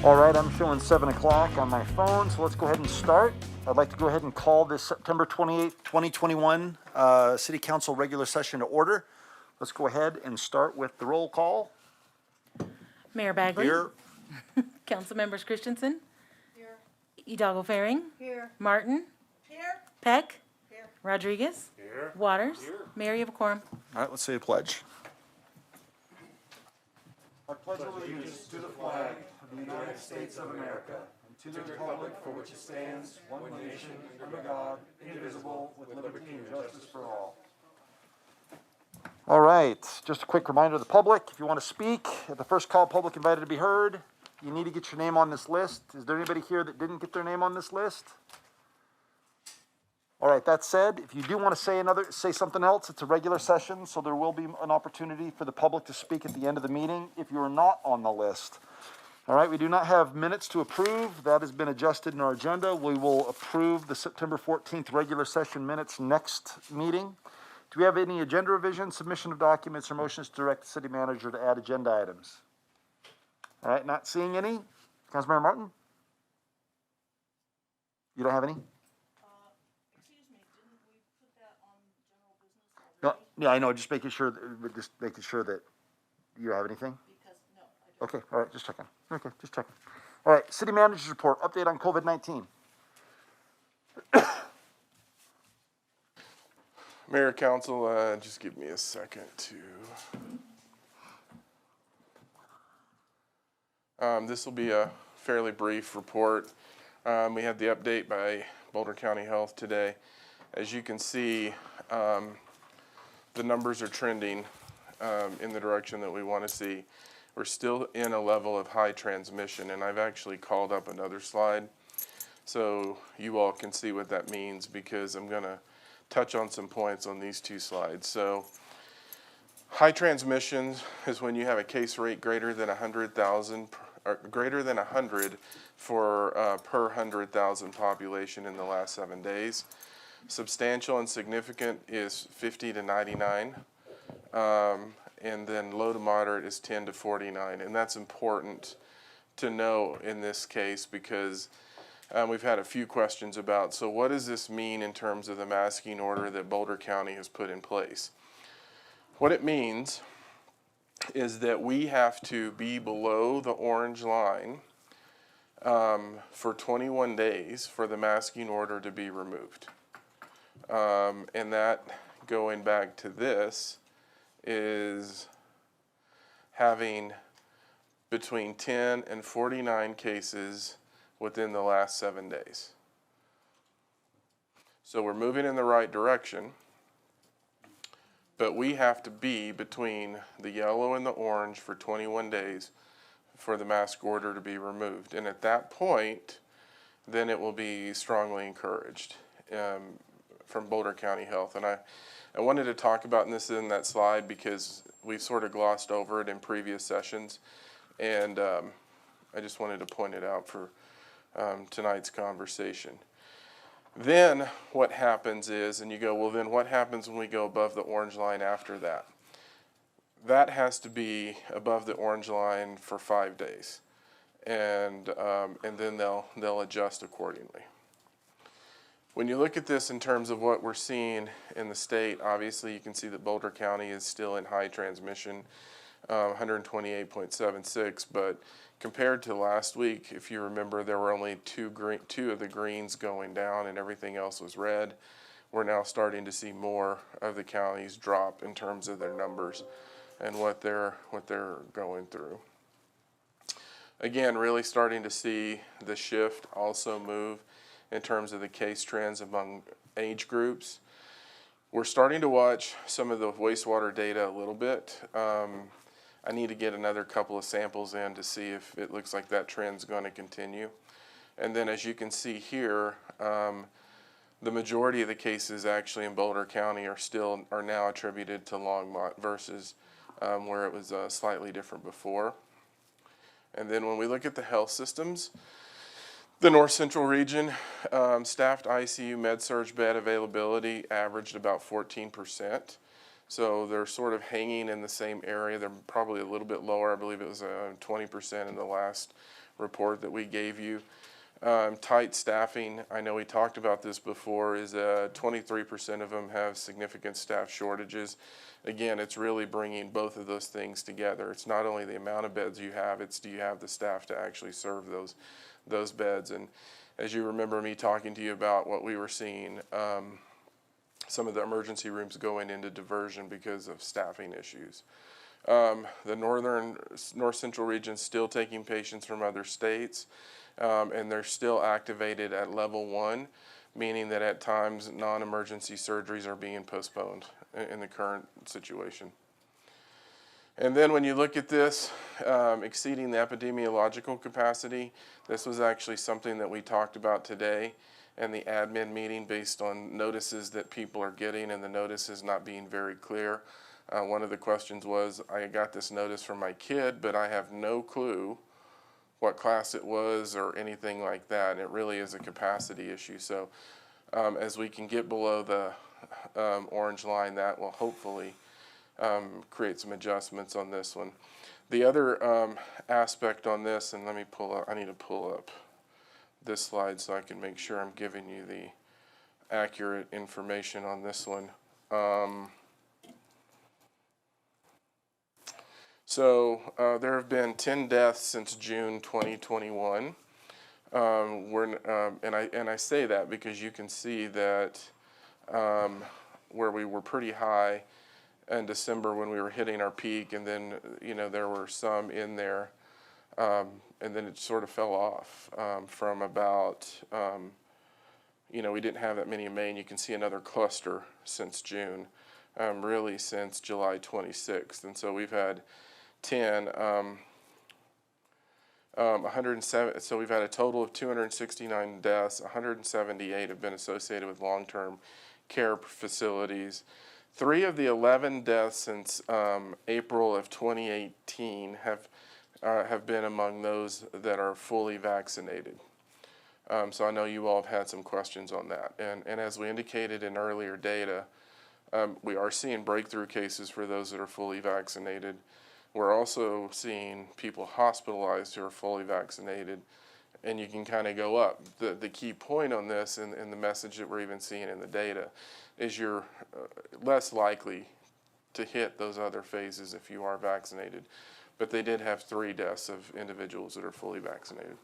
All right, I'm showing 7 o'clock on my phone, so let's go ahead and start. I'd like to go ahead and call this September 28th, 2021 City Council regular session to order. Let's go ahead and start with the roll call. Mayor Bagley. Here. Council members Christensen. Here. Hidalgo-Fahring. Here. Martin. Here. Peck. Here. Rodriguez. Here. Waters. Here. Mayor, you have a quorum. All right, let's say a pledge. I pledge allegiance to the flag of the United States of America and to the republic for which it stands, one nation, under God, indivisible, with liberty and justice for all. All right, just a quick reminder to the public, if you want to speak, at the first call, public invited to be heard, you need to get your name on this list. Is there anybody here that didn't get their name on this list? All right, that said, if you do want to say something else, it's a regular session, so there will be an opportunity for the public to speak at the end of the meeting if you are not on the list. All right, we do not have minutes to approve. That has been adjusted in our agenda. We will approve the September 14th regular session minutes next meeting. Do we have any agenda revisions, submission of documents, or motions to direct the city manager to add agenda items? All right, not seeing any. Councilmember Martin? You don't have any? Excuse me, didn't we put that on general business already? No, yeah, I know, just making sure that you have anything. Because, no, I don't. Okay, all right, just checking. Okay, just checking. All right, city manager's report, update on COVID-19. Mayor, Council, just give me a second to. This will be a fairly brief report. We had the update by Boulder County Health today. As you can see, the numbers are trending in the direction that we want to see. We're still in a level of high transmission, and I've actually called up another slide so you all can see what that means, because I'm going to touch on some points on these two slides. So high transmission is when you have a case rate greater than 100,000, or greater than 100 for per 100,000 population in the last 7 days. Substantial and significant is 50 to 99. And then low to moderate is 10 to 49. And that's important to know in this case, because we've had a few questions about, so what does this mean in terms of the masking order that Boulder County has put in place? What it means is that we have to be below the orange line for 21 days for the masking order to be removed. And that, going back to this, is having between 10 and 49 cases within the last 7 days. So we're moving in the right direction, but we have to be between the yellow and the orange for 21 days for the mask order to be removed. And at that point, then it will be strongly encouraged from Boulder County Health. And I wanted to talk about this in that slide because we've sort of glossed over it in previous sessions. And I just wanted to point it out for tonight's conversation. Then what happens is, and you go, well, then what happens when we go above the orange line after that? That has to be above the orange line for 5 days, and then they'll adjust accordingly. When you look at this in terms of what we're seeing in the state, obviously you can see that Boulder County is still in high transmission, 128.76, but compared to last week, if you remember, there were only two of the greens going down and everything else was red. We're now starting to see more of the counties drop in terms of their numbers and what they're going through. Again, really starting to see the shift also move in terms of the case trends among age groups. We're starting to watch some of the wastewater data a little bit. I need to get another couple of samples in to see if it looks like that trend's going to continue. And then as you can see here, the majority of the cases actually in Boulder County are now attributed to Longmont versus where it was slightly different before. And then when we look at the health systems, the North Central region, staffed ICU med-surg bed availability averaged about 14%. So they're sort of hanging in the same area. They're probably a little bit lower. I believe it was 20% in the last report that we gave you. Tight staffing, I know we talked about this before, is 23% of them have significant staff shortages. Again, it's really bringing both of those things together. It's not only the amount of beds you have, it's do you have the staff to actually serve those beds. And as you remember me talking to you about what we were seeing, some of the emergency rooms going into diversion because of staffing issues. The north central region is still taking patients from other states, and they're still activated at level 1, meaning that at times non-emergency surgeries are being postponed in the current situation. And then when you look at this, exceeding the epidemiological capacity, this was actually something that we talked about today in the admin meeting based on notices that people are getting and the notices not being very clear. One of the questions was, I got this notice from my kid, but I have no clue what class it was or anything like that. And it really is a capacity issue. So as we can get below the orange line, that will hopefully create some adjustments on this one. The other aspect on this, and let me pull up, I need to pull up this slide so I can make sure I'm giving you the accurate information on this one. There have been 10 deaths since June 2021. And I say that because you can see that where we were pretty high in December when we were hitting our peak, and then there were some in there, and then it sort of fell off from about we didn't have that many in May, and you can see another cluster since June, really since July 26th, and so we've had 10. 107. So we've had a total of 269 deaths. 178 have been associated with long-term care facilities. 3 of the 11 deaths since April of 2018 have been among those that are fully vaccinated. So I know you all have had some questions on that. And as we indicated in earlier data, we are seeing breakthrough cases for those that are fully vaccinated. We're also seeing people hospitalized who are fully vaccinated, and you can kind of go up. The key point on this and the message that we're even seeing in the data is you're less likely to hit those other phases if you are vaccinated. But they did have 3 deaths of individuals that are fully vaccinated.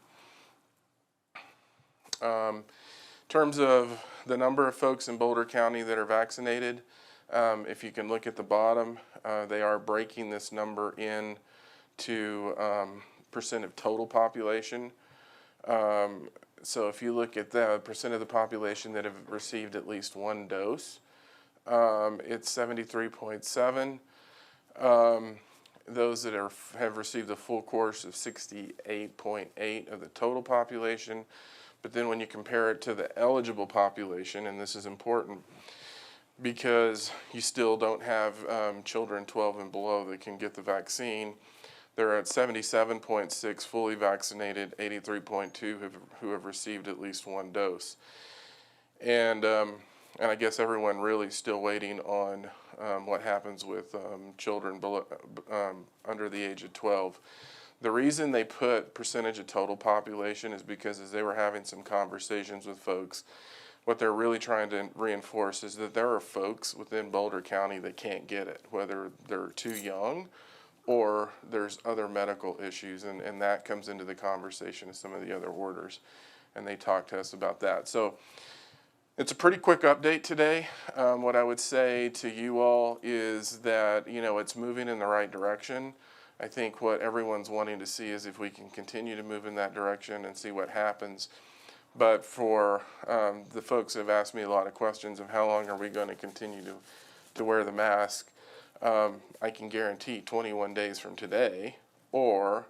In terms of the number of folks in Boulder County that are vaccinated, if you can look at the bottom, they are breaking this number in to percent of total population. So if you look at the percent of the population that have received at least 1 dose, it's 73.7. Those that have received a full course of 68.8 of the total population. But then when you compare it to the eligible population, and this is important, because you still don't have children 12 and below that can get the vaccine. They're at 77.6 fully vaccinated, 83.2 who have received at least 1 dose. And I guess everyone really still waiting on what happens with children below, under the age of 12. The reason they put percentage of total population is because as they were having some conversations with folks, what they're really trying to reinforce is that there are folks within Boulder County that can't get it, whether they're too young or there's other medical issues, and that comes into the conversation of some of the other orders, and they talk to us about that. So it's a pretty quick update today. What I would say to you all is that, it's moving in the right direction. I think what everyone's wanting to see is if we can continue to move in that direction and see what happens. But for the folks that have asked me a lot of questions of how long are we going to continue to wear the mask, I can guarantee 21 days from today or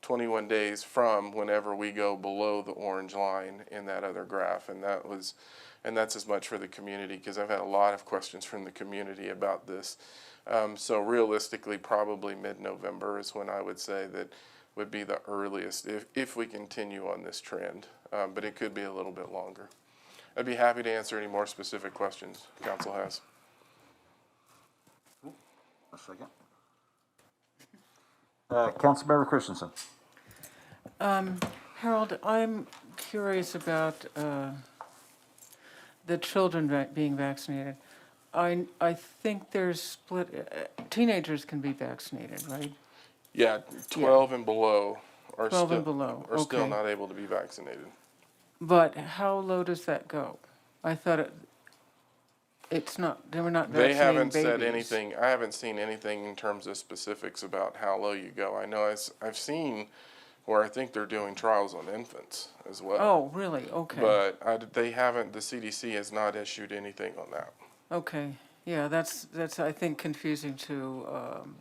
21 days from whenever we go below the orange line in that other graph. And that's as much for the community, because I've had a lot of questions from the community about this. So realistically, probably mid-November is when I would say that would be the earliest if we continue on this trend, but it could be a little bit longer. I'd be happy to answer any more specific questions council has. A second. Councilmember Christensen. Harold, I'm curious about the children being vaccinated. I think there's split, teenagers can be vaccinated, right? Yeah, 12 and below are 12 and still, below, are still okay. not able to be vaccinated. But how low does that go? I thought it's not, they were not They vaccinating haven't said babies. anything, I haven't seen anything in terms of specifics about how low you go. I know I've seen where I think they're doing trials on infants as well. Oh, really? Okay. But they haven't, the CDC has not issued anything on that. Okay, yeah, that's, I think, confusing too.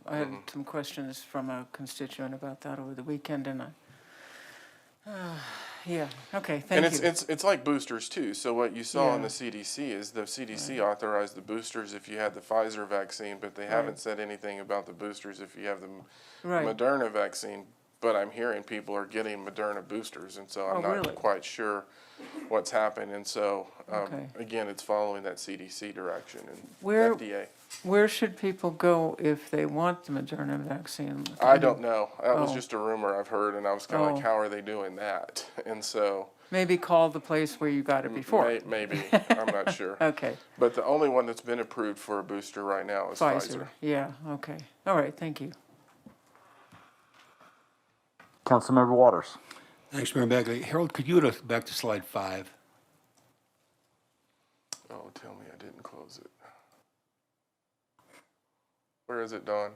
I had Mm-hmm. some questions from a constituent about that over the weekend, and yeah, okay, And thank you. it's like boosters too. So what you saw in Yeah. the CDC is the CDC authorized the boosters if you had the Pfizer vaccine, but they haven't Right. said anything about the boosters if you have the Right. Moderna vaccine. But I'm hearing people are getting Moderna boosters, and so I'm Oh, not really? quite sure what's happened. And so Okay. again, it's following that CDC direction and Where- FDA. Where should people go if they want the Moderna vaccine? I don't know. That was Oh. just a rumor I've heard, and I was kind of Oh. like, how are they doing that? And so Maybe call the place where you got it before. maybe I'm not sure. Okay, But the only one that's been approved for a booster right now is Pfizer. Yeah, okay. All right, thank you. Councilmember Waters. Thanks, Mayor Bagley. Harold, could you go back to slide 5? Oh, tell me I didn't close it. Where is it, Dawn?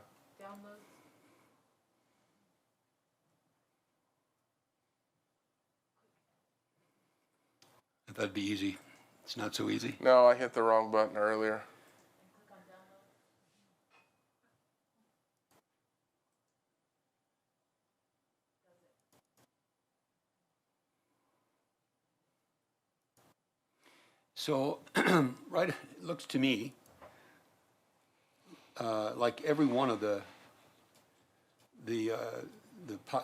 I thought it'd be easy. It's not so easy. No, I hit the wrong button earlier. So, right, it looks to me like every one of the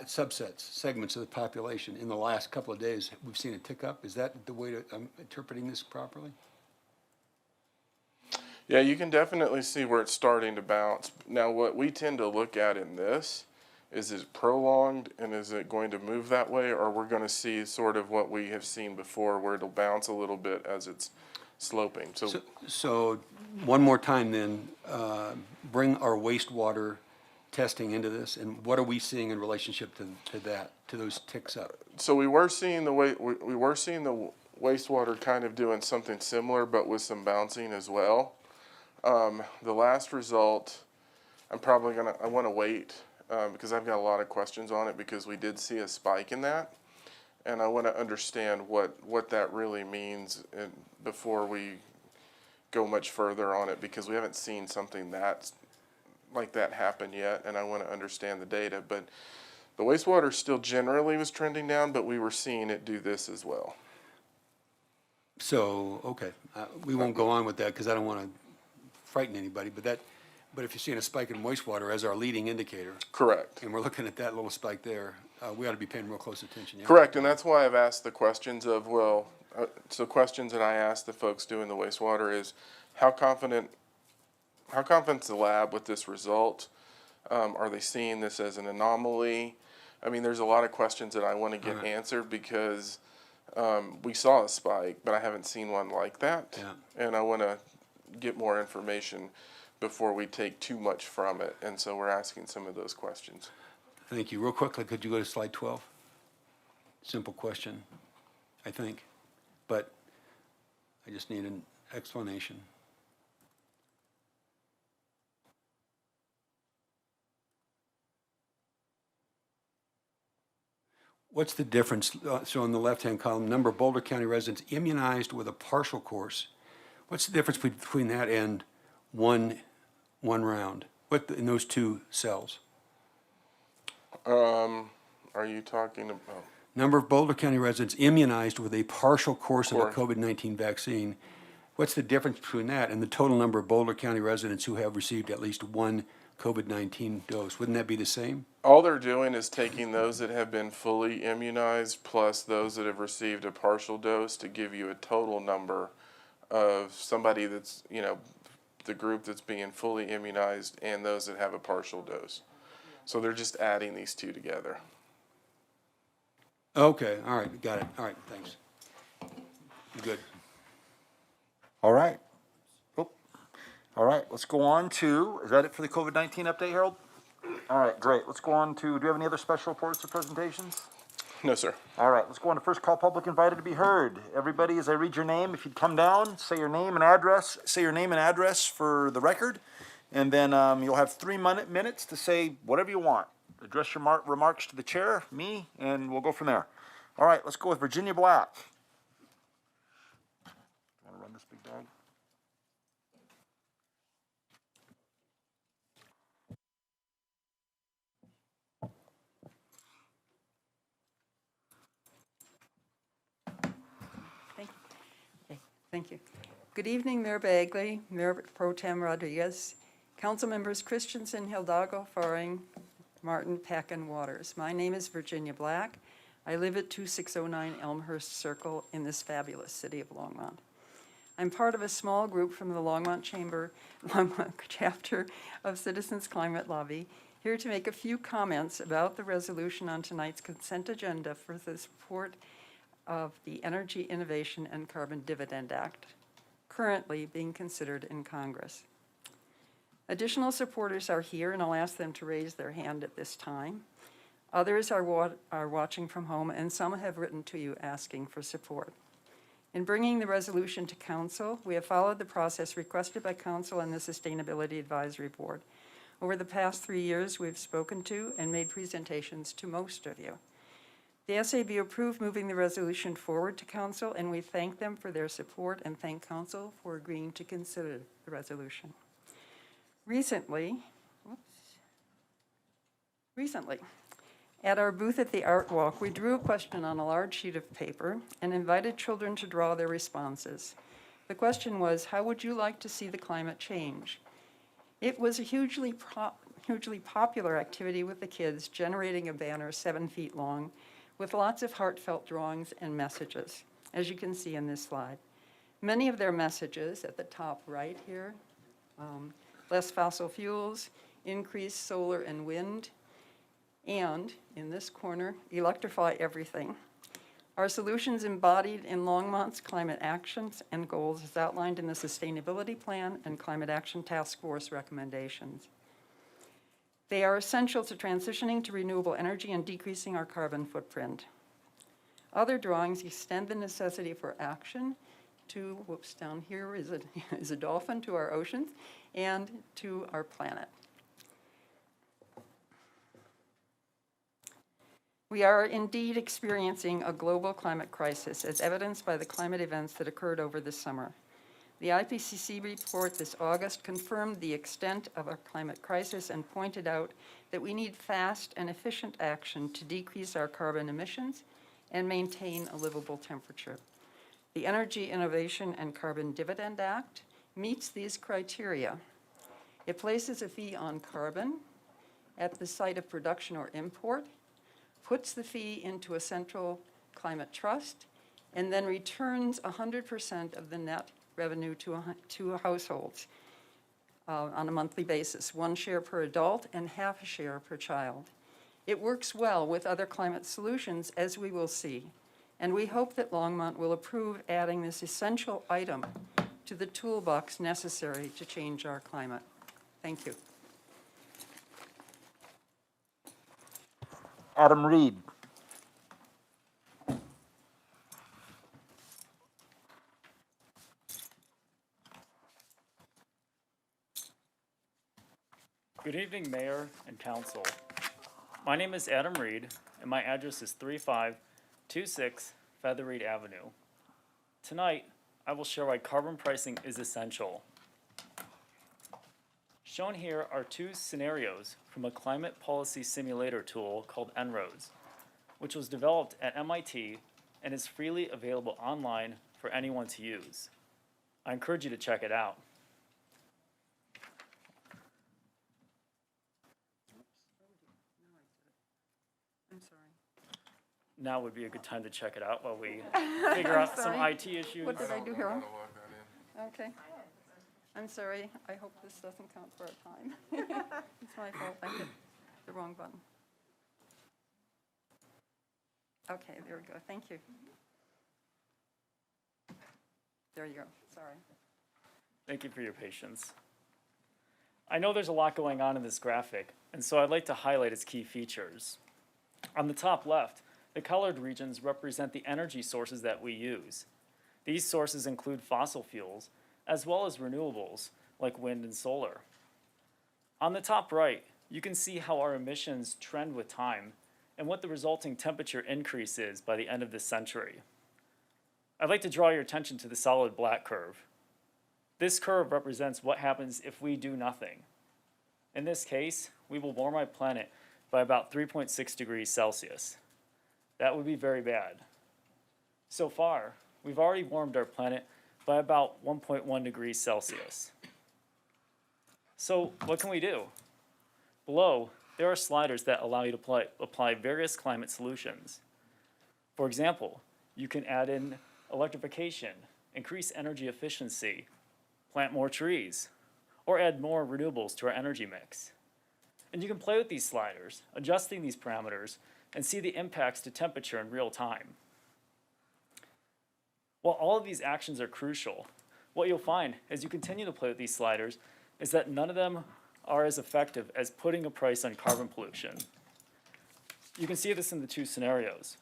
subsets, segments of the population in the last couple of days, we've seen a tick up. Is that the way I'm interpreting this properly? Yeah, you can definitely see where it's starting to bounce. Now, what we tend to look at in this is it prolonged and is it going to move that way, or we're going to see sort of what we have seen before where it'll bounce a little bit as it's sloping. So one more time then, bring our wastewater testing into this, and what are we seeing in relationship to that, to those ticks up? So we were seeing the we were seeing the wastewater kind of doing something similar, but with some bouncing as well. The last result, I want to wait because I've got a lot of questions on it because we did see a spike in that, and I want to understand what that really means before we go much further on it, because we haven't seen something like that happen yet, and I want to understand the data. But the wastewater still generally was trending down, but we were seeing it do this as well. So, okay, we won't go on with that because I don't want to frighten anybody, but if you're seeing a spike in wastewater as our leading indicator, Correct. and we're looking at that little spike there, we ought to be paying real close attention. Yeah? Correct, and that's why I've asked the questions of, so questions that I asked the folks doing the wastewater is, how confident is the lab with this result? Are they seeing this as an anomaly? I mean, there's a lot of questions that I want to get answered because we saw a spike, but I haven't seen one like that. Yeah. And I want to get more information before we take too much from it, and so we're asking some of those questions. Thank you. Real quickly, could you go to slide 12? Simple question, I think, but I just need an explanation. What's the difference? So on the left-hand column, number of Boulder County residents immunized with a partial course. What's the difference between that and one round? What in those two cells? Are you talking about? Number of Boulder County residents immunized with a partial course of a Course. COVID-19 vaccine. What's the difference between that and the total number of Boulder County residents who have received at least one COVID-19 dose? Wouldn't that be the same? All they're doing is taking those that have been fully immunized plus those that have received a partial dose to give you a total number of somebody that's, the group that's being fully immunized and those that have a partial dose. So they're just adding these two together. Okay, all right, got it. All right, thanks. Good. All right. Oh, all right, let's go on to, is that it for the COVID-19 update, Harold? All right, great. Let's go on to, do you have any other special reports or presentations? No, sir. All right, let's go on to first call public invited to be heard. Everybody, as I read your name, if you'd come down, say your name and address, for the record. And then you'll have 3 minutes to say whatever you want. Address your remarks to the chair, me, and we'll go from there. All right, let's go with Virginia Black. Want to run this big dog? Thank you. Good evening, Mayor Bagley, Mayor Pro Tem Rodriguez, Council Members Christensen, Hidalgo-Fahring, Martin, Peck, and Waters. My name is Virginia Black. I live at 2609 Elmhurst Circle in this fabulous city of Longmont. I'm part of a small group from the Longmont chapter of Citizens Climate Lobby, here to make a few comments about the resolution on tonight's consent agenda for the support of the Energy Innovation and Carbon Dividend Act, currently being considered in Congress. Additional supporters are here, and I'll ask them to raise their hand at this time. Others are watching from home, and some have written to you asking for support. In bringing the resolution to Council, we have followed the process requested by Council and the Sustainability Advisory Board. Over the past 3 years, we've spoken to and made presentations to most of you. The SAB approved moving the resolution forward to Council, and we thank them for their support and thank Council for agreeing to consider the resolution. Recently, at our booth at the Art Walk, we drew a question on a large sheet of paper and invited children to draw their responses. The question was, how would you like to see the climate change? It was a hugely popular activity with the kids, generating a banner 7 feet long, with lots of heartfelt drawings and messages, as you can see in this slide. Many of their messages at the top right here, less fossil fuels, increased solar and wind, and in this corner, electrify everything. Our solutions embodied in Longmont's climate actions and goals is outlined in the Sustainability Plan and Climate Action Task Force recommendations. They are essential to transitioning to renewable energy and decreasing our carbon footprint. Other drawings extend the necessity for action to, down here is a dolphin, to our oceans, and to our planet. We are indeed experiencing a global climate crisis, as evidenced by the climate events that occurred over the summer. The IPCC report this August confirmed the extent of our climate crisis and pointed out that we need fast and efficient action to decrease our carbon emissions and maintain a livable temperature. The Energy Innovation and Carbon Dividend Act meets these criteria. It places a fee on carbon at the site of production or import, puts the fee into a central climate trust, and then returns 100% of the net revenue to households on a monthly basis, 1 share per adult and half a share per child. It works well with other climate solutions, as we will see, and we hope that Longmont will approve adding this essential item to the toolbox necessary to change our climate. Thank you. Adam Reed. Good evening, Mayor and Council. My name is Adam Reed, and my address is 3526 Featherreed Avenue. Tonight, I will share why carbon pricing is essential. Shown here are 2 scenarios from a climate policy simulator tool called En-ROADS, which was developed at MIT and is freely available online for anyone to use. I encourage you to check it out. I'm sorry. Now would be a good time to check it out while we figure out some Sorry. IT issues. What did I do here? I'll log that in. Okay. I'm sorry. I hope this doesn't count for our time. It's my fault. I hit the wrong button. Okay, there we go, thank you. There you go, sorry. Thank you for your patience. I know there's a lot going on in this graphic, and so I'd like to highlight its key features. On the top left, the colored regions represent the energy sources that we use. These sources include fossil fuels, as well as renewables, like wind and solar. On the top right, you can see how our emissions trend with time and what the resulting temperature increase is by the end of this century. I'd like to draw your attention to the solid black curve. This curve represents what happens if we do nothing. In this case, we will warm our planet by about 3.6 degrees Celsius. That would be very bad. So far, we've already warmed our planet by about 1.1 degrees Celsius. So what can we do? Below, there are sliders that allow you to apply various climate solutions. For example, you can add in electrification, increase energy efficiency, plant more trees, or add more renewables to our energy mix. And you can play with these sliders, adjusting these parameters, and see the impacts to temperature in real time. While all of these actions are crucial, what you'll find as you continue to play with these sliders is that none of them are as effective as putting a price on carbon pollution. You can see this in the two scenarios.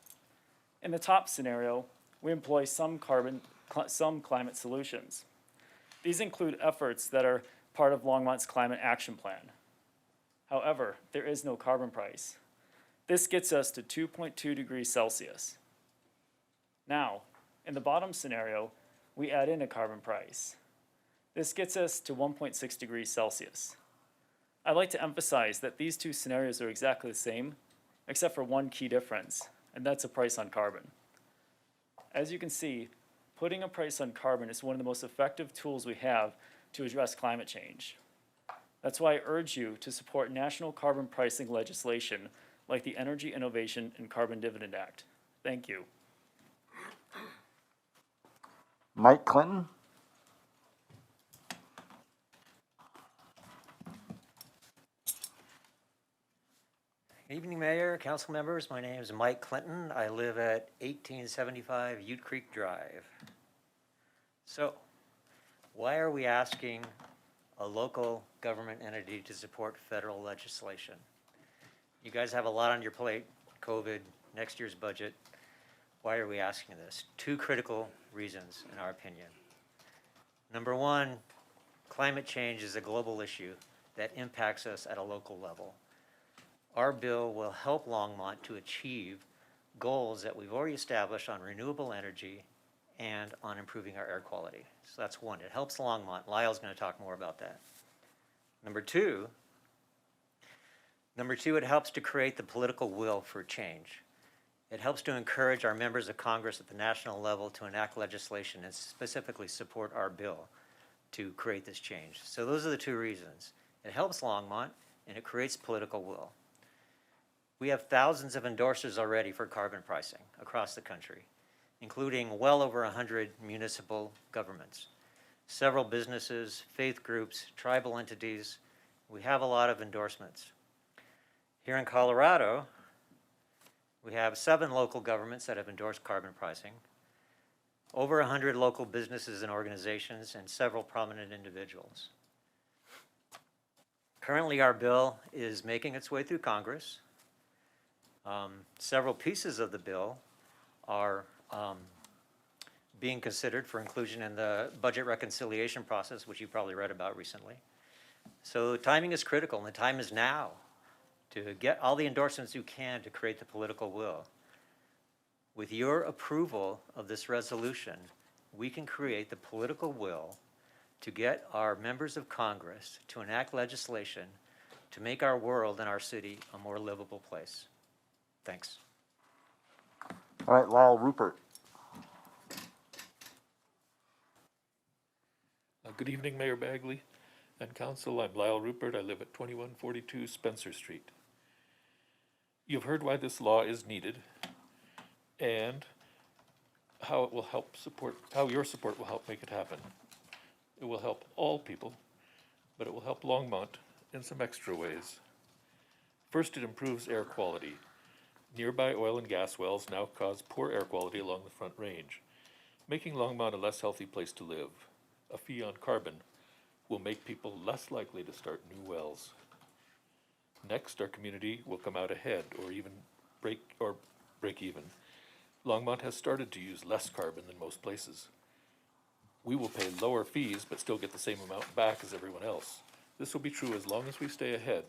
In the top scenario, we employ some climate solutions. These include efforts that are part of Longmont's Climate Action Plan. However, there is no carbon price. This gets us to 2.2 degrees Celsius. Now, in the bottom scenario, we add in a carbon price. This gets us to 1.6 degrees Celsius. I'd like to emphasize that these two scenarios are exactly the same, except for one key difference, and that's a price on carbon. As you can see, putting a price on carbon is one of the most effective tools we have to address climate change. That's why I urge you to support national carbon pricing legislation like the Energy Innovation and Carbon Dividend Act. Thank you. Mike Clinton? Good evening, Mayor, council members. My name is Mike Clinton. I live at 1875 Ute Creek Drive. So, why are we asking a local government entity to support federal legislation? You guys have a lot on your plate, COVID, next year's budget. Why are we asking this? Two critical reasons, in our opinion. Number one, climate change is a global issue that impacts us at a local level. Our bill will help Longmont to achieve goals that we've already established on renewable energy and on improving our air quality. So that's one, it helps Longmont. Lyle's gonna talk more about that. Number two, it helps to create the political will for change. It helps to encourage our members of Congress at the national level to enact legislation and specifically support our bill to create this change. So those are the two reasons. It helps Longmont and it creates political will. We have thousands of endorsers already for carbon pricing across the country, including well over 100 municipal governments, several businesses, faith groups, tribal entities. We have a lot of endorsements. Here in Colorado, we have 7 local governments that have endorsed carbon pricing, over 100 local businesses and organizations, and several prominent individuals. Currently, our bill is making its way through Congress. Several pieces of the bill are being considered for inclusion in the budget reconciliation process, which you probably read about recently. So timing is critical, and the time is now to get all the endorsements you can to create the political will. With your approval of this resolution, we can create the political will to get our members of Congress to enact legislation to make our world and our city a more livable place. Thanks. All right, Lyle Rupert. Good evening, Mayor Bagley and Council. I'm Lyle Rupert. I live at 2142 Spencer Street. You've heard why this law is needed and how it will help support, how your support will help make it happen. It will help all people, but it will help Longmont in some extra ways. First, it improves air quality. Nearby oil and gas wells now cause poor air quality along the Front Range, making Longmont a less healthy place to live. A fee on carbon will make people less likely to start new wells. Next, our community will come out ahead or even break even. Longmont has started to use less carbon than most places. We will pay lower fees but still get the same amount back as everyone else. This will be true as long as we stay ahead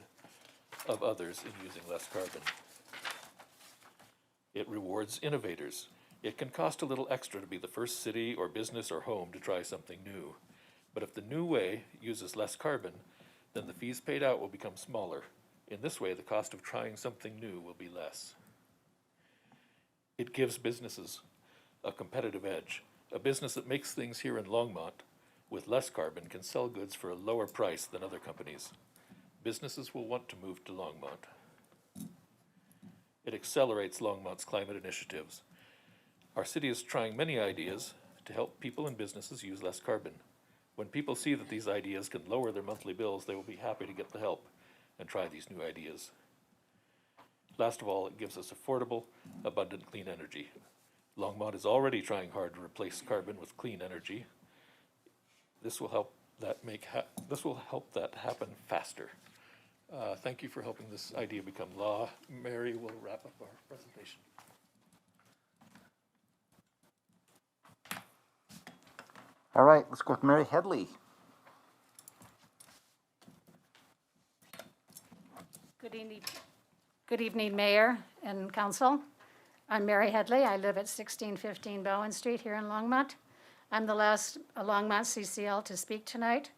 of others in using less carbon. It rewards innovators. It can cost a little extra to be the first city or business or home to try something new. But if the new way uses less carbon, then the fees paid out will become smaller. In this way, the cost of trying something new will be less. It gives businesses a competitive edge. A business that makes things here in Longmont with less carbon can sell goods for a lower price than other companies. Businesses will want to move to Longmont. It accelerates Longmont's climate initiatives. Our city is trying many ideas to help people and businesses use less carbon. When people see that these ideas can lower their monthly bills, they will be happy to get the help and try these new ideas. Last of all, it gives us affordable, abundant clean energy. Longmont is already trying hard to replace carbon with clean energy. This will help that happen faster. Thank you for helping this idea become law. Mary will wrap up our presentation. All right, let's go with Mary Headley. Good evening, Mayor and Council. I'm Mary Headley. I live at 1615 Bowen Street here in Longmont. I'm the last Longmont CCL to speak tonight.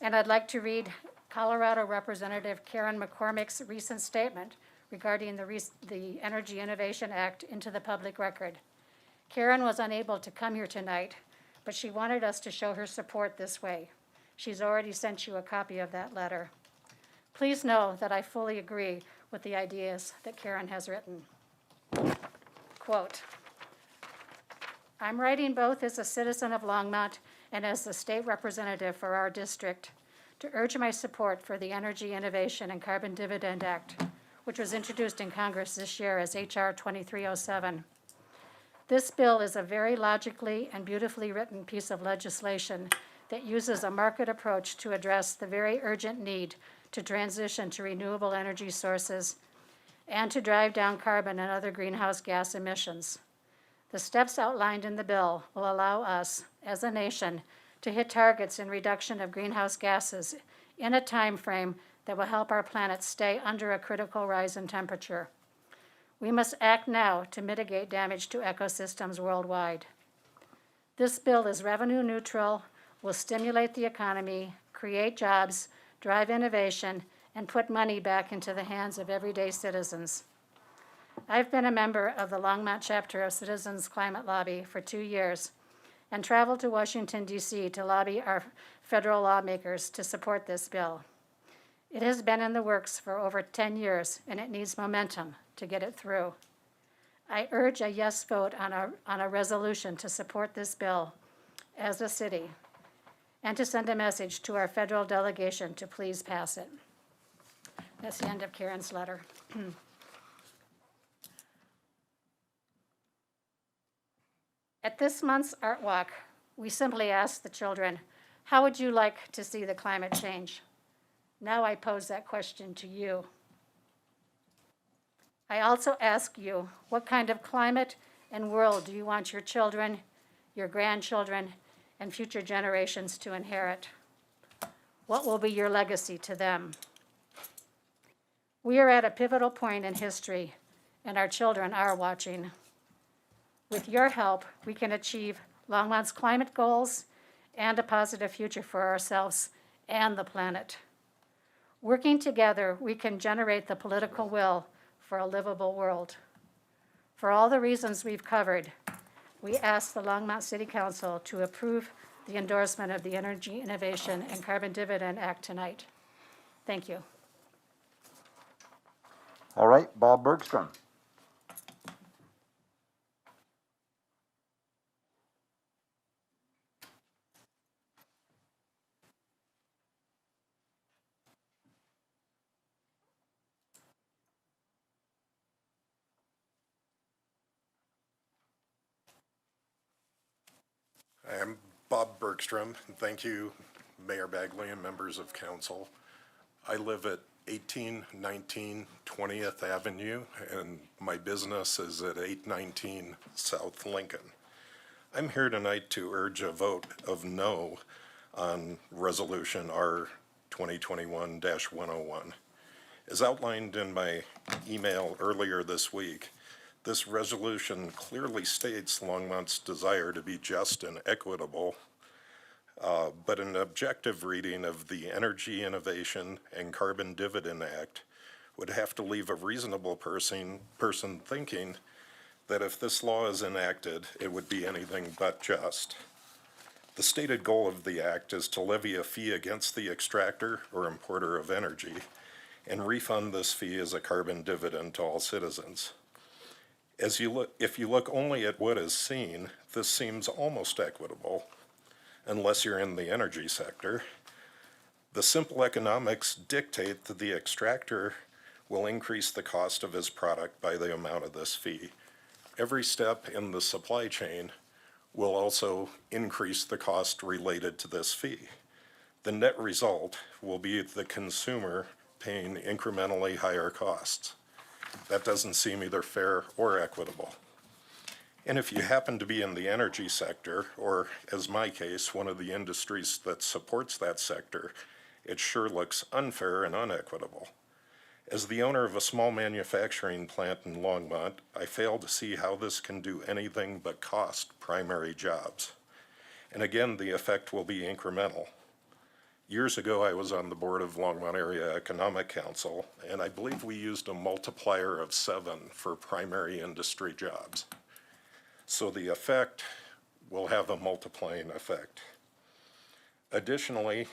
And I'd like to read Colorado Representative Karen McCormick's recent statement regarding the Energy Innovation Act into the public record. Karen was unable to come here tonight, but she wanted us to show her support this way. She's already sent you a copy of that letter. Please know that I fully agree with the ideas that Karen has written. Quote, I'm writing both as a citizen of Longmont and as the state representative for our district to urge my support for the Energy Innovation and Carbon Dividend Act, which was introduced in Congress this year as H.R. 2307. This bill is a very logically and beautifully written piece of legislation that uses a market approach to address the very urgent need to transition to renewable energy sources and to drive down carbon and other greenhouse gas emissions. The steps outlined in the bill will allow us, as a nation, to hit targets in reduction of greenhouse gases in a time frame that will help our planet stay under a critical rise in temperature. We must act now to mitigate damage to ecosystems worldwide. This bill is revenue neutral, will stimulate the economy, create jobs, drive innovation, and put money back into the hands of everyday citizens. I've been a member of the Longmont chapter of Citizens Climate Lobby for 2 years and traveled to Washington, D.C. to lobby our federal lawmakers to support this bill. It has been in the works for over 10 years, and it needs momentum to get it through. I urge a yes vote on a resolution to support this bill as a city and to send a message to our federal delegation to please pass it. That's the end of Karen's letter. At this month's Art Walk, we simply asked the children, how would you like to see the climate change? Now I pose that question to you. I also ask you, what kind of climate and world do you want your children, your grandchildren, and future generations to inherit? What will be your legacy to them? We are at a pivotal point in history, and our children are watching. With your help, we can achieve Longmont's climate goals and a positive future for ourselves and the planet. Working together, we can generate the political will for a livable world. For all the reasons we've covered, we ask the Longmont City Council to approve the endorsement of the Energy Innovation and Carbon Dividend Act tonight. Thank you. All right, Bob Bergstrom. I'm Bob Bergstrom, and thank you, Mayor Bagley and members of council. I live at 1819 20th Avenue, and my business is at 819 South Lincoln. I'm here tonight to urge a vote of no on Resolution R 2021-101. As outlined in my email earlier this week, this resolution clearly states Longmont's desire to be just and equitable, but an objective reading of the Energy Innovation and Carbon Dividend Act would have to leave a reasonable person thinking that if this law is enacted, it would be anything but just. The stated goal of the act is to levy a fee against the extractor or importer of energy and refund this fee as a carbon dividend to all citizens. If you look only at what is seen, this seems almost equitable, unless you're in the energy sector. The simple economics dictate that the extractor will increase the cost of his product by the amount of this fee. Every step in the supply chain will also increase the cost related to this fee. The net result will be the consumer paying incrementally higher costs. That doesn't seem either fair or equitable. And if you happen to be in the energy sector, or as my case, one of the industries that supports that sector, it sure looks unfair and unequitable. As the owner of a small manufacturing plant in Longmont, I fail to see how this can do anything but cost primary jobs. And again, the effect will be incremental. Years ago, I was on the board of Longmont Area Economic Council, and I believe we used a multiplier of 7 for primary industry jobs. So the effect will have a multiplying effect. Additionally,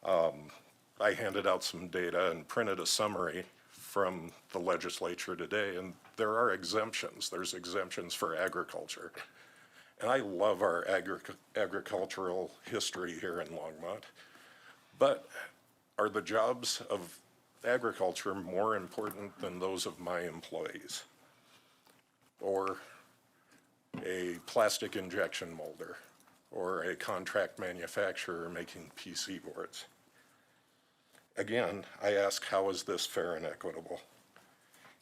I handed out some data and printed a summary from the legislature today, and there are exemptions. There's exemptions for agriculture. And I love our agricultural history here in Longmont. But are the jobs of agriculture more important than those of my employees? Or a plastic injection molder? Or a contract manufacturer making PC boards? Again, I ask, how is this fair and equitable?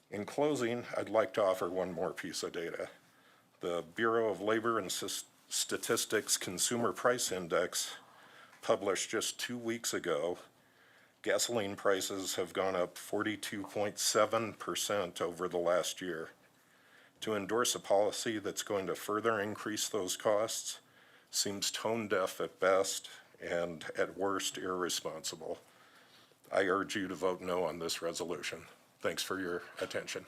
In closing, I'd like to offer one more piece of data. The Bureau of Labor and Statistics Consumer Price Index, published just 2 weeks ago, gasoline prices have gone up 42.7% over the last year. To endorse a policy that's going to further increase those costs seems tone deaf at best and at worst irresponsible. I urge you to vote no on this resolution. Thanks for your attention.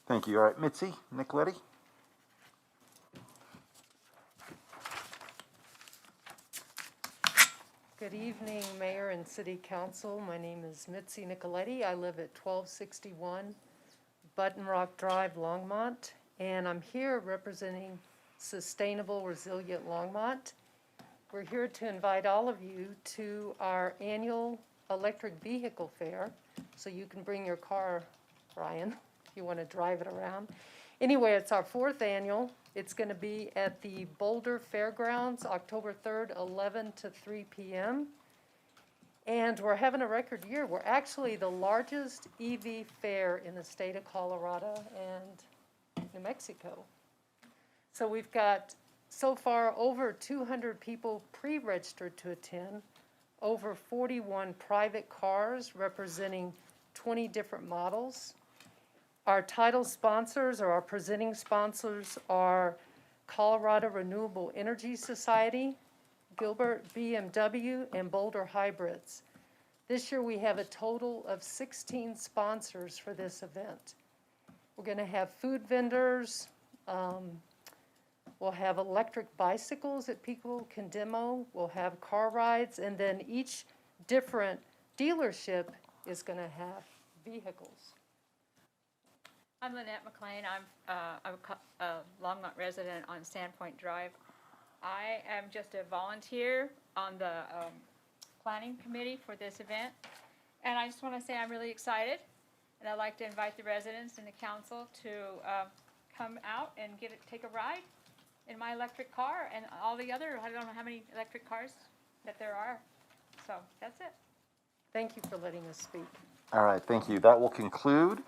Thank you. All right, Mitzi Nicoletti. Good evening, Mayor and City Council. My name is Mitzi Nicoletti. I live at 1261 Button Rock Drive, Longmont, and I'm here representing Sustainable Resilient Longmont. We're here to invite all of you to our annual electric vehicle fair, so you can bring your car, Brian, if you want to drive it around. Anyway, it's our 4th annual. It's going to be at the Boulder Fairgrounds, October 3rd, 11 to 3 p.m. And we're having a record year. We're actually the largest EV fair in the state of Colorado and New Mexico. So we've got, so far, over 200 people pre-registered to attend, over 41 private cars representing 20 different models. Our title sponsors, or our presenting sponsors, are Colorado Renewable Energy Society, Gilbert BMW, and Boulder Hybrids. This year we have a total of 16 sponsors for this event. We're going to have food vendors, we'll have electric bicycles that people can demo, we'll have car rides, and then each different dealership is going to have vehicles. I'm Lynette McLean. I'm a Longmont resident on Sandpoint Drive. I am just a volunteer on the planning committee for this event. And I just want to say I'm really excited. And I'd like to invite the residents and the council to come out and take a ride in my electric car and all the other, I don't know how many electric cars that there are. So that's it. Thank you for letting us speak. All right, thank you. That will conclude.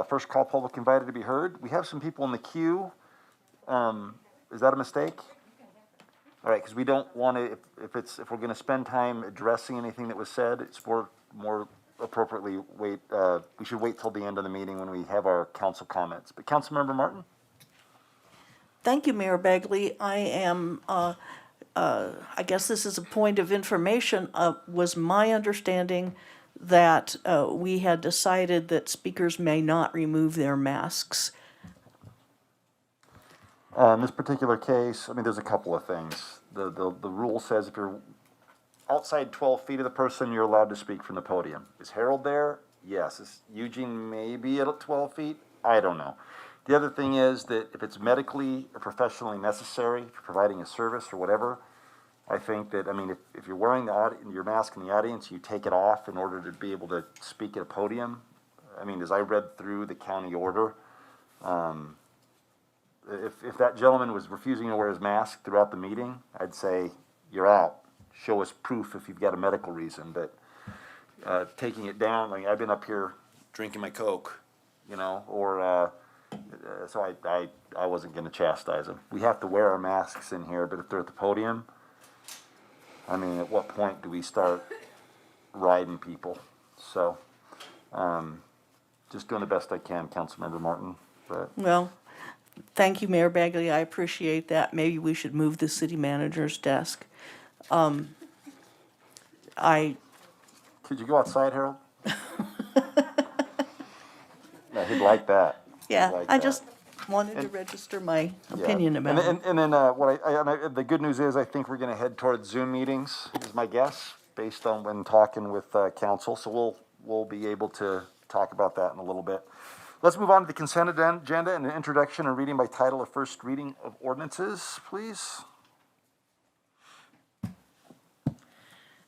First call, public invited to be heard. We have some people in the queue. Is that a mistake? All right, because we don't want to, if we're going to spend time addressing anything that was said, it's more appropriately wait, we should wait till the end of the meeting when we have our council comments. But Councilmember Martin? Thank you, Mayor Bagley. I am, I guess this is a point of information. Was my understanding that we had decided that speakers may not remove their masks? In this particular case, I mean, there's a couple of things. The rule says if you're outside 12 feet of the person, you're allowed to speak from the podium. Is Harold there? Yes. Is Eugene maybe at 12 feet? I don't know. The other thing is that if it's medically or professionally necessary, if you're providing a service or whatever, I think that, I mean, if you're wearing your mask in the audience, you take it off in order to be able to speak at a podium. I mean, as I read through the county order, if that gentleman was refusing to wear his mask throughout the meeting, I'd say, you're out. Show us proof if you've got a medical reason. But taking it down, like I've been up here drinking my Coke, you know, or so I wasn't going to chastise him. We have to wear our masks in here, but if they're at the podium, I mean, at what point do we start riding people? So, just doing the best I can, Councilmember Martin. But Well, thank you, Mayor Bagley. I appreciate that. Maybe we should move the city manager's desk. Could you go outside, Harold? No, he'd like that. Yeah, He'd like I that. just wanted to register my Yeah. opinion about it. And then the good news is I think we're going to head towards Zoom meetings, is my guess, based on when talking with council. So we'll be able to talk about that in a little bit. Let's move on to the consent agenda and an introduction and reading by title of first reading of ordinances, please.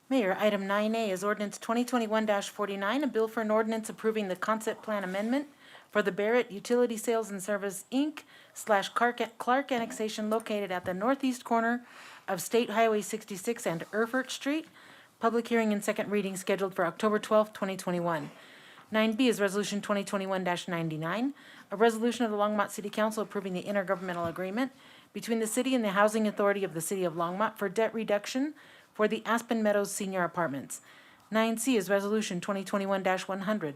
Mayor, item 9A is ordinance 2021-49, a bill for an ordinance approving the concept plan amendment for the Barrett Utility Sales and Service, Inc. / Clark annexation located at the northeast corner of State Highway 66 and Erfurt Street. Public hearing and second reading scheduled for October 12, 2021. 9B is Resolution 2021-99, a resolution of the Longmont City Council approving the intergovernmental agreement between the city and the Housing Authority of the City of Longmont for debt reduction for the Aspen Meadows Senior Apartments. 9C is Resolution 2021-100,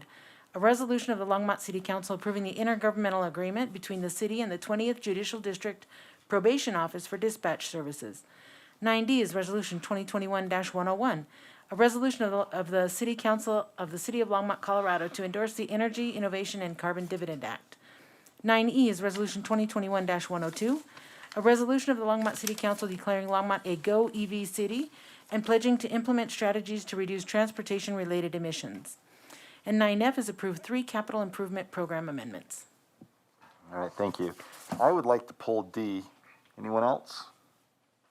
a resolution of the Longmont City Council approving the intergovernmental agreement between the city and the 20th Judicial District Probation Office for dispatch services. 9D is Resolution 2021-101, a resolution of the City Council of the City of Longmont, Colorado to endorse the Energy, Innovation, and Carbon Dividend Act. 9E is Resolution 2021-102, a resolution of the Longmont City Council declaring Longmont a Go EV city and pledging to implement strategies to reduce transportation-related emissions. And 9F is approved 3 capital improvement program amendments. All right, thank you. I would like to pull D. Anyone else?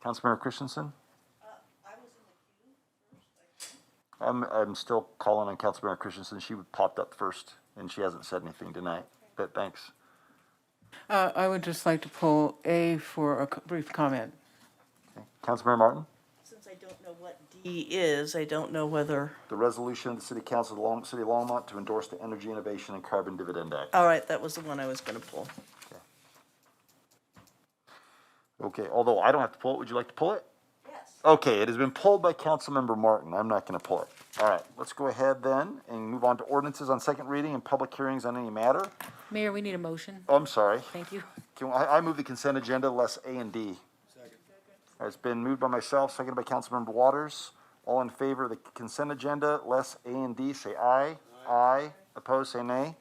Councilmember Christensen? I'm still calling on Councilmember Christensen. She popped up first, and she hasn't said anything tonight, but thanks. I would just like to pull A for a brief comment. Okay. Councilmember Martin? Since I don't know what D is, I don't know whether, The resolution of the City Council of the City of Longmont to endorse the Energy, Innovation, and Carbon Dividend Act. all right, that was the one I was going to pull. Okay, although I don't have to pull it, would you like to pull it? Yes. Okay, it has been pulled by Councilmember Martin. I'm not going to pull it. All right, let's go ahead then and move on to ordinances on second reading and public hearings on any matter. Mayor, we need a motion. Oh, I'm sorry. Thank you. I move the consent agenda less A and D. Second. It's been moved by myself, seconded by Councilmember Waters. All in favor of the consent agenda less A and D, say aye. Aye. Opposed, say nay.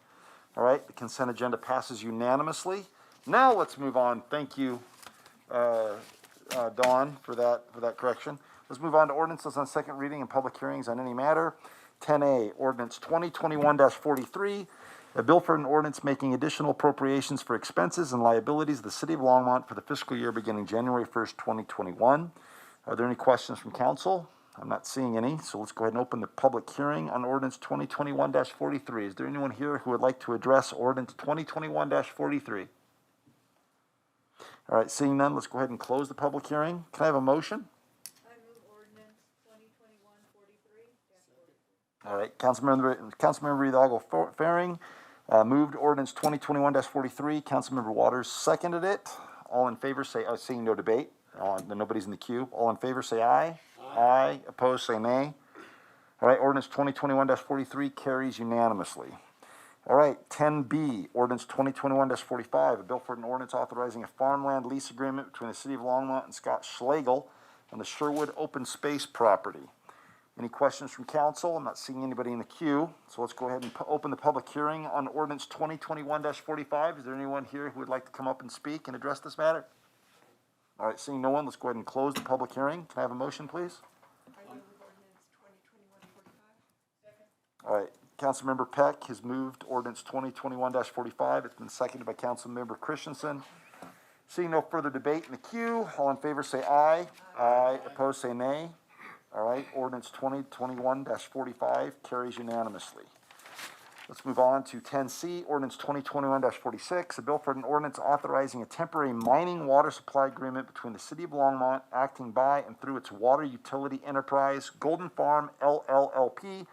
All right, the consent agenda passes unanimously. Now let's move on. Thank you, Dawn, for that correction. Let's move on to ordinances on second reading and public hearings on any matter. 10A, ordinance 2021-43, a bill for an ordinance making additional appropriations for expenses and liabilities of the City of Longmont for the fiscal year beginning January 1st, 2021. Are there any questions from council? I'm not seeing any, so let's go ahead and open the public hearing on ordinance 2021-43. Is there anyone here who would like to address ordinance 2021-43? All right, seeing none, let's go ahead and close the public hearing. Can I have a motion? I move ordinance 2021-43. All right, Councilmember Hidalgo-Fahring moved ordinance 2021-43. Councilmember Waters seconded it. All in favor say, seeing no debate, nobody's in the queue. All in favor say aye. Aye. Opposed say nay. All right, ordinance 2021-43 carries unanimously. All right, 10B, ordinance 2021-45, a bill for an ordinance authorizing a farmland lease agreement between the city of Longmont and Scott Schlegel on the Sherwood open space property. Any questions from council? I'm not seeing anybody in the queue, so let's go ahead and open the public hearing on ordinance 2021-45. Is there anyone here who would like to come up and speak and address this matter? All right, seeing no one, let's go ahead and close the public hearing. Can I have a motion, please? I move ordinance 2021-45. All right, Councilmember Peck has moved ordinance 2021-45. It's been seconded by Councilmember Christensen. Seeing no further debate in the queue, all in favor say aye. Aye. Opposed say nay. All right, ordinance 2021-45 carries unanimously. Let's move on to 10C, ordinance 2021-46, a bill for an ordinance authorizing a temporary mining water supply agreement between the city of Longmont, acting by and through its water utility enterprise, Golden Farm LLLP,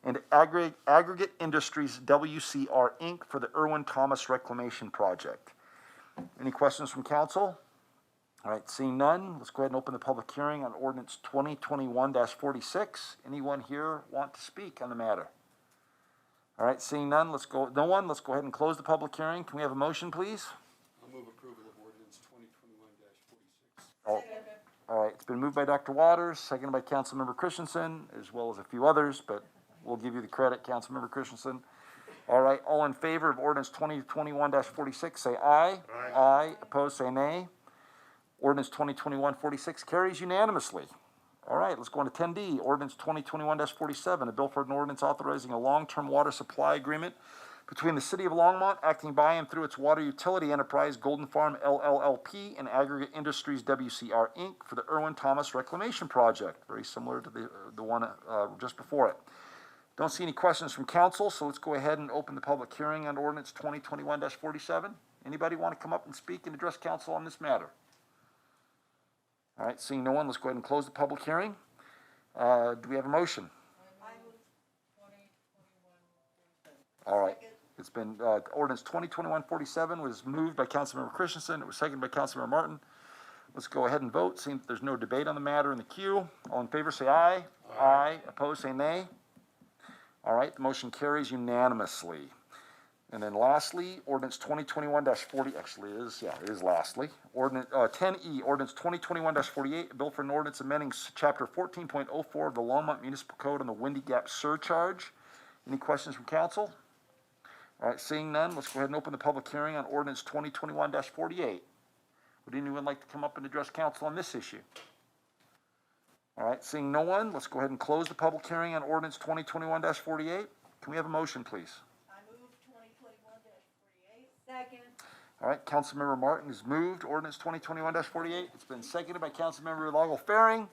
and Aggregate Industries WCR Inc. for the Irwin Thomas Reclamation Project. Any questions from council? All right, seeing none, let's go ahead and open the public hearing on ordinance 2021-46. Anyone here want to speak on the matter? All right, seeing none, let's go ahead and close the public hearing. Can we have a motion, please? I'll move approval of ordinance 2021-46. Oh, all right, it's been moved by Dr. Waters, seconded by Councilmember Christensen, as well as a few others, but we'll give you the credit, Councilmember Christensen. All right, all in favor of ordinance 2021-46, say aye. Aye. Aye. Opposed, say nay. Ordinance 2021-46 carries unanimously. All right, let's go on to 10D, ordinance 2021-47, a bill for an ordinance authorizing a long-term water supply agreement between the city of Longmont, acting by and through its water utility enterprise, Golden Farm LLLP, and Aggregate Industries WCR Inc. for the Irwin Thomas Reclamation Project, very similar to the one just before it. Don't see any questions from council, so let's go ahead and open the public hearing on ordinance 2021-47. Anybody want to come up and speak and address council on this matter? All right, seeing no one, let's go ahead and close the public hearing. Do we have a motion? All right, it's been, ordinance 2021-47 was moved by Councilmember Christensen. It was seconded by Councilmember Martin. Let's go ahead and vote. Seeing that there's no debate on the matter in the queue. All in favor, say aye. Aye. Aye. Opposed, say nay. All right, the motion carries unanimously. And then lastly, ordinance 2021-40, actually it is lastly. Ordinance 10E, ordinance 2021-48, a bill for an ordinance amending chapter 14.04 of the Longmont Municipal Code on the Windy Gap surcharge. Any questions from council? All right, seeing none, let's go ahead and open the public hearing on ordinance 2021-48. Would anyone like to come up and address council on this issue? All right, seeing no one, let's go ahead and close the public hearing on ordinance 2021-48. Can we have a motion, please? Second. All right, Councilmember Martin has moved ordinance 2021-48. It's been seconded by Councilmember Hidalgo-Fahring.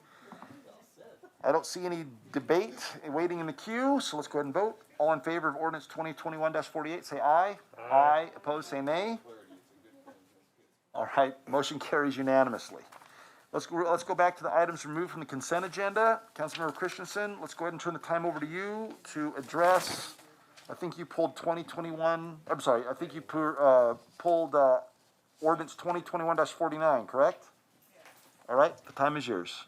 I don't see any debate waiting in the queue, so let's go ahead and vote. All in favor of ordinance 2021-48, say aye. Aye. Aye. Opposed, say nay. All right, motion carries unanimously. Let's go back to the items removed from the consent agenda. Councilmember Christensen, let's go ahead and turn the time over to you to address. I think you pulled 2021, I'm sorry, I think you pulled ordinance 2021-49, correct? All right, the time is yours.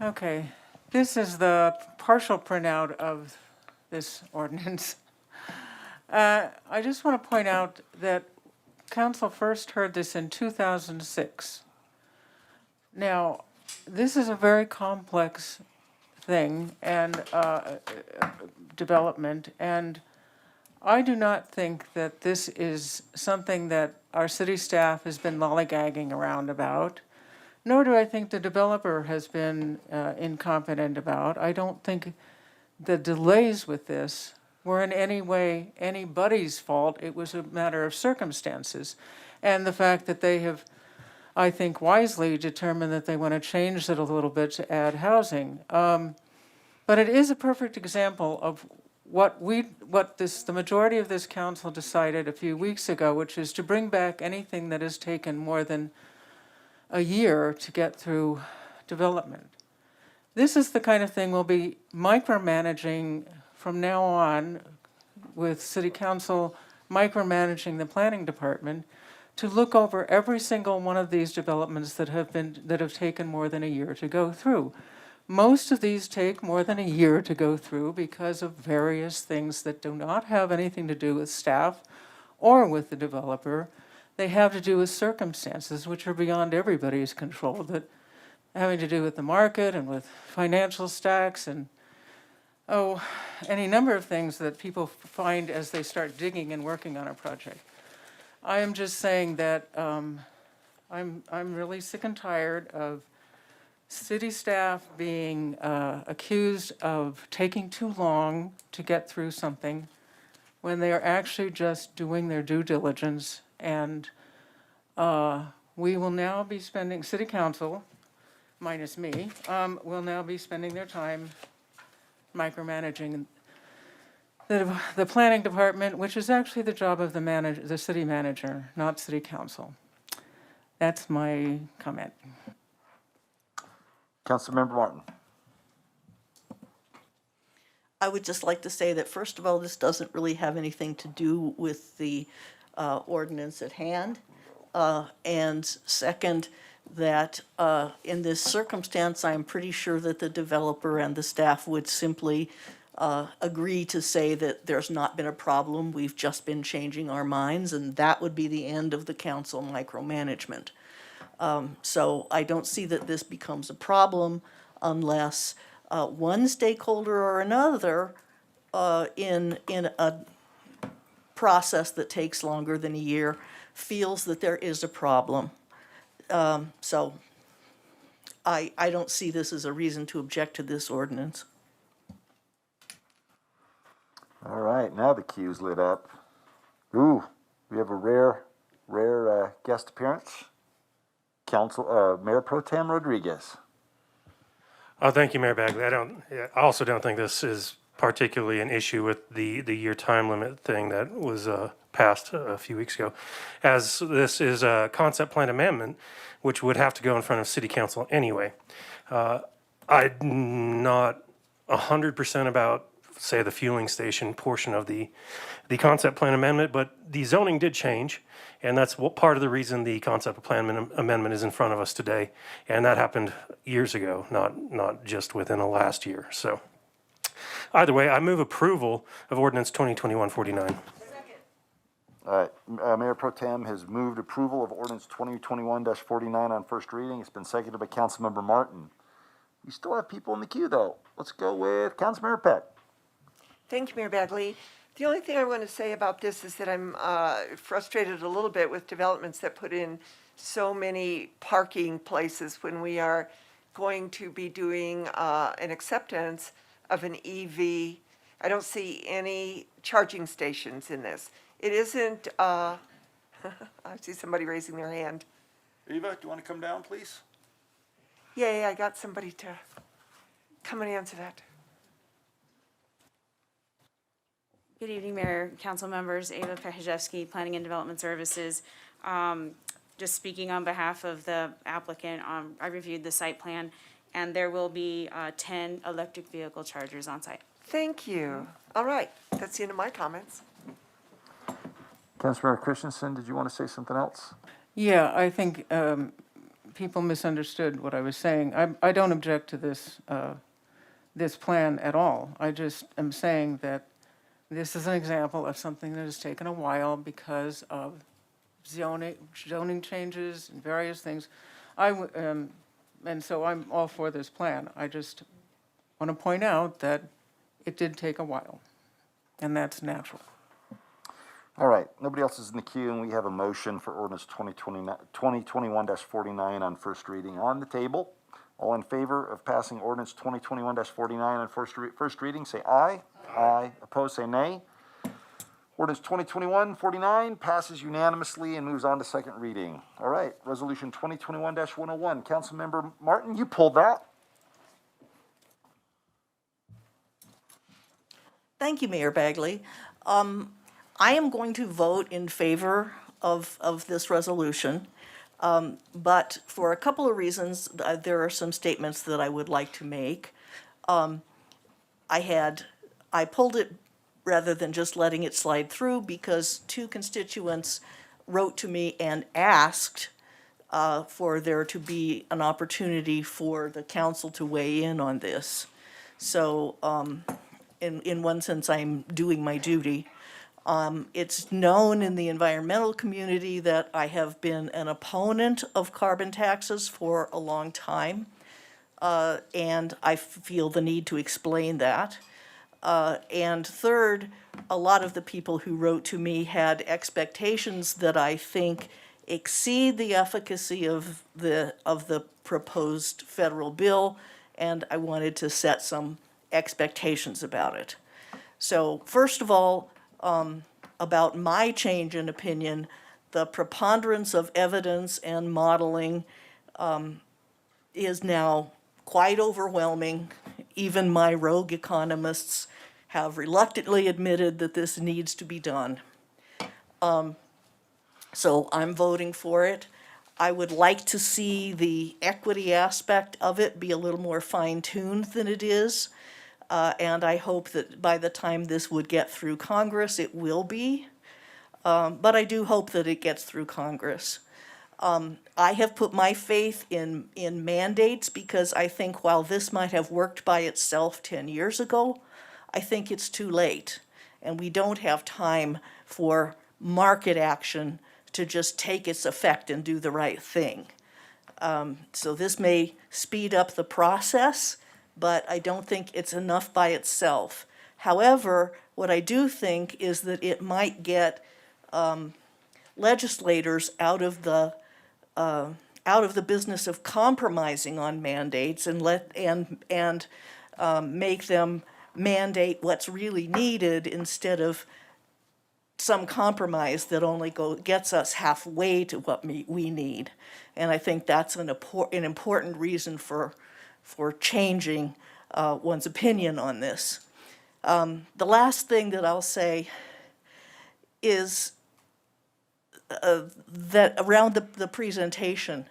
Okay, this is the partial printout of this ordinance. I just want to point out that council first heard this in 2006. Now, this is a very complex thing and development, and I do not think that this is something that our city staff has been lollygagging around about, nor do I think the developer has been incompetent about. I don't think the delays with this were in any way anybody's fault. It was a matter of circumstances, and the fact that they have, I think, wisely determined that they want to change it a little bit to add housing. But it is a perfect example of the majority of this council decided a few weeks ago, which is to bring back anything that has taken more than a year to get through development. This is the kind of thing we'll be micromanaging from now on, with city council micromanaging the planning department to look over every single one of these developments that have taken more than a year to go through. Most of these take more than a year to go through because of various things that do not have anything to do with staff or with the developer. They have to do with circumstances which are beyond everybody's control, that having to do with the market and with financial stacks and any number of things that people find as they start digging and working on a project. I am just saying that I'm really sick and tired of city staff being accused of taking too long to get through something when they are actually just doing their due diligence. And we will now be spending, city council, minus me, will now be spending their time micromanaging the planning department, which is actually the job of the city manager, not city council. That's my comment. Councilmember Martin. I would just like to say that, first of all, this doesn't really have anything to do with the ordinance at hand. And second, that in this circumstance, I'm pretty sure that the developer and the staff would simply agree to say that there's not been a problem, we've just been changing our minds, and that would be the end of the council micromanagement. So I don't see that this becomes a problem unless one stakeholder or another in a process that takes longer than a year feels that there is a problem. So I don't see this as a reason to object to this ordinance. All right, now the queue's lit up. Ooh, we have a rare guest appearance. Mayor Pro Tem Rodriguez. Thank you, Mayor Bagley. I also don't think this is particularly an issue with the year time limit thing that was passed a few weeks ago, as this is a concept plan amendment, which would have to go in front of city council anyway. I'm not 100% about, say, the fueling station portion of the concept plan amendment, but the zoning did change, and that's part of the reason the concept plan amendment is in front of us today. And that happened years ago, not just within the last year. So either way, I move approval of ordinance 2021-49. All right, Mayor Pro Tem has moved approval of ordinance 2021-49 on first reading. It's been seconded by Councilmember Martin. We still have people in the queue, though. Let's go with Councilmember Peck. Thank you, Mayor Bagley. The only thing I want to say about this is that I'm frustrated a little bit with developments that put in so many parking places when we are going to be doing an acceptance of an EV. I don't see any charging stations in this. It isn't, I see somebody raising their hand. Eva, do you want to come down, please? Yeah, I got somebody to come and answer that. Good evening, Mayor, council members. Ava Pehajewski, Planning and Development Services. Just speaking on behalf of the applicant, I reviewed the site plan, and there will be 10 electric vehicle chargers on site. Thank you. All right, that's the end of my comments. Councilmember Christensen, did you want to say something else? Yeah, I think people misunderstood what I was saying. I don't object to this plan at all. I just am saying that this is an example of something that has taken a while because of zoning changes and various things. And so I'm all for this plan. I just want to point out that it did take a while, and that's natural. All right, nobody else is in the queue, and we have a motion for ordinance 2021-49 on first reading on the table. All in favor of passing ordinance 2021-49 on first reading, say aye. Aye. Opposed, say nay. Ordinance 2021-49 passes unanimously and moves on to second reading. All right, resolution 2021-101. Councilmember Martin, you pulled that. Thank you, Mayor Bagley. I am going to vote in favor of this resolution, but for a couple of reasons, there are some statements that I would like to make. I pulled it rather than just letting it slide through because two constituents wrote to me and asked for there to be an opportunity for the council to weigh in on this. So, in one sense, I'm doing my duty. It's known in the environmental community that I have been an opponent of carbon taxes for a long time, and I feel the need to explain that. And third, a lot of the people who wrote to me had expectations that I think exceed the efficacy of the proposed federal bill, and I wanted to set some expectations about it. So first of all, about my change in opinion, the preponderance of evidence and modeling is now quite overwhelming. Even my rogue economists have reluctantly admitted that this needs to be done. So I'm voting for it. I would like to see the equity aspect of it be a little more fine-tuned than it is. And I hope that by the time this would get through Congress, it will be. But I do hope that it gets through Congress. I have put my faith in mandates because I think while this might have worked by itself 10 years ago, I think it's too late. And we don't have time for market action to just take its effect and do the right thing. So this may speed up the process, but I don't think it's enough by itself. However, what I do think is that it might get legislators out of the business of compromising on mandates and make them mandate what's really needed instead of some compromise that only gets us halfway to what we need. And I think that's an important reason for changing one's opinion on this. The last thing that I'll say is that around the presentation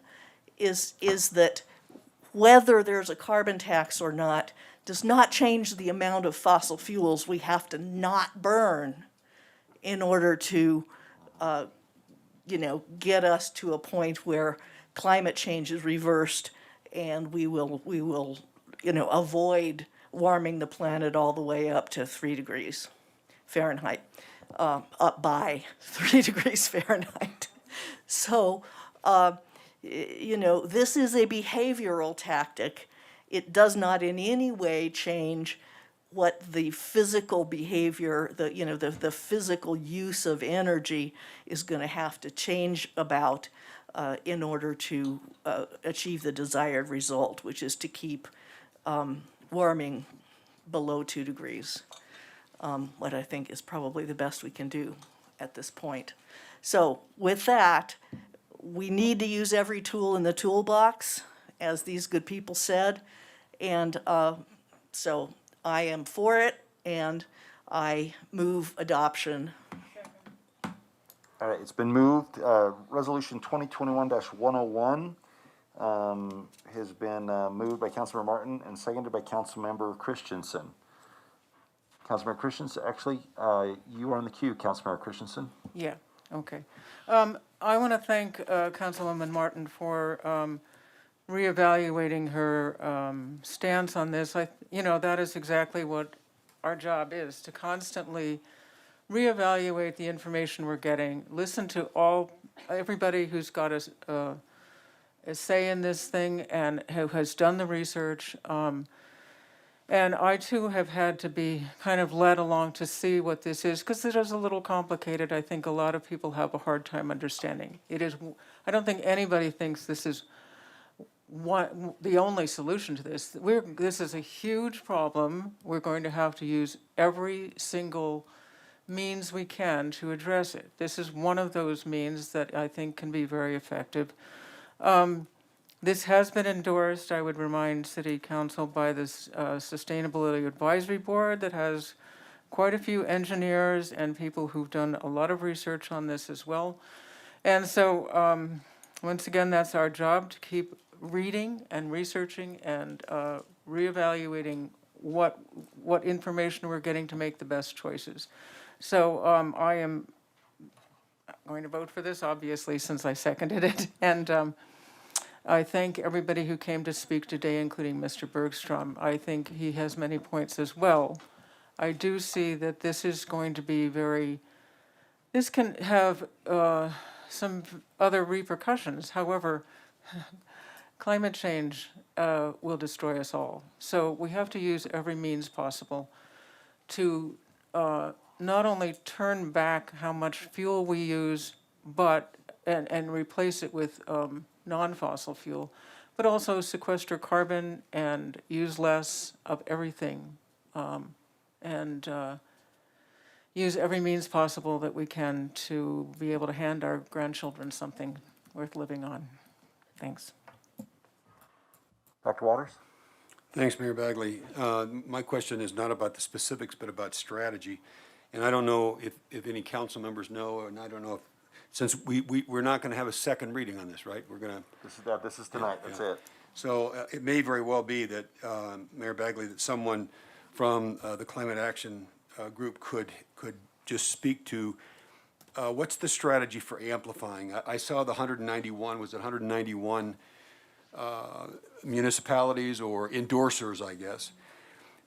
is that whether there's a carbon tax or not does not change the amount of fossil fuels we have to not burn in order to, get us to a point where climate change is reversed and we will, avoid warming the planet all the way up to 3 degrees Fahrenheit, up by 3 degrees Fahrenheit. So, this is a behavioral tactic. It does not in any way change what the physical behavior, the physical use of energy is going to have to change about in order to achieve the desired result, which is to keep warming below 2 degrees, what I think is probably the best we can do at this point. So with that, we need to use every tool in the toolbox, as these good people said, and so I am for it, and I move adoption. All right, it's been moved. Resolution 2021-101 has been moved by Councilmember Martin and seconded by Councilmember Christensen. Councilmember Christensen, actually, you are on the queue, Councilmember Christensen. Yeah, okay. I want to thank Councilwoman Martin for reevaluating her stance on this. That is exactly what our job is, to constantly reevaluate the information we're getting, listen to everybody who's got a say in this thing and who has done the research. And I too have had to be kind of led along to see what this is, because it is a little complicated. I think a lot of people have a hard time understanding. I don't think anybody thinks this is the only solution to this. This is a huge problem. We're going to have to use every single means we can to address it. This is one of those means that I think can be very effective. This has been endorsed, I would remind City Council, by the Sustainability Advisory Board that has quite a few engineers and people who've done a lot of research on this as well. And so, once again, that's our job, to keep reading and researching and reevaluating what information we're getting to make the best choices. So I am going to vote for this, obviously, since I seconded it. And I thank everybody who came to speak today, including Mr. Bergstrom. I think he has many points as well. I do see that this is going to be this can have some other repercussions. However, climate change will destroy us all. So we have to use every means possible to not only turn back how much fuel we use, but and replace it with non-fossil fuel, but also sequester carbon and use less of everything, and use every means possible that we can to be able to hand our grandchildren something worth living on. Thanks. Dr. Waters? Thanks, Mayor Bagley. My question is not about the specifics, but about strategy. And I don't know if any council members know, and I don't know if, since we're not going to have a second reading on this, right? We're going to. This is tonight, that's it. So it may very well be that, Mayor Bagley, that someone from the Climate Action Group could just speak to what's the strategy for amplifying. I saw the 191, was it 191 municipalities or endorsers, I guess.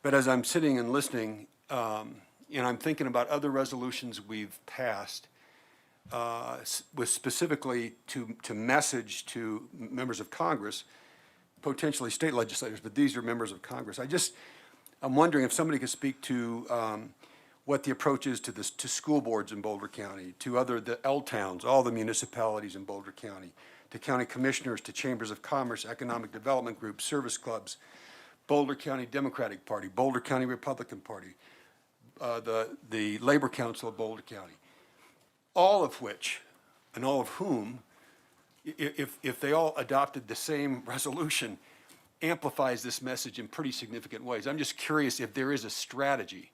But as I'm sitting and listening, and I'm thinking about other resolutions we've passed, with specifically to message to members of Congress, potentially state legislators, but these are members of Congress. I'm wondering if somebody could speak to what the approach is to school boards in Boulder County, to the L-towns, all the municipalities in Boulder County, to county commissioners, to chambers of commerce, economic development groups, service clubs, Boulder County Democratic Party, Boulder County Republican Party, the Labor Council of Boulder County, all of which, and all of whom, if they all adopted the same resolution, amplifies this message in pretty significant ways. I'm just curious if there is a strategy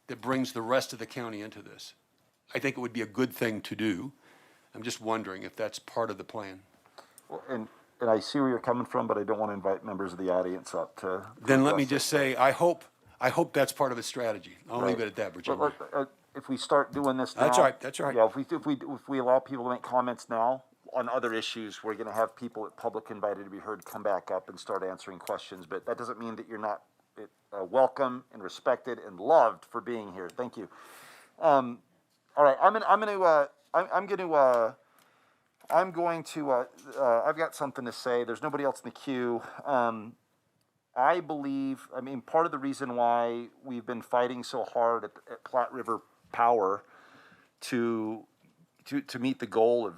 that brings the rest of the county into this. I think it would be a good thing to do. I'm just wondering if that's part of the plan. Well, and I see where you're coming from, but I don't want to invite members of the audience up to. Then let me just say, I hope that's part of the strategy. I'll leave it at that, Virginia. If we start doing this now. That's all right, that's all right. Yeah, if we allow people to make comments now on other issues, we're gonna have people at public invited to be heard come back up and start answering questions, but that doesn't mean that you're not welcome and respected and loved for being here. Thank you. All right, I've got something to say. There's nobody else in the queue. I believe, part of the reason why we've been fighting so hard at Platte River Power to meet the goal of,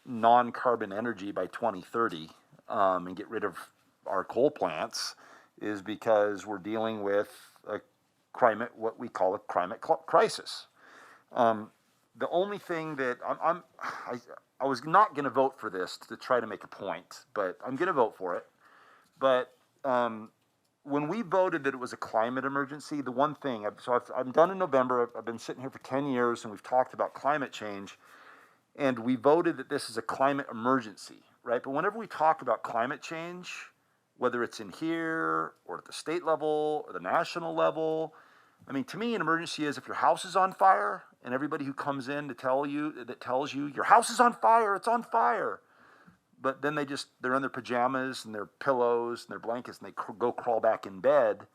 non-carbon energy by 2030, and get rid of our coal plants is because we're dealing with what we call a climate crisis. The only thing that I was not going to vote for this to try to make a point, but I'm going to vote for it. But when we voted that it was a climate emergency, the one thing, I'm done in November. I've been sitting here for 10 years, and we've talked about climate change, and we voted that this is a climate emergency, right? But whenever we talk about climate change, whether it's in here or at the state level or the national level, to me, an emergency is if your house is on fire and everybody who comes in tells you your house is on fire, it's on fire. But then they're in their pajamas and their pillows and their blankets and they go crawl back in bed,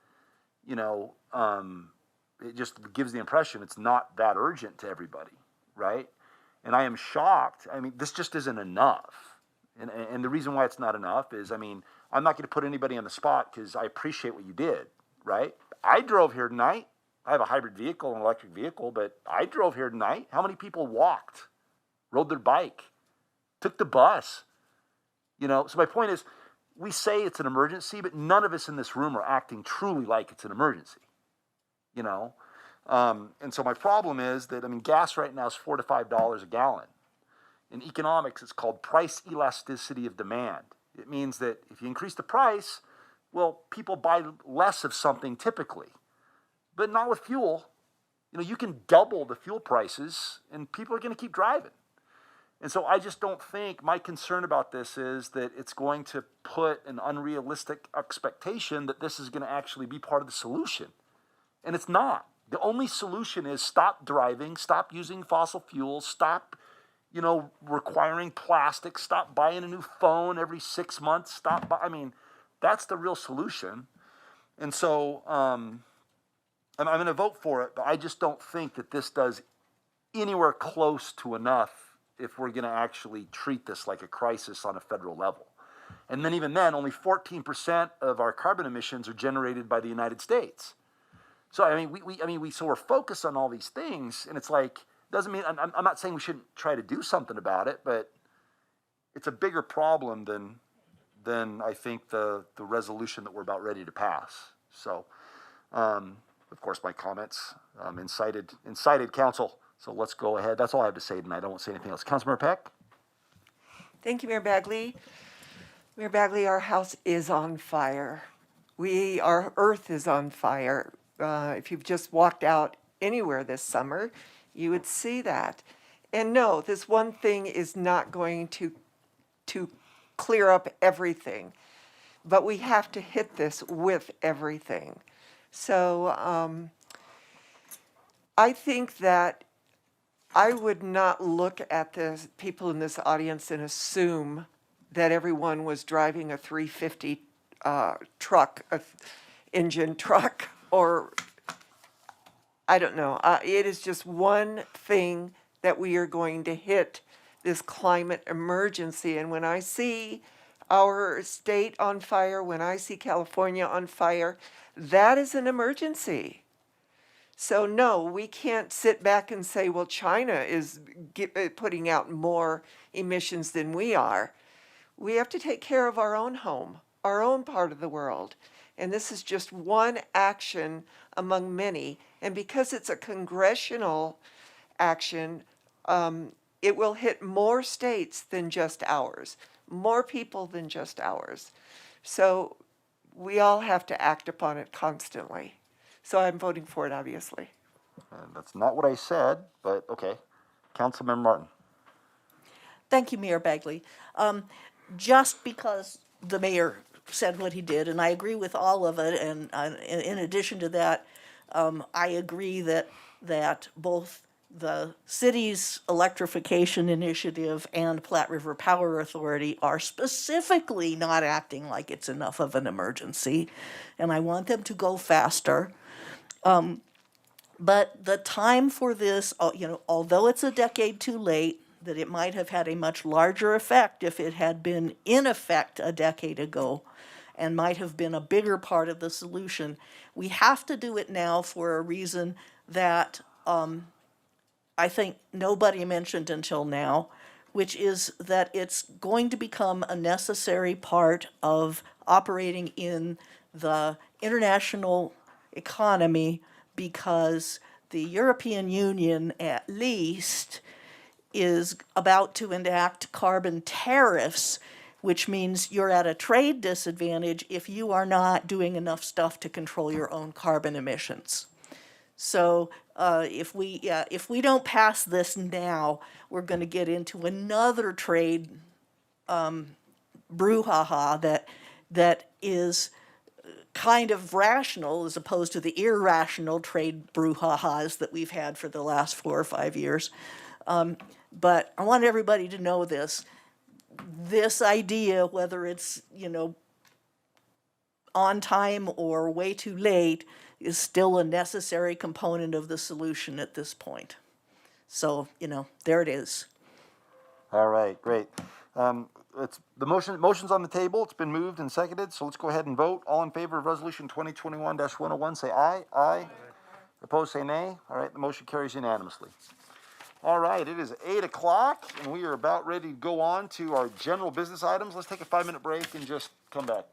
it just gives the impression it's not that urgent to everybody, right? And I am shocked. This just isn't enough. And the reason why it's not enough is, I'm not going to put anybody on the spot because I appreciate what you did, right? I drove here tonight. I have a hybrid vehicle, an electric vehicle, but I drove here tonight. How many people walked, rode their bike, took the bus? So my point is, we say it's an emergency, but none of us in this room are acting truly like it's an emergency, And so my problem is that, gas right now is $4 to $5 a gallon. In economics, it's called price elasticity of demand. It means that if you increase the price, well, people buy less of something typically. but not with fuel. You know, you can double the fuel prices and people are going to keep driving. And so I just don't think, my concern about this is that it's going to put an unrealistic expectation that this is going to actually be part of the solution. And it's not. The only solution is stop driving, stop using fossil fuels, stop, requiring plastic, stop buying a new phone every 6 months, that's the real solution. And so I'm going to vote for it, but I just don't think that this does anywhere close to enough if we're going to actually treat this like a crisis on a federal level. And then even then, only 14% of our carbon emissions are generated by the United States. So we're focused on all these things, and it's like, doesn't mean, I'm not saying we shouldn't try to do something about it, but it's a bigger problem than I think the resolution that we're about ready to pass. So, of course, my comments incited council. So let's go ahead. That's all I have to say tonight. I won't say anything else. Councilmember Peck? Thank you, Mayor Bagley. Mayor Bagley, our house is on fire. Our earth is on fire. If you've just walked out anywhere this summer, you would see that. And no, this one thing is not going to clear up everything, but we have to hit this with everything. So I think that I would not look at the people in this audience and assume that everyone was driving a 350 truck, engine truck, or I don't know. It is just one thing that we are going to hit this climate emergency. And when I see our state on fire, when I see California on fire, that is an emergency. So no, we can't sit back and say, well, China is putting out more emissions than we are. We have to take care of our own home, our own part of the world. And this is just one action among many. And because it's a congressional action, it will hit more states than just ours, more people than just ours. So we all have to act upon it constantly. So I'm voting for it, obviously. That's not what I said, but okay. Councilmember Martin. Thank you, Mayor Bagley. Just because the mayor said what he did, and I agree with all of it, and in addition to that, I agree that both the city's electrification initiative and Platte River Power Authority are specifically not acting like it's enough of an emergency, and I want them to go faster. But the time for this, although it's a decade too late, that it might have had a much larger effect if it had been in effect a decade ago and might have been a bigger part of the solution. We have to do it now for a reason that I think nobody mentioned until now, which is that it's going to become a necessary part of operating in the international economy, because the European Union, at least, is about to enact carbon tariffs, which means you're at a trade disadvantage if you are not doing enough stuff to control your own carbon emissions. So if we don't pass this now, we're going to get into another trade brouhaha that is kind of rational as opposed to the irrational trade brouhahas that we've had for the last 4 or 5 years. But I want everybody to know this idea, whether it's, on time or way too late, is still a necessary component of the solution at this point. So, there it is. All right, great. It's the motion's on the table. It's been moved and seconded, so let's go ahead and vote. All in favor of resolution 2021-101, say aye. Aye. Opposed, say nay. All right, the motion carries unanimously. All right, it is 8 o'clock, and we are about ready to go on to our general business items. Let's take a 5-minute break and just come back.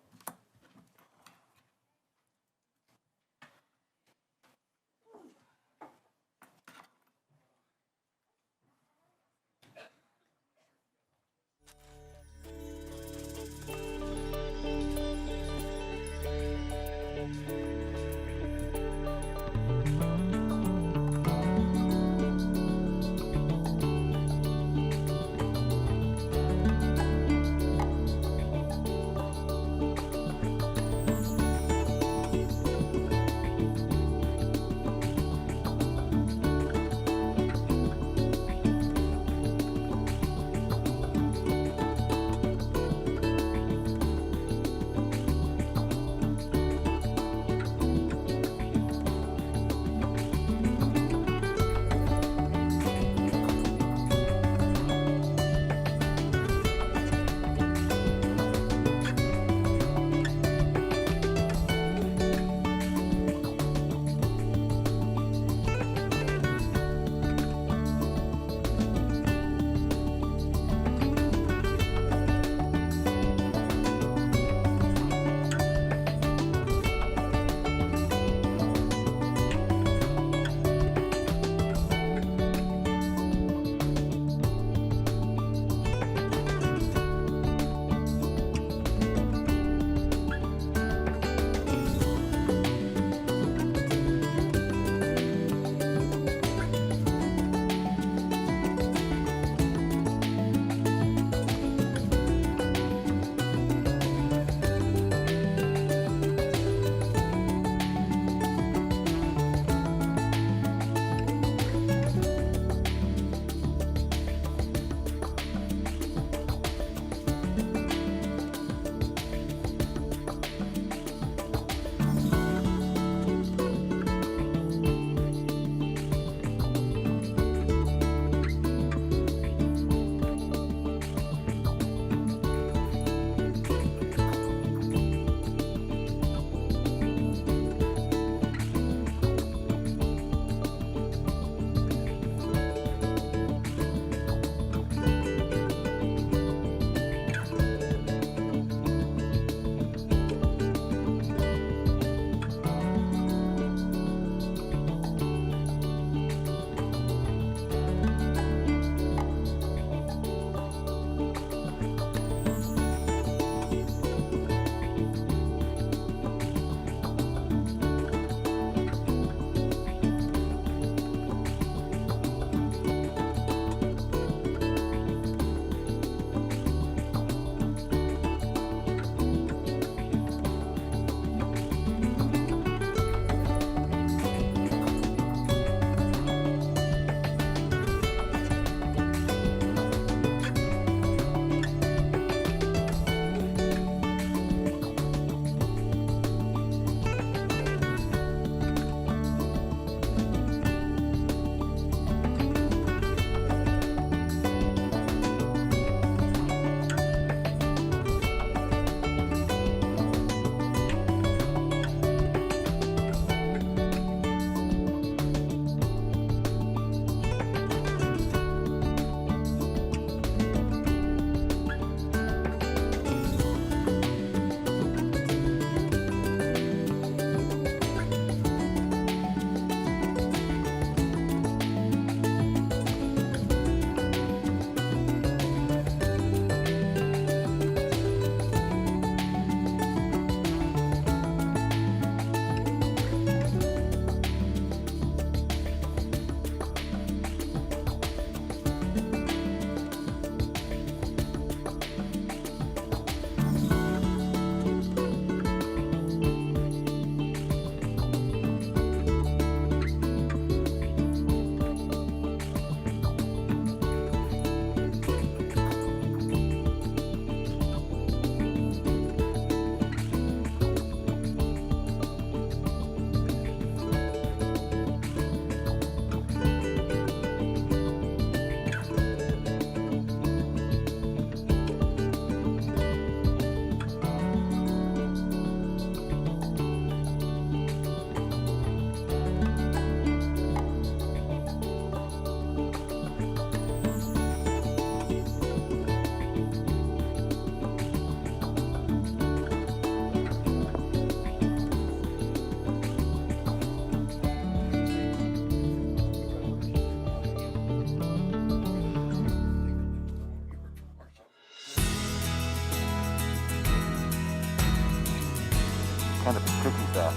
kind of picky with that.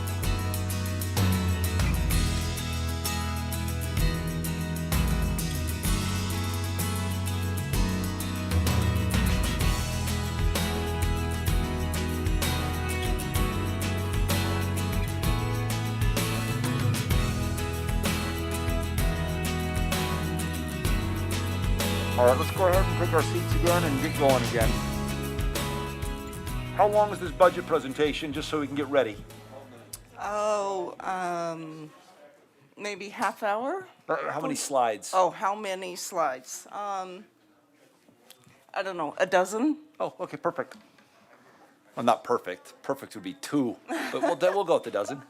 All right, let's go ahead and take our seats again and get going again. How long is this budget presentation, just so we can get ready? Oh, maybe half hour? How many slides? Oh, how many slides? I don't know, a dozen? Oh, okay, perfect. Well, not perfect. Perfect would be 2, but we'll go with the dozen.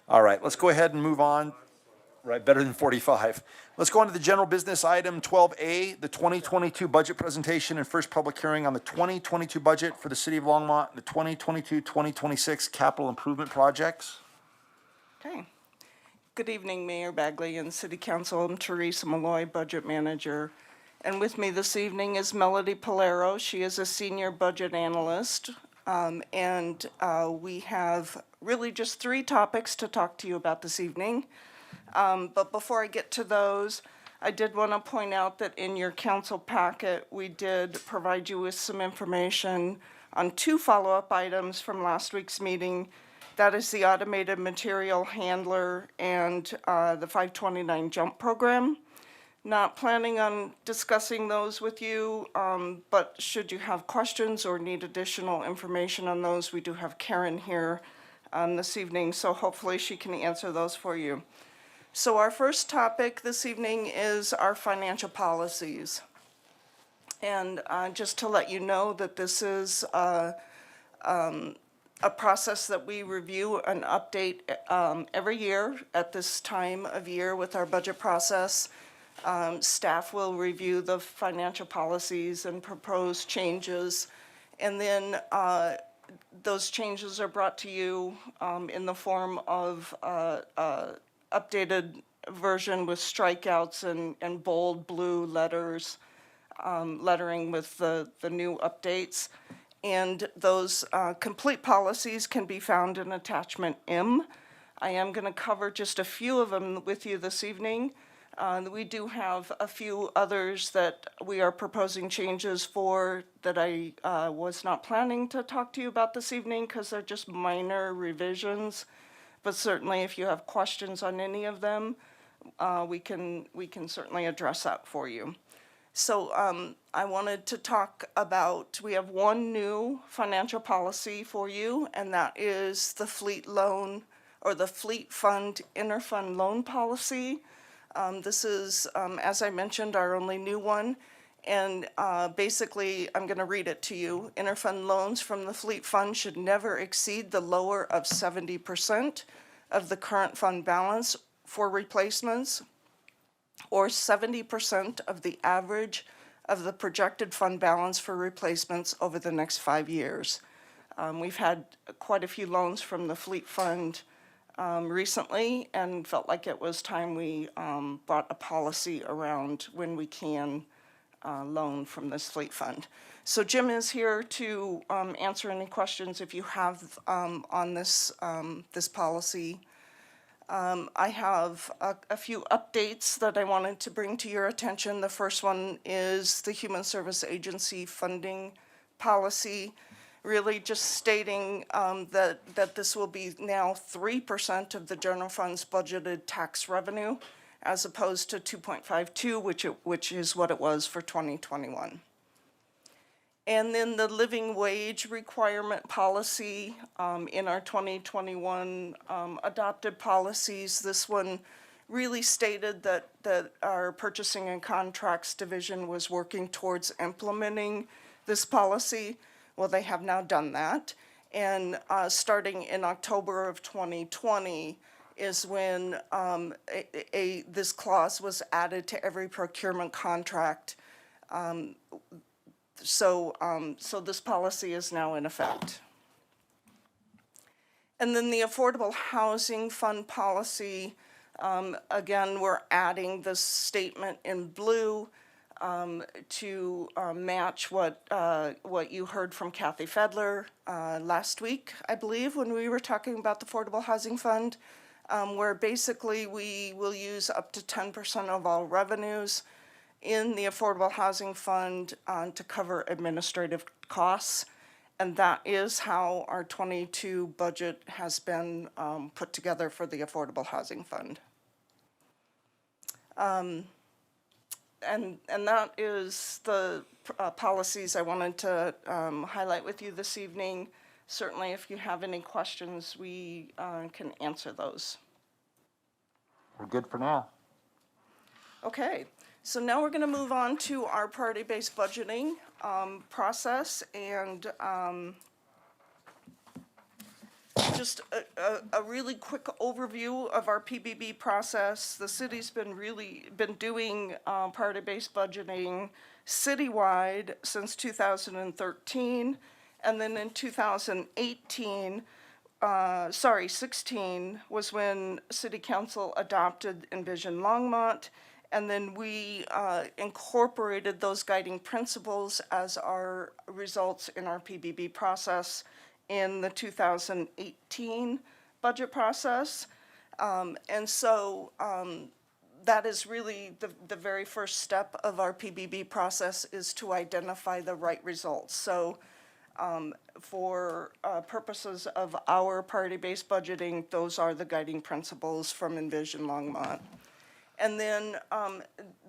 All right, let's go ahead and move on. Right, better than 45. Let's go on to the general business item 12A, the 2022 budget presentation and first public hearing on the 2022 budget for the city of Longmont, and the 2022-2026 capital improvement projects. Okay. Good evening, Mayor Bagley and City Council. I'm Teresa Malloy, Budget Manager. And with me this evening is Melody Polero. She is a Senior Budget Analyst. We have really just 3 topics to talk to you about this evening. But before I get to those, I did want to point out that in your council packet, we did provide you with some information on 2 follow-up items from last week's meeting. That is the automated material handler and the 529 jump program. Not planning on discussing those with you, but should you have questions or need additional information on those, we do have Karen here this evening, so hopefully she can answer those for you. So our first topic this evening is our financial policies. And just to let you know that this is a process that we review and update every year at this time of year with our budget process. Staff will review the financial policies and propose changes. And then those changes are brought to you in the form of updated version with strikeouts and bold blue letters, lettering with the new updates. And those complete policies can be found in attachment M. I am going to cover just a few of them with you this evening. We do have a few others that we are proposing changes for that I was not planning to talk to you about this evening because they're just minor revisions. But certainly if you have questions on any of them, we can certainly address that for you. So I wanted to talk about, we have one new financial policy for you, and that is the fleet loan or the fleet fund interfund loan policy. This is, as I mentioned, our only new one. And basically, I'm going to read it to you. Interfund loans from the fleet fund should never exceed the lower of 70% of the current fund balance for replacements, or 70% of the average of the projected fund balance for replacements over the next 5 years. We've had quite a few loans from the fleet fund recently and felt like it was time we brought a policy around when we can loan from this fleet fund. So Jim is here to answer any questions if you have on this policy. I have a few updates that I wanted to bring to your attention. The first one is the Human Service Agency funding policy, really just stating that this will be now 3% of the general fund's budgeted tax revenue, as opposed to 2.52, which is what it was for 2021. And then the living wage requirement policy in our 2021 adopted policies, this one really stated that our purchasing and contracts division was working towards implementing this policy. Well, they have now done that. And starting in October of 2020, is when this clause was added to every procurement contract. So this policy is now in effect. And then the Affordable Housing Fund policy, again, we're adding this statement in blue to match what you heard from Kathy Fedler last week, I believe, when we were talking about the Affordable Housing Fund, where basically we will use up to 10% of all revenues in the Affordable Housing Fund to cover administrative costs. And that is how our 22 budget has been put together for the Affordable Housing Fund. And that is the policies I wanted to highlight with you this evening. Certainly, if you have any questions, we can answer those. We're good for now. Okay, so now we're going to move on to our priority-based budgeting process, and just a really quick overview of our PBB process. The city's been doing priority-based budgeting citywide since 2013, and then in 2016 was when City Council adopted Envision Longmont, and then we incorporated those guiding principles as our results in our PBB process in the 2018 budget process. And so that is really the very first step of our PBB process, is to identify the right results. So for purposes of our priority-based budgeting, those are the guiding principles from Envision Longmont. And then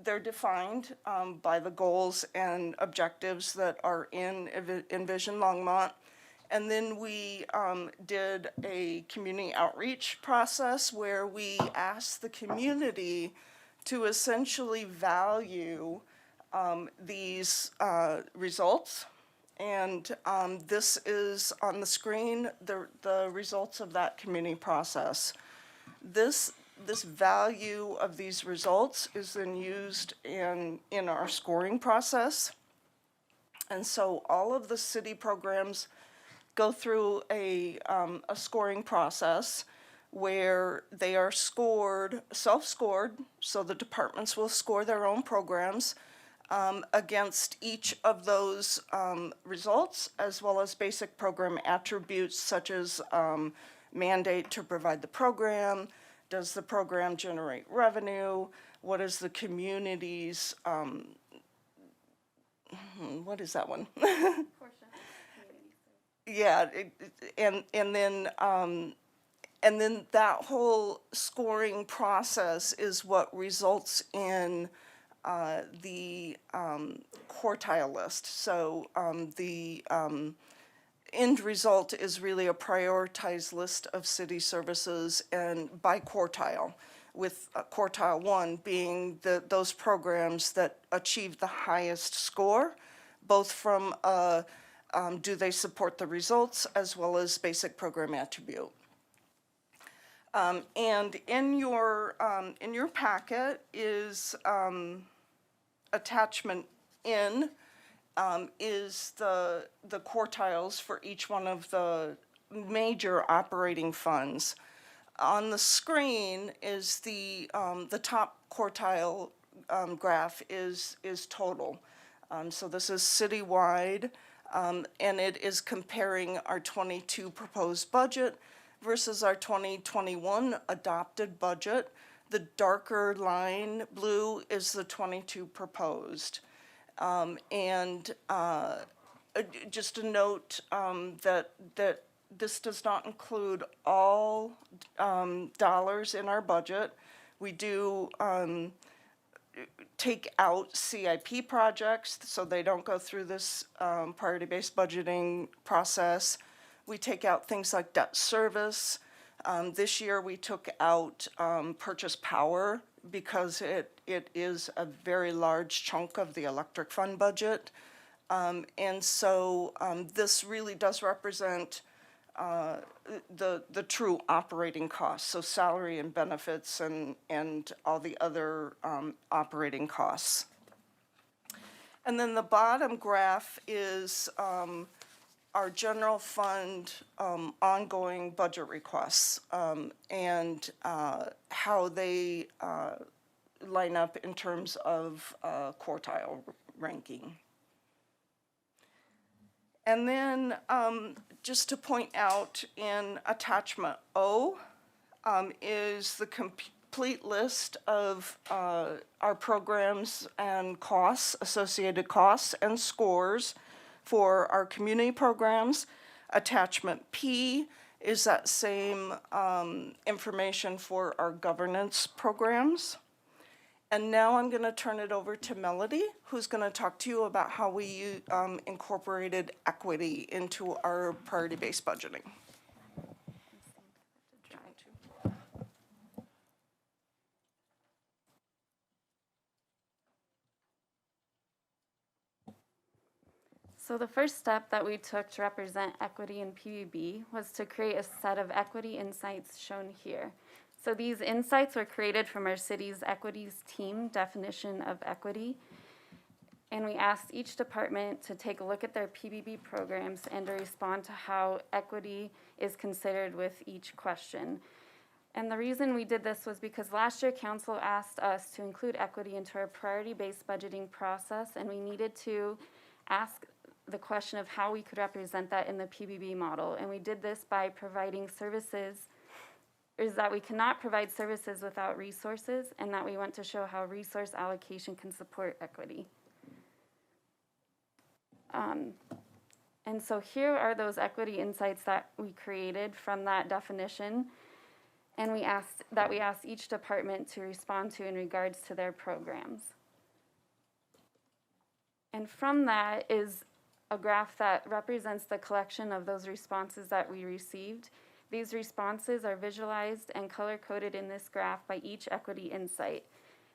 they're defined by the goals and objectives that are in Envision Longmont. And then we did a community outreach process where we asked the community to essentially value these results. And this is on the screen, the results of that community process. This value of these results is then used in our scoring process. And so all of the city programs go through a scoring process where they are scored, self-scored, so the departments will score their own programs against each of those results, as well as basic program attributes such as mandate to provide the program, does the program generate revenue, what is the community's, what is that one? Yeah, and then that whole scoring process is what results in the quartile list. So the end result is really a prioritized list of city services and by quartile, with quartile 1 being those programs that achieve the highest score, both from do they support the results as well as basic program attribute. And in your packet is attachment N is the quartiles for each one of the major operating funds. On the screen is the top quartile graph is total. So this is citywide. And it is comparing our 22 proposed budget versus our 2021 adopted budget. The darker line blue is the 22 proposed. And just a note that this does not include all dollars in our budget. We do take out CIP projects, so they don't go through this priority-based budgeting process. We take out things like debt service. This year we took out purchase power because it is a very large chunk of the electric fund budget. And so this really does represent the true operating costs, so salary and benefits and all the other operating costs. And then the bottom graph is our general fund ongoing budget requests and how they line up in terms of quartile ranking. And then just to point out in attachment O is the complete list of our programs and costs, associated costs and scores for our community programs. Attachment P is that same information for our governance programs. And now I'm going to turn it over to Melody, who's going to talk to you about how we incorporated equity into our priority-based budgeting. So the first step that we took to represent equity in PBB was to create a set of equity insights shown here. So these insights were created from our city's equities team definition of equity. And we asked each department to take a look at their PBB programs and to respond to how equity is considered with each question. And the reason we did this was because last year council asked us to include equity into our priority-based budgeting process, and we needed to ask the question of how we could represent that in the PBB model. And we did this by providing services, is that we cannot provide services without resources, and that we want to show how resource allocation can support equity. And so here are those equity insights that we created from that definition, and we asked each department to respond to in regards to their programs. And from that is a graph that represents the collection of those responses that we received. These responses are visualized and color-coded in this graph by each equity insight.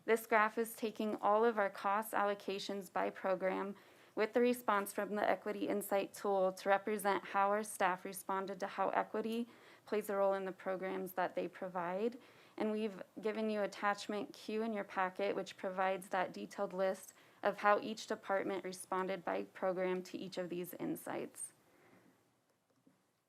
This graph is taking all of our cost allocations by program with the response from the equity insight tool to represent how our staff responded to how equity plays a role in the programs that they provide. And we've given you attachment Q in your packet, which provides that detailed list of how each department responded by program to each of these insights.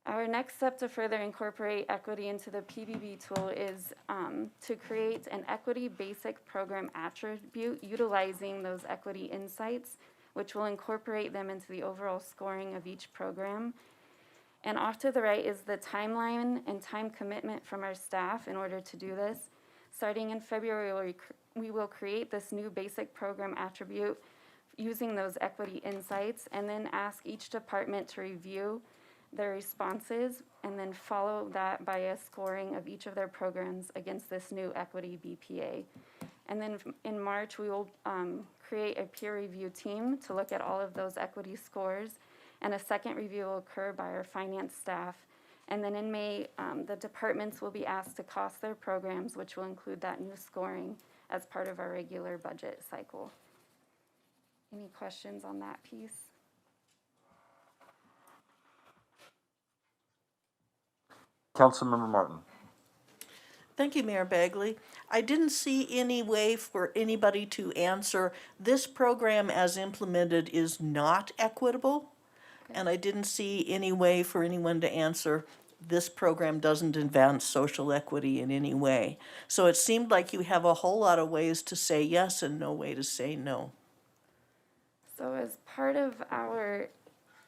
Our next step to further incorporate equity into the PBB tool is to create an equity basic program attribute utilizing those equity insights, which will incorporate them into the overall scoring of each program. And off to the right is the timeline and time commitment from our staff in order to do this. Starting in February, we will create this new basic program attribute using those equity insights, and then ask each department to review their responses and then follow that by a scoring of each of their programs against this new equity BPA. And then in March, we will create a peer review team to look at all of those equity scores, and a second review will occur by our finance staff. And then in May, the departments will be asked to cost their programs, which will include that new scoring as part of our regular budget cycle. Any questions on that piece? Councilmember Martin. Thank you, Mayor Bagley. I didn't see any way for anybody to answer, this program as implemented is not equitable. And I didn't see any way for anyone to answer, this program doesn't advance social equity in any way. So it seemed like you have a whole lot of ways to say yes and no way to say no. So as part of our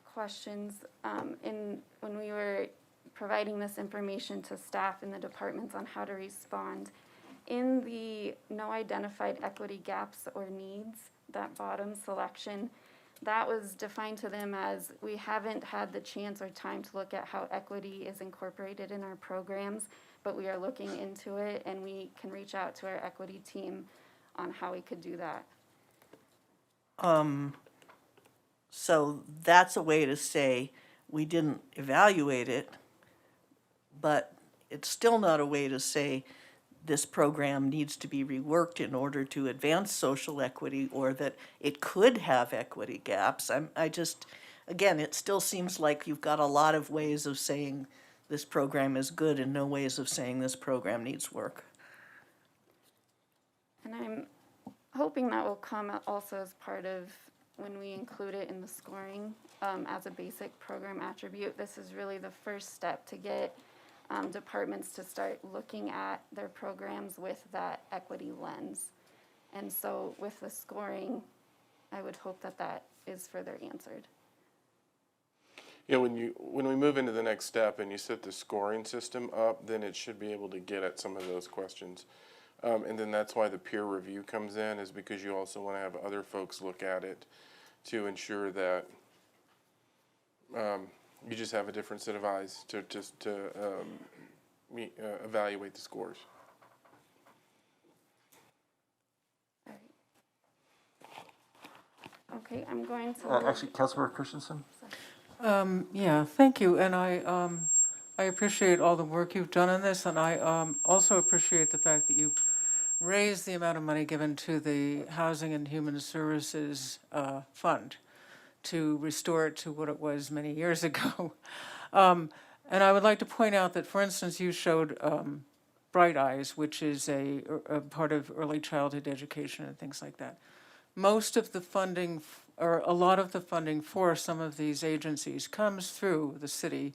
questions, when we were providing this information to staff in the departments on how to respond, in the no identified equity gaps or needs, that bottom selection, that was defined to them as we haven't had the chance or time to look at how equity is incorporated in our programs, but we are looking into it, and we can reach out to our equity team on how we could do that. So that's a way to say we didn't evaluate it, but it's still not a way to say this program needs to be reworked in order to advance social equity, or that it could have equity gaps. I just, again, it still seems like you've got a lot of ways of saying this program is good and no ways of saying this program needs work. And I'm hoping that will come also as part of when we include it in the scoring as a basic program attribute. This is really the first step to get departments to start looking at their programs with that equity lens. And so with the scoring, I would hope that that is further answered. Yeah, when we move into the next step and you set the scoring system up, then it should be able to get at some of those questions. And then that's why the peer review comes in, is because you also want to have other folks look at it to ensure that you just have a different set of eyes to evaluate the scores. Okay, I'm going to. Actually, Councilmember Christensen? Yeah, thank you, and I appreciate all the work you've done on this, and I also appreciate the fact that you've raised the amount of money given to the Housing and Human Services Fund to restore it to what it was many years ago. And I would like to point out that, for instance, you showed Bright Eyes, which is a part of early childhood education and things like that. Most of the funding, or a lot of the funding for some of these agencies comes through the city.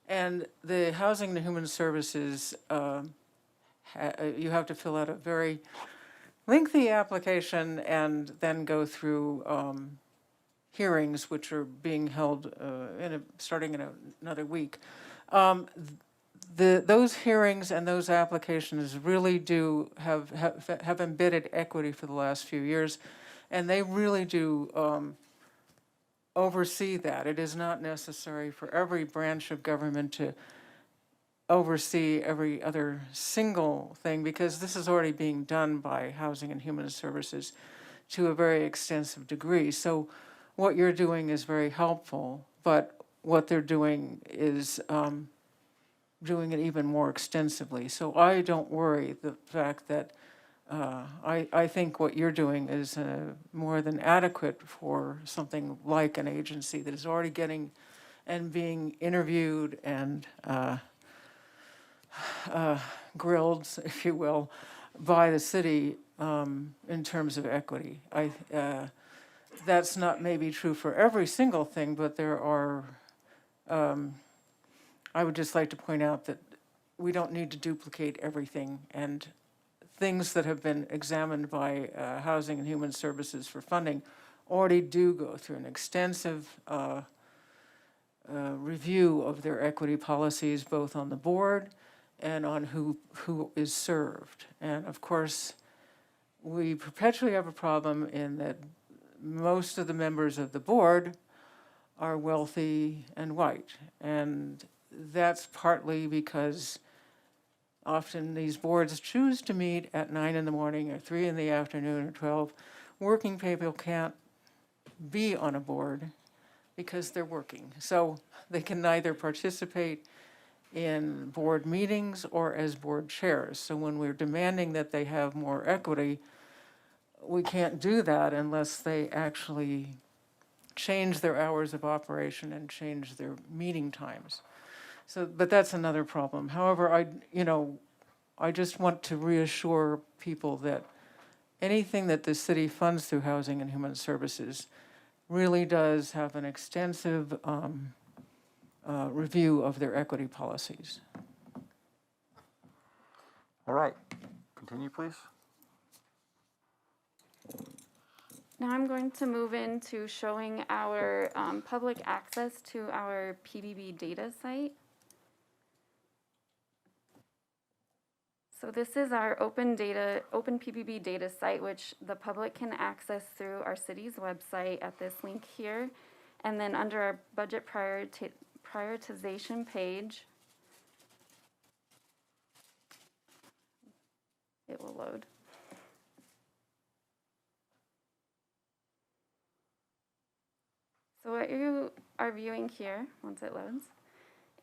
And the Housing and Human Services, you have to fill out a very lengthy application and then go through hearings, which are being held starting in another week. Those hearings and those applications really do have embedded equity for the last few years, and they really do oversee that. It is not necessary for every branch of government to oversee every other single thing, because this is already being done by Housing and Human Services to a very extensive degree. So what you're doing is very helpful, but what they're doing is doing it even more extensively. So I don't worry the fact that I think what you're doing is more than adequate for something like an agency that is already getting and being interviewed and grilled, if you will, by the city in terms of equity. That's not maybe true for every single thing, but there are, I would just like to point out that we don't need to duplicate everything, and things that have been examined by Housing and Human Services for funding already do go through an extensive review of their equity policies, both on the board and on who is served. And of course, we perpetually have a problem in that most of the members of the board are wealthy and white. And that's partly because often these boards choose to meet at 9 in the morning or 3 in the afternoon or 12. Working people can't be on a board because they're working. So they can neither participate in board meetings or as board chairs. So when we're demanding that they have more equity, we can't do that unless they actually change their hours of operation and change their meeting times. So, but that's another problem. However, I just want to reassure people that anything that the city funds through Housing and Human Services really does have an extensive review of their equity policies. All right, continue, please. Now I'm going to move into showing our public access to our PBB data site. So this is our open PBB data site, which the public can access through our city's website at this link here. And then under our budget prioritization page, it will load. So what you are viewing here, once it loads,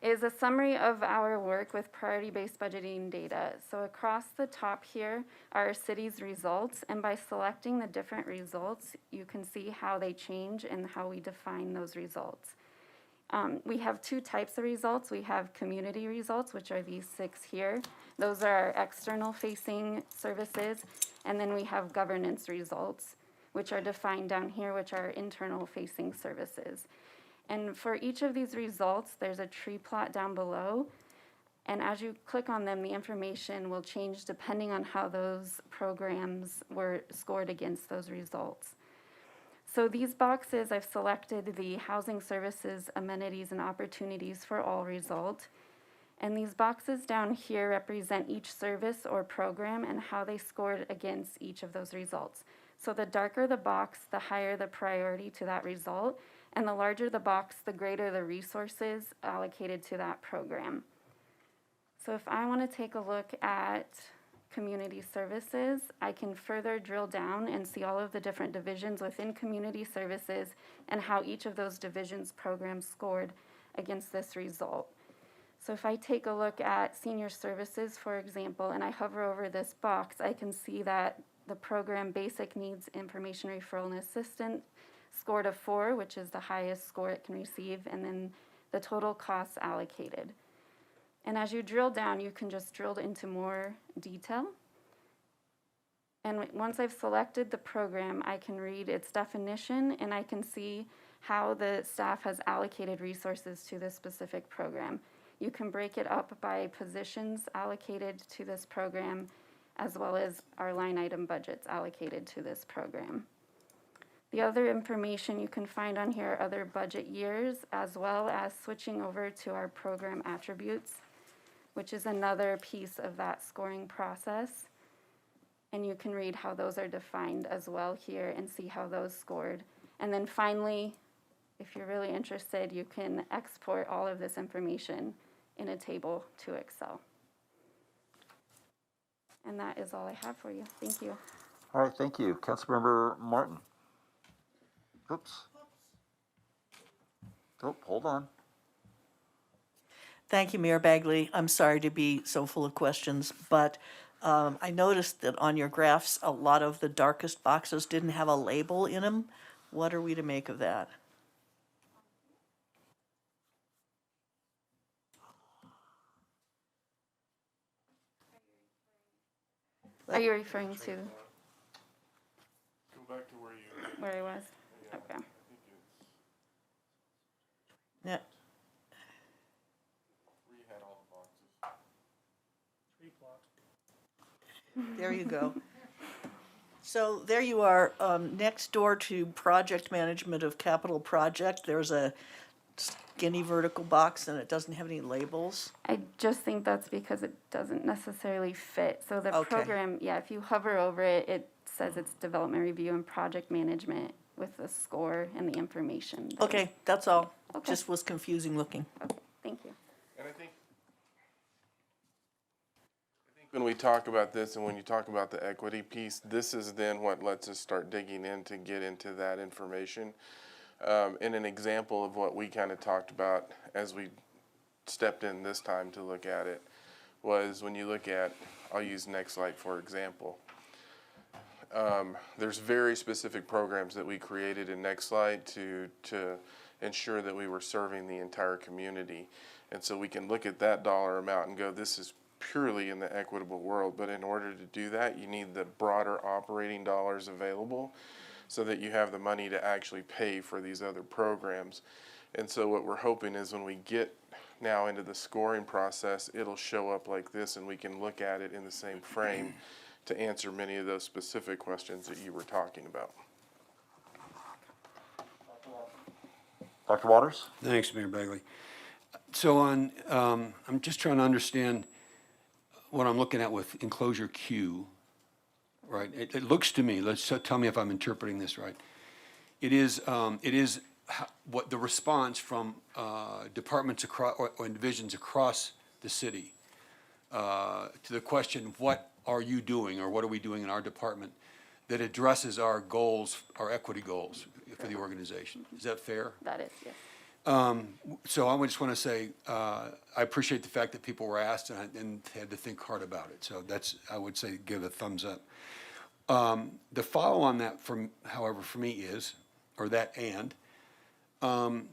is a summary of our work with priority-based budgeting data. So across the top here are our city's results, and by selecting the different results, you can see how they change and how we define those results. We have two types of results. We have community results, which are these 6 here. Those are our external-facing services, and then we have governance results, which are defined down here, which are internal-facing services. And for each of these results, there's a tree plot down below. And as you click on them, the information will change depending on how those programs were scored against those results. So these boxes, I've selected the housing services, amenities, and opportunities for all result. And these boxes down here represent each service or program and how they scored against each of those results. So the darker the box, the higher the priority to that result, and the larger the box, the greater the resources allocated to that program. So if I want to take a look at community services, I can further drill down and see all of the different divisions within community services and how each of those divisions programs scored against this result. So if I take a look at senior services, for example, and I hover over this box, I can see that the program Basic Needs Information Referral and Assistance scored a 4, which is the highest score it can receive, and then the total costs allocated. And as you drill down, you can just drill into more detail. And once I've selected the program, I can read its definition and I can see how the staff has allocated resources to this specific program. You can break it up by positions allocated to this program, as well as our line item budgets allocated to this program. The other information you can find on here are other budget years, as well as switching over to our program attributes, which is another piece of that scoring process. And you can read how those are defined as well here and see how those scored. And then finally, if you're really interested, you can export all of this information in a table to Excel. And that is all I have for you. Thank you. All right, thank you. Councilmember Martin. Oops. Oh, hold on. Thank you, Mayor Bagley. I'm sorry to be so full of questions, but I noticed that on your graphs, a lot of the darkest boxes didn't have a label in them. What are we to make of that? Are you referring to Go back to where I was? Okay. Yeah. There you go. So there you are, next door to project management of capital project, there's a skinny vertical box and it doesn't have any labels. I just think that's because it doesn't necessarily fit. So the Okay. program, yeah, if you hover over it, it says it's development review and project management with the score and the information there. Okay, that's all. Okay. Just was confusing looking. Okay, thank you. And I think when we talk about this and when you talk about the equity piece, this is then what lets us start digging in to get into that information. And an example of what we kind of talked about as we stepped in this time to look at it was when you look at, I'll use Nextlight for example. There's very specific programs that we created in Nextlight to ensure that we were serving the entire community. And so we can look at that dollar amount and go, this is purely in the equitable world, but in order to do that, you need the broader operating dollars available so that you have the money to actually pay for these other programs. And so what we're hoping is when we get now into the scoring process, it'll show up like this and we can look at it in the same frame to answer many of those specific questions that you were talking about. Dr. Waters? Thanks, Mayor Bagley. So on, I'm just trying to understand what I'm looking at with enclosure Q, right? It looks to me, tell me if I'm interpreting this right. It is what the response from departments across, or divisions across the city to the question, what are you doing or what are we doing in our department that addresses our goals, our equity goals for the organization. Is that fair? That is, yes. So I just want to say, I appreciate the fact that people were asked and had to think hard about it. So that's, I would say, give a thumbs up. The follow on that, however, for me is, or that and, one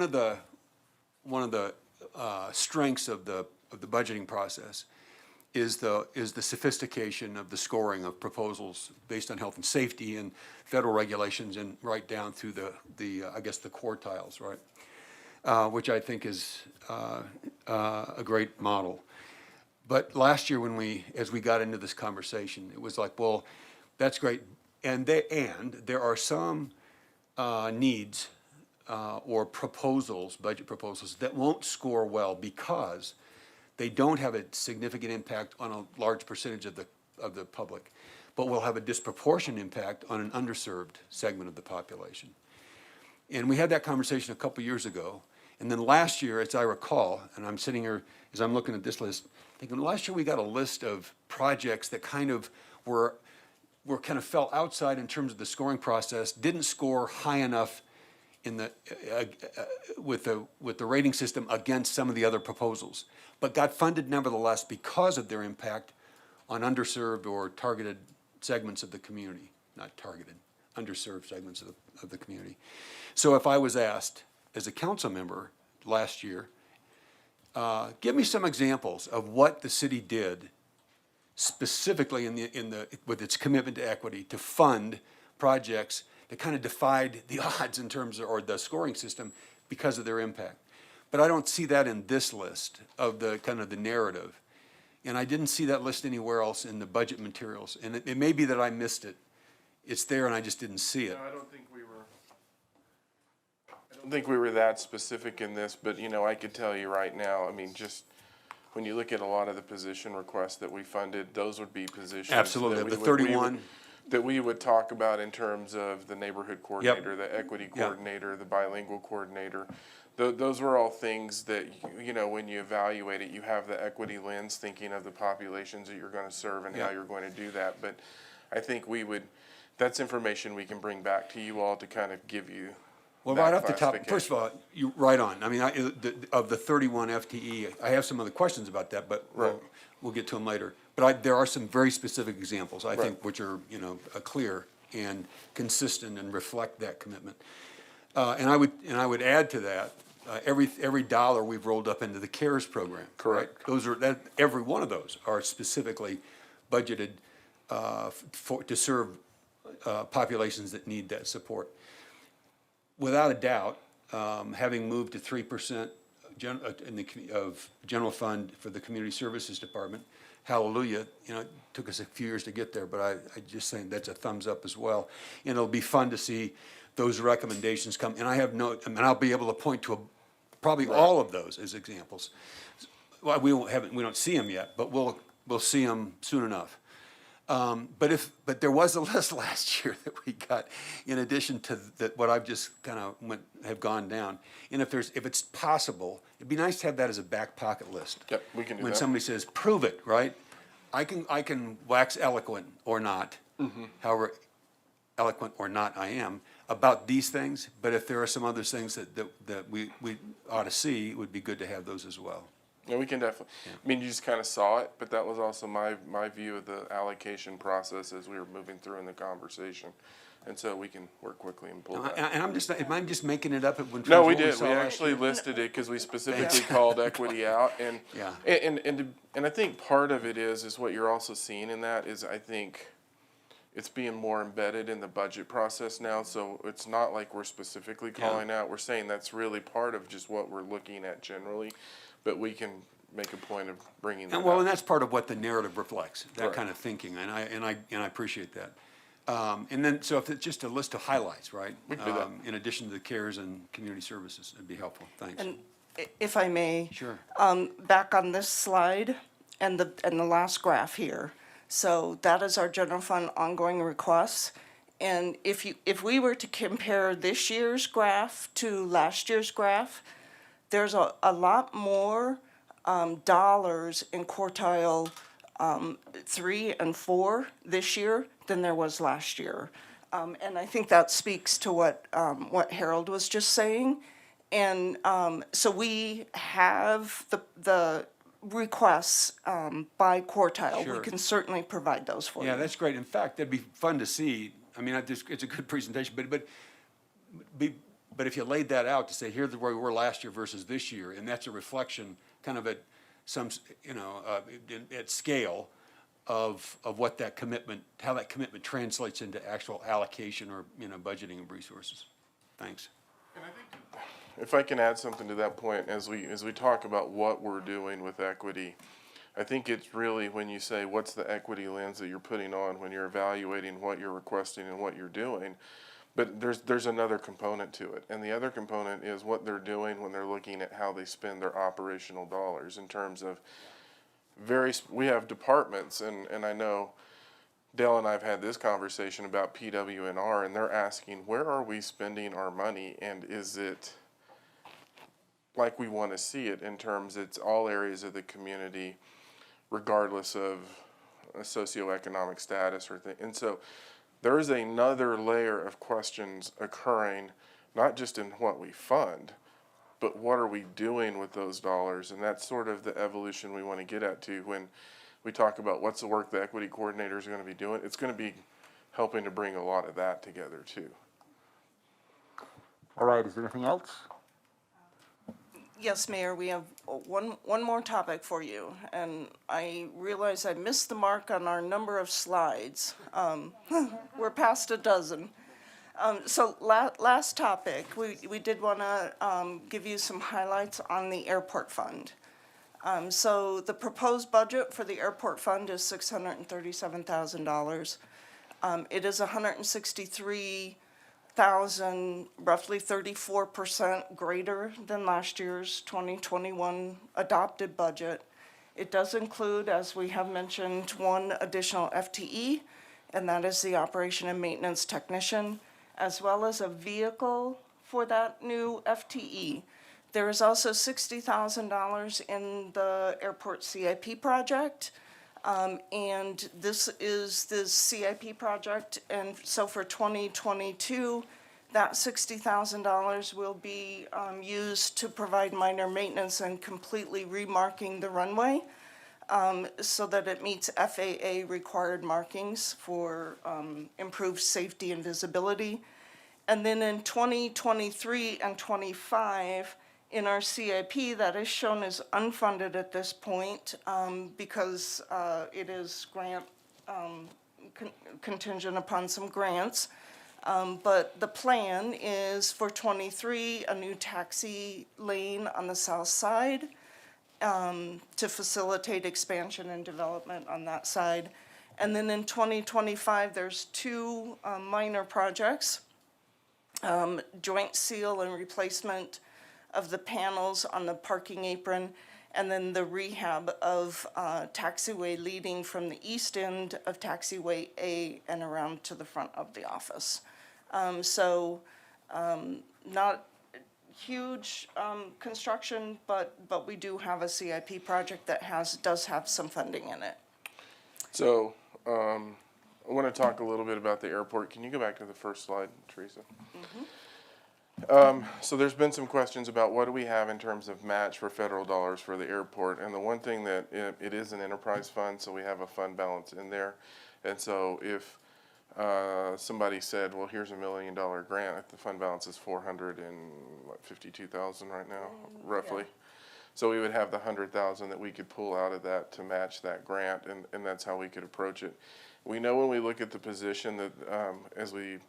of the strengths of the budgeting process is the sophistication of the scoring of proposals based on health and safety and federal regulations and right down through the I guess the quartiles, right? Which I think is a great model. But last year as we got into this conversation, it was like, well, that's great. And there are some needs or proposals, budget proposals, that won't score well because they don't have a significant impact on a large percentage of the public, but will have a disproportionate impact on an underserved segment of the population. And we had that conversation a couple years ago. And then last year, as I recall, and I'm sitting here as I'm looking at this list, thinking last year we got a list of projects that kind of kind of fell outside in terms of the scoring process, didn't score high enough in the with the rating system against some of the other proposals, but got funded nevertheless because of their impact on underserved or targeted segments of the community. Not targeted, underserved segments of the community. So if I was asked as a council member last year, give me some examples of what the city did specifically with its commitment to equity to fund projects that kind of defied the odds in terms of, or the scoring system because of their impact. But I don't see that in this list of the kind of the narrative. And I didn't see that list anywhere else in the budget materials. And it may be that I missed it. It's there and I just didn't see it. No, I don't think we were that specific in this, but you know, I could tell you right now, I mean, just when you look at a lot of the position requests that we funded, those would be positions. Absolutely, the 31. That we would talk about in terms of the neighborhood coordinator, the equity coordinator, the bilingual coordinator. Those were all things that, you know, when you evaluate it, you have the equity lens, thinking of the populations that you're going to serve and how you're going to do that. But I think that's information we can bring back to you all to kind of give you. Well, right off the top, first of all, you're right on. I mean, of the 31 FTE, I have some other questions about that, but we'll get to them later. But there are some very specific examples, I think, which are, you know, clear and consistent and reflect that commitment. And I would add to that, every dollar we've rolled up into the CARES program. Correct. Right? Those are every one of those are specifically budgeted to serve populations that need that support. Without a doubt, having moved to 3% of general fund for the community services department, hallelujah, you know, it took us a few years to get there, but I just think that's a thumbs up as well. And it'll be fun to see those recommendations come. And I'll be able to point to probably all of those as examples. Well, we don't see them yet, but we'll see them soon enough. But there was a list last year that we got in addition to what I've just kind of have gone down. And if it's possible, it'd be nice to have that as a back pocket list. Yep, we can do that. When somebody says, prove it, right? I can wax eloquent or not, however eloquent or not I am, about these things. But if there are some other things that we ought to see, it would be good to have those as well. Yeah, we can definitely. I mean, you just kind of saw it, but that was also my view of the allocation process as we were moving through in the conversation, and so we can work quickly and pull that. And am I just making it up? No, we did. We actually listed it because we specifically called equity out, and and I think part of it is what you're also seeing in that is I think it's being more embedded in the budget process now. So it's not like we're specifically calling out. We're saying that's really part of just what we're looking at generally. But we can make a point of bringing that and up. that's part of what the narrative reflects, that kind of thinking, and I appreciate that. And then, so if it's just a list of highlights, right? We can do that. In addition to the CARES and community services, it'd be helpful. Thanks. And if I may. Sure. Back on this slide and the last graph here. So that is our general fund ongoing requests. And if we were to compare this year's graph to last year's graph, there's a lot more dollars in quartile 3 and 4 this year than there was last year. And I think that speaks to what Harold was just saying. And so we have the requests by quartile. Sure. We can certainly provide those for you. Yeah, that's great. In fact, that'd be fun to see. I mean, it's a good presentation, but if you laid that out to say, here's where we were last year versus this year, and that's a reflection kind of at some, you know, at scale of what that commitment, how that commitment translates into actual allocation or, you know, budgeting of resources. Thanks. And I think if I can add something to that point, as we talk about what we're doing with equity, I think it's really when you say what's the equity lens that you're putting on when you're evaluating what you're requesting and what you're doing. But there's another component to it, and the other component is what they're doing when they're looking at how they spend their operational dollars in terms of we have departments, and I know Dale and I have had this conversation about PW&R, and they're asking, where are we spending our money, and is it like we want to see it in terms it's all areas of the community, regardless of a socioeconomic status or thing. And so there is another layer of questions occurring, not just in what we fund, but what are we doing with those dollars? And that's sort of the evolution we want to get at too when we talk about what's the work the equity coordinators are going to be doing. It's going to be helping to bring a lot of that together too. All right, is there anything else? Yes, Mayor, we have one more topic for you, and I realize I missed the mark on our number of slides. We're past a dozen. So last topic, we did want to give you some highlights on the airport fund. So the proposed budget for the airport fund is $637,000. It is $163,000, roughly 34% greater than last year's 2021 adopted budget. It does include, as we have mentioned, one additional FTE, and that is the operation and maintenance technician, as well as a vehicle for that new FTE. There is also $60,000 in the airport CIP project. And this is the CIP project, and so for 2022, that $60,000 will be used to provide minor maintenance and completely remarking the runway so that it meets FAA required markings for improved safety and visibility. And then in 2023 and 25, in our CIP, that is shown as unfunded at this point because it is grant contingent upon some grants. But the plan is for 23, a new taxi lane on the south side to facilitate expansion and development on that side. And then in 2025, there's two minor projects, joint seal and replacement of the panels on the parking apron, and then the rehab of taxiway leading from the east end of taxiway A and around to the front of the office. Not huge construction, but we do have a CIP project that does have some funding in it. So I want to talk a little bit about the airport. Can you go back to the first slide, Teresa? Mm-hmm. So there's been some questions about what do we have in terms of match for federal dollars for the airport, and the one thing that it is an enterprise fund, so we have a fund balance in there. And so if somebody said, well, here's $1 million grant, the fund balance is $452,000 right now, roughly. Yeah. So we would have the $100,000 that we could pull out of that to match that grant, and that's how we could approach it. We know when we look at the position that as we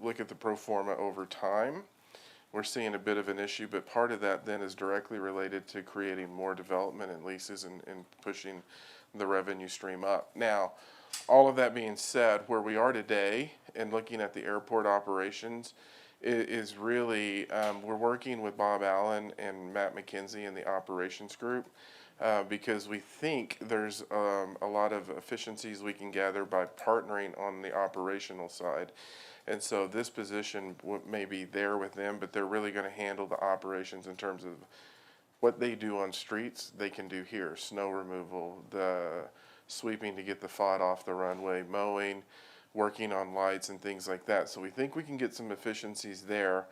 look at the pro forma over time, we're seeing a bit of an issue, but part of that then is directly related to creating more development and leases and pushing the revenue stream up. Now, all of that being said, where we are today and looking at the airport operations is really, we're working with Bob Allen and Matt McKenzie in the operations group because we think there's a lot of efficiencies we can gather by partnering on the operational side. And so this position may be there with them, but they're really going to handle the operations in terms of what they do on streets, they can do here. Snow removal, the sweeping to get the FOD off the runway, mowing, working on lights and things like that. So we think we can get some efficiencies there.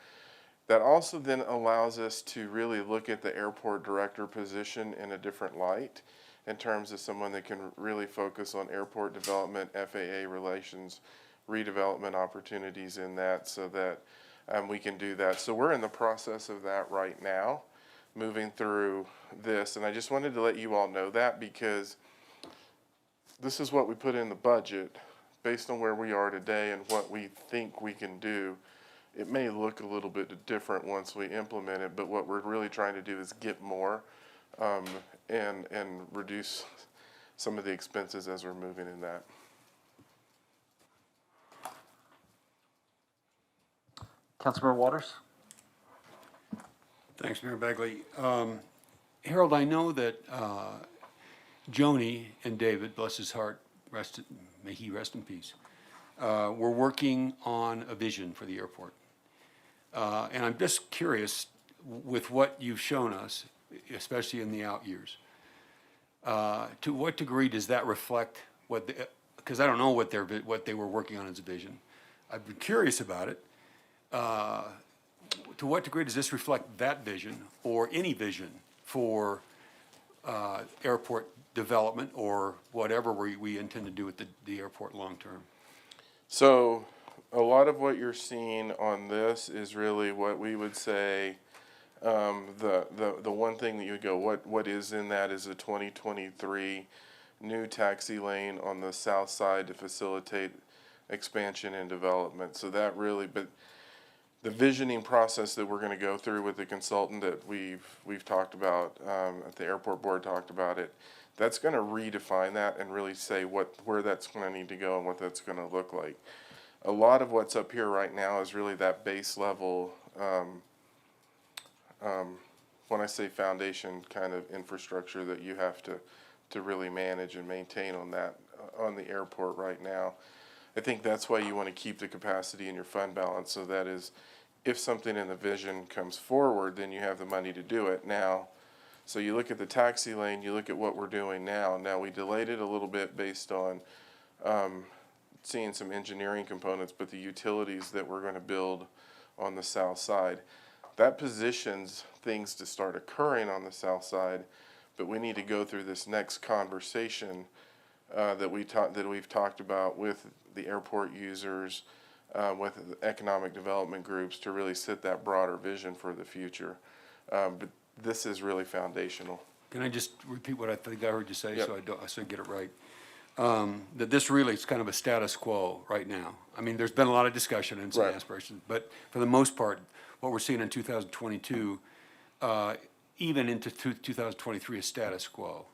That also then allows us to really look at the airport director position in a different light in terms of someone that can really focus on airport development, FAA relations, redevelopment opportunities in that so that we can do that. So we're in the process of that right now, moving through this. And I just wanted to let you all know that because this is what we put in the budget based on where we are today and what we think we can do it may look a little bit different once we implement it, but what we're really trying to do is get more, and reduce some of the expenses as we're moving in that. Councilmember Waters? Thanks, Mayor Bagley. Harold, I know that Joni and David, bless his heart, may he rest in peace, were working on a vision for the airport. And I'm just curious, with what you've shown us, especially in the out years, to what degree does that reflect what because I don't know what they were working on as a vision. I've been curious about it. To what degree does this reflect that vision or any vision for airport development or whatever we intend to do with the airport long term? So a lot of what you're seeing on this is really what we would say, the one thing that you would go, what is in that is a 2023 new taxi lane on the south side to facilitate expansion and development. So that really, but the visioning process that we're going to go through with the consultant that we've talked about, at the airport board talked about it, that's going to redefine that and really say where that's going to need to go and what that's going to look like. A lot of what's up here right now is really that base level, when I say foundation kind of infrastructure that you have to really manage and maintain on the airport right now. I think that's why you want to keep the capacity in your fund balance, so that is, if something in the vision comes forward, then you have the money to do it now. So you look at the taxi lane, you look at what we're doing now. Now, we delayed it a little bit based on seeing some engineering components, but the utilities that we're going to build on the south side, that positions things to start occurring on the south side, but we need to go through this next conversation that we've talked about with the airport users, with economic development groups, to really set that broader vision for the future. But this is really foundational. Can I just repeat what I think I heard you say? Yep. So I get it right? That this really is kind of a status quo right now. I mean, there's been a lot of discussion and some Right. aspirations, but for the most part, what we're seeing in 2022, even into 2023, is status quo.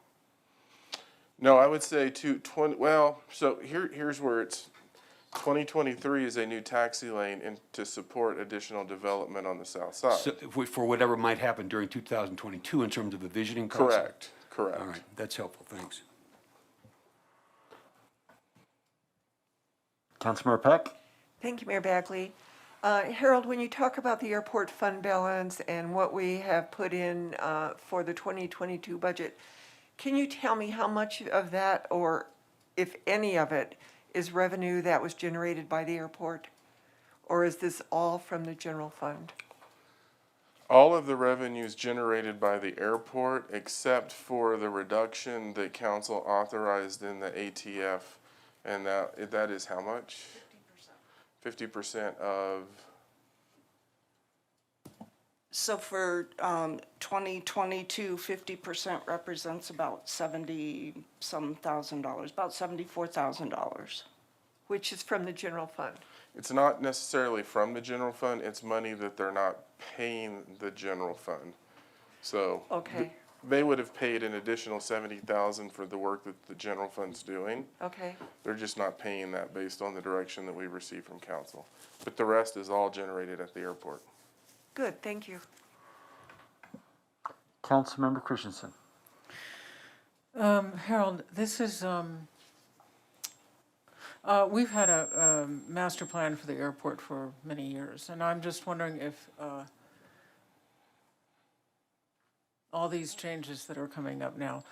No, I would say so here's where it's 2023 is a new taxi lane and to support additional development on the south side. So, for whatever might happen during 2022 in terms of the visioning process? Correct. All right, that's helpful, thanks. Councilmember Peck? Thank you, Mayor Bagley. Harold, when you talk about the airport fund balance and what we have put in for the 2022 budget, can you tell me how much of that, or if any of it, is revenue that was generated by the airport? Or is this all from the general fund? All of the revenues generated by the airport, except for the reduction that council authorized in the ATF, and that is how much? 50% of. So for 2022, 50% represents about $70-some thousand, about $74,000. Which is from the general fund? It's not necessarily from the general fund, it's money that they're not paying the general fund. So Okay. they would have paid an additional $70,000 for the work that the general fund's doing. Okay. They're just not paying that based on the direction that we receive from council. But the rest is all generated at the airport. Good, thank you. Councilmember Christensen? Harold, this is, we've had a master plan for the airport for many years, and I'm just wondering if all these changes that are coming up now,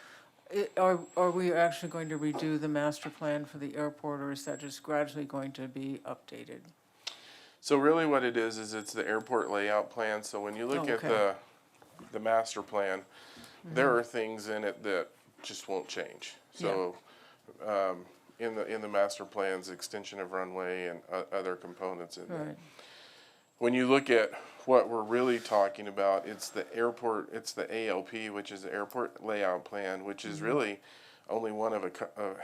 are we actually going to redo the master plan for the airport, or is that just gradually going to be updated? So really what it is it's the airport layout plan. So when you look at the master plan, there are things in it that just won't change. So in the master plans, extension of runway and other components in there. When you look at what we're really talking about, it's the airport, it's the ALP, which is the airport layout plan, which is really only one of a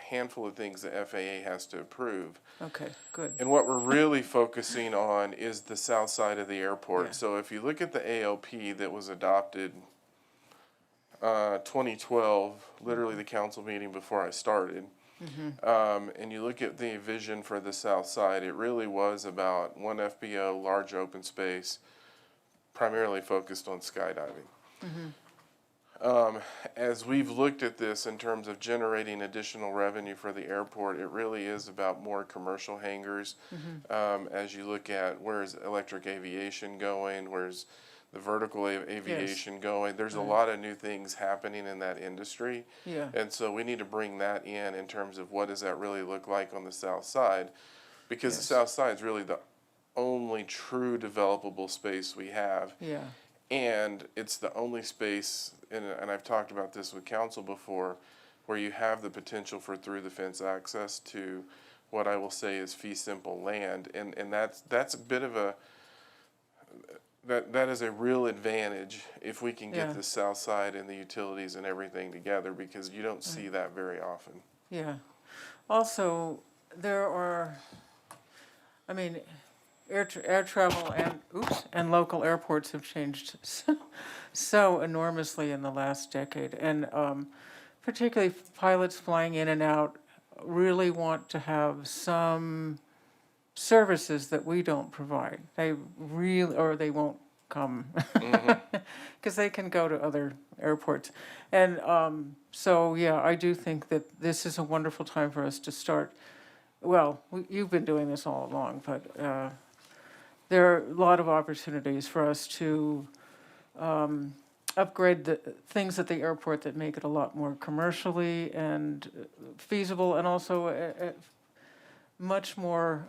handful of things the FAA has to approve. Okay, good. And what we're really focusing on is the south side of the airport. Yeah. So if you look at the ALP that was adopted 2012, literally the council meeting before I started, and you look at the vision for the south side, it really was about one FBO, large open space, primarily focused on skydiving. As we've looked at this in terms of generating additional revenue for the airport, it really is about more commercial hangars. As you look at where's electric aviation going, where's the vertical aviation going, there's a lot of new things happening in that industry. Yeah. And so we need to bring that in terms of what does that really look like on the south side? Because the south side is really the only true developable space we have. Yeah. And it's the only space, and I've talked about this with council before, where you have the potential for through the fence access to what I will say is fee simple land. And that's a bit of a, that is a real advantage if we can get the south side and the utilities and everything together, because you don't see that very often. Yeah. Also, there are, I mean, air travel and local airports have changed so enormously in the last decade. And particularly pilots flying in and out really want to have some services that we don't provide. They really, or they won't come because they can go to other airports. And so, yeah, I do think that this is a wonderful time for us to start. Well, you've been doing this all along, but there are a lot of opportunities for us to upgrade the things at the airport that make it a lot more commercially and feasible, and also much more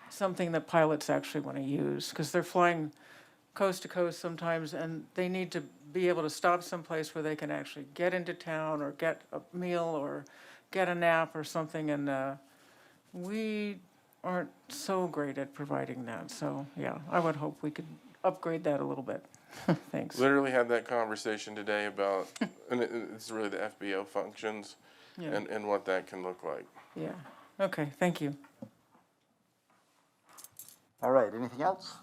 something that pilots actually want to use, because they're flying coast to coast sometimes, and they need to be able to stop someplace where they can actually get into town or get a meal or get a nap or something, and we aren't so great at providing that. So, yeah, I would hope we could upgrade that a little bit. Thanks. Literally had that conversation today about, and it's really the FBO functions and what that can look like. Yeah, okay, thank you. All right, anything else?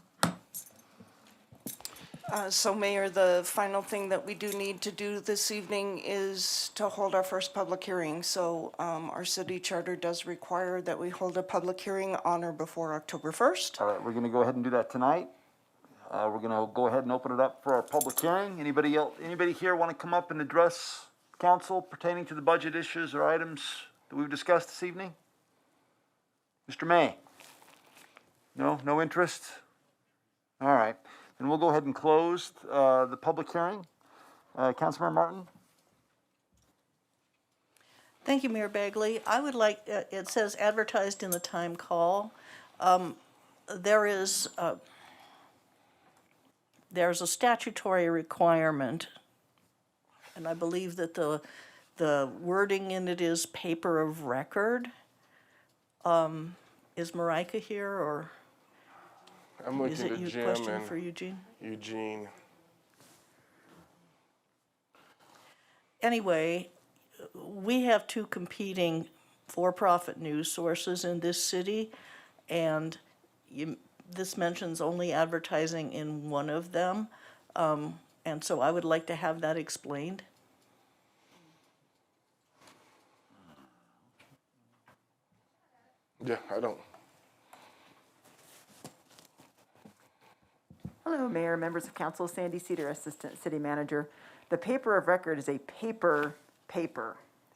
So Mayor, the final thing that we do need to do this evening is to hold our first public hearing. So our city charter does require that we hold a public hearing on or before October 1st. All right, we're gonna go ahead and do that tonight. We're gonna go ahead and open it up for our public hearing. Anybody here want to come up and address council pertaining to the budget issues or items that we've discussed this evening? Mr. May? No interest? All right, then we'll go ahead and close the public hearing. Councilmember Martin? Thank you, Mayor Bagley. I would like, it says advertised in the time call. There's a statutory requirement, and I believe that the wording in it is paper of record. Is Marika here, or I'm looking is it to you, Jim question and for Eugene? Eugene. Anyway, we have two competing for-profit news sources in this city, and this mentions only advertising in one of them, and so I would like to have that explained. Yeah, I don't. Hello, Mayor, members of council, Sandy Cedar, Assistant City Manager. The paper of record is a paper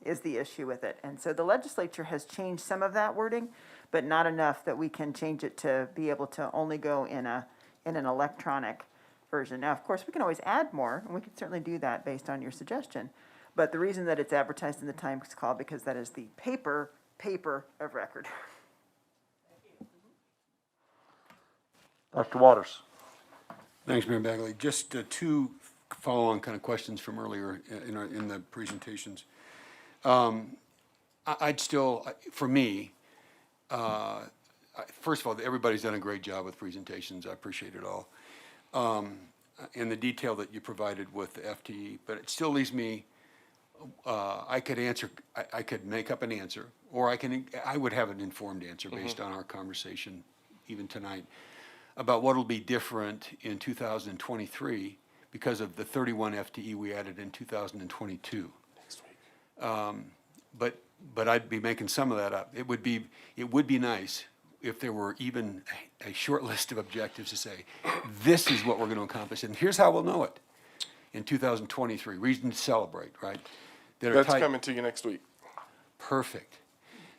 is the issue with it. And so the legislature has changed some of that wording, but not enough that we can change it to be able to only go in an electronic version. Now, of course, we can always add more, and we can certainly do that based on your suggestion. But the reason that it's advertised in the Times Call, because that is the paper of record. Dr. Waters? Thanks, Mayor Bagley. Just two follow-on kind of questions from earlier in the presentations. I'd still, for me, first of all, everybody's done a great job with presentations. I appreciate it all. And the detail that you provided with the FTE, but it still leaves me I could answer, I could make up an answer, or I would have an informed answer based on our conversation even tonight about what'll be different in 2023 because of the 31 FTE we added in 2022. Next week. But I'd be making some of that up. It would be nice if there were even a short list of objectives to say, this is what we're gonna accomplish, and here's how we'll know it in 2023, reason to celebrate, right? That are That's tight- coming to you next week. Perfect.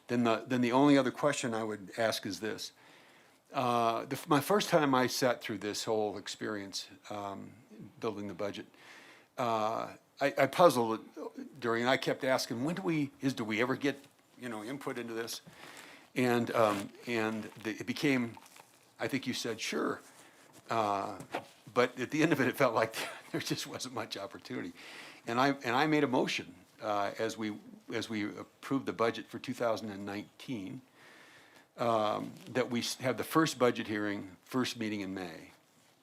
Then the only other question I would ask is this. My first time I sat through this whole experience, building the budget, I puzzled during, I kept asking, do we ever get, input into this? And it became, I think you said, sure. But at the end of it, it felt like there just wasn't much opportunity. And I made a motion, as we approved the budget for 2019, that we have the first budget hearing, first meeting in May.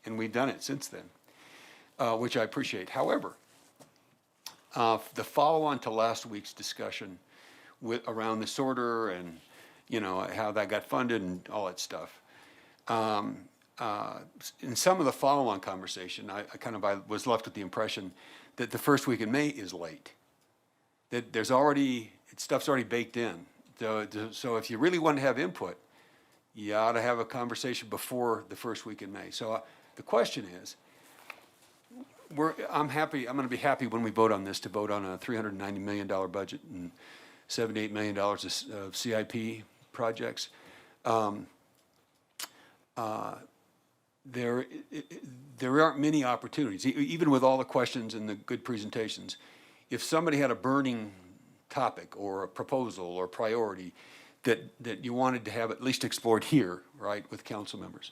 And we've done it since then, which I appreciate. However, the follow-on to last week's discussion around the sorter and, how that got funded and all that stuff. In some of the follow-on conversation, I was left with the impression that the first week in May is late. That stuff's already baked in. So if you really want to have input, you ought to have a conversation before the first week in May. So the question is, I'm gonna be happy when we vote on this, to vote on a $390 million budget and $78 million of CIP projects. There aren't many opportunities, even with all the questions and the good presentations. If somebody had a burning topic or a proposal or priority that you wanted to have at least explored here, right, with council members,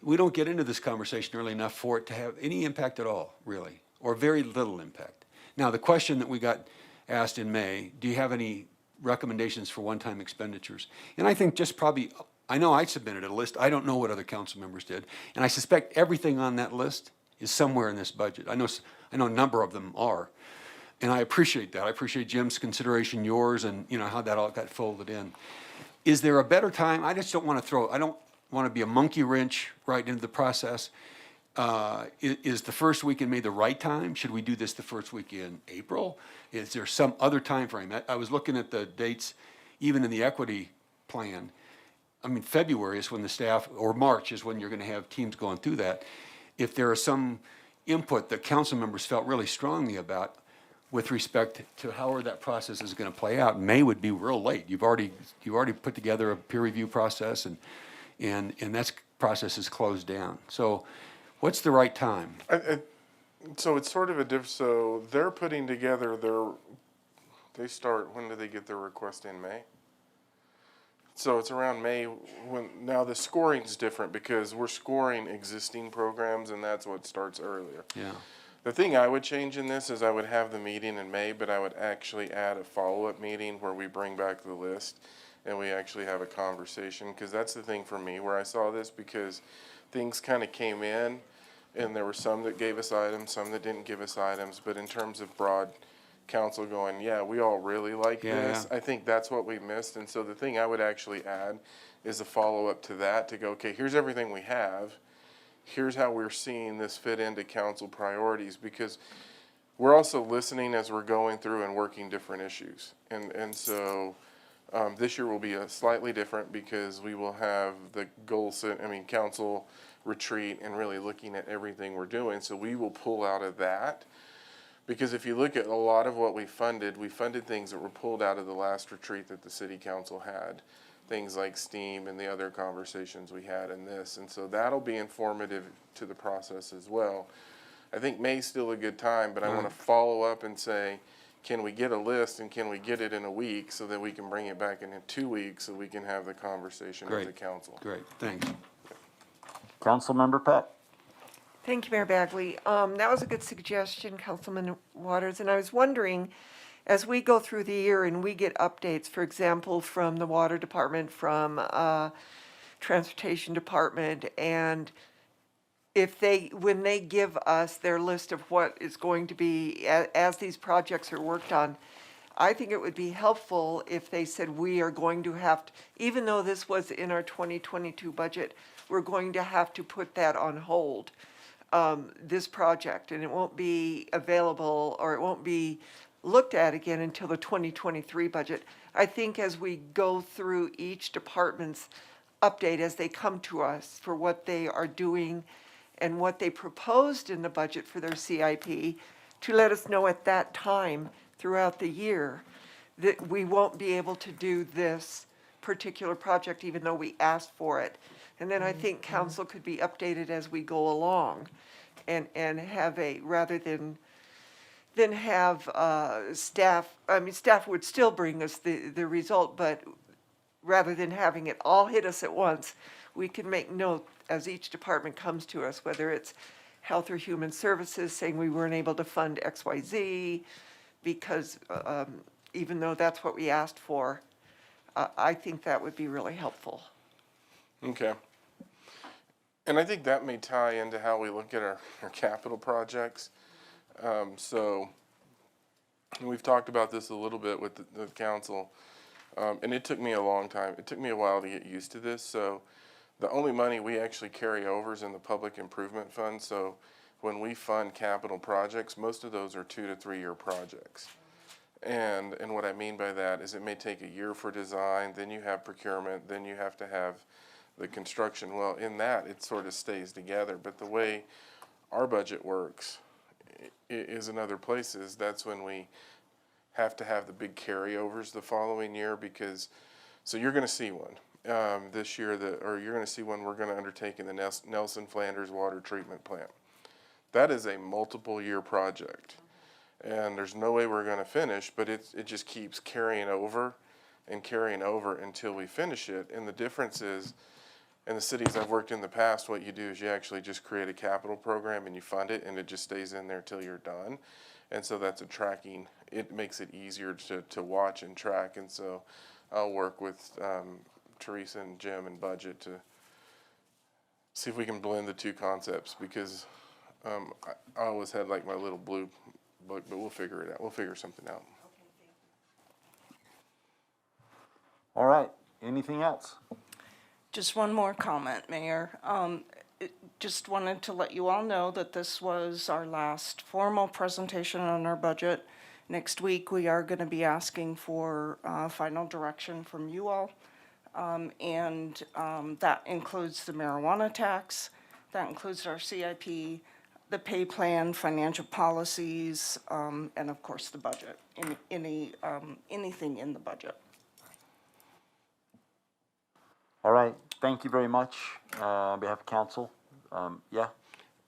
we don't get into this conversation early enough for it to have any impact at all, really, or very little impact. Now, the question that we got asked in May, do you have any recommendations for one-time expenditures? And I think I know I submitted a list. I don't know what other council members did. And I suspect everything on that list is somewhere in this budget. I know a number of them are. And I appreciate that. I appreciate Jim's consideration, yours, and how that all got folded in. Is there a better time? I just don't want to I don't want to be a monkey wrench right into the process. Is the first week in May the right time? Should we do this the first week in April? Is there some other time frame? I was looking at the dates, even in the equity plan. I mean, February is when the staff, or March is when you're going to have teams going through that. If there are some input that council members felt really strongly about with respect to how that process is going to play out, May would be real late. You've already put together a peer review process, and that process is closed down. So what's the right time? So it's sort of so they're putting together they start, when do they get their request in? May? So it's around May now the scoring's different because we're scoring existing programs, and that's what starts earlier. Yeah. The thing I would change in this is I would have the meeting in May, but I would actually add a follow-up meeting where we bring back the list and we actually have a conversation, because that's the thing for me where I saw this, because things kind of came in and there were some that gave us items, some that didn't give us items, but in terms of broad council going, yeah, we all really like this. I think that's what we missed. And so the thing I would actually add is a follow-up to that, to go, okay, here's everything we have. Here's how we're seeing this fit into council priorities, because we're also listening as we're going through and working different issues. And so this year will be slightly different because we will have the council retreat and really looking at everything we're doing. So we will pull out of that. Because if you look at a lot of what we funded things that were pulled out of the last retreat that the city council had. Things like STEAM and the other conversations we had in this. And so that'll be informative to the process as well. I think May's still a good time, but I want to follow up and say, can we get a list and can we get it in a week so that we can bring it back in 2 weeks so we can have the conversation with the council. Great, thanks. Councilmember Peck. Thank you, Mayor Bagley. That was a good suggestion, Councilman Waters, and I was wondering, as we go through the year and we get updates, for example, from the Water Department, from Transportation Department, and when they give us their list of what is going to be, as these projects are worked on, I think it would be helpful if they said, we are going to have to, even though this was in our 2022 budget, we're going to have to put that on hold, this project, and it won't be available, or it won't be looked at again until the 2023 budget. I think as we go through each department's update as they come to us for what they are doing and what they proposed in the budget for their CIP, to let us know at that time throughout the year that we won't be able to do this particular project even though we asked for it. And then I think council could be updated as we go along and have a, rather than have staff, I mean, staff would still bring us the result, but rather than having it all hit us at once, we can make note as each department comes to us, whether it's Health or Human Services saying we weren't able to fund XYZ because even though that's what we asked for, I think that would be really helpful. Okay. And I think that may tie into how we look at our capital projects. So we've talked about this a little bit with the council, and it took me a long time. It took me a while to get used to this. So the only money we actually carry over is in the public improvement fund. So when we fund capital projects, most of those are 2 to 3 year projects. And what I mean by that is it may take a year for design, then you have procurement, then you have to have the construction. Well, in that, it sort of stays together. But the way our budget works is in other places, that's when we have to have the big carryovers the following year because, so you're going to see one this year, or you're going to see one we're going to undertake in the Nelson Flanders Water Treatment Plant. That is a multiple year project. And there's no way we're going to finish, but it just keeps carrying over and carrying over until we finish it. And the difference is, in the cities I've worked in the past, what you do is you actually just create a capital program and you fund it, and it just stays in there till you're done. And so that's a tracking. It makes it easier to watch and track. And so I'll work with Teresa and Jim and budget to see if we can blend the two concepts, because I always had like my little blue book, but we'll figure it out. We'll figure something out. All right, anything else? Just one more comment, Mayor. Just wanted to let you all know that this was our last formal presentation on our budget. Next week, we are going to be asking for final direction from you all. And that includes the marijuana tax, that includes our CIP, the pay plan, financial policies, and of course the budget, anything in the budget. All right, thank you very much on behalf of council. Yeah?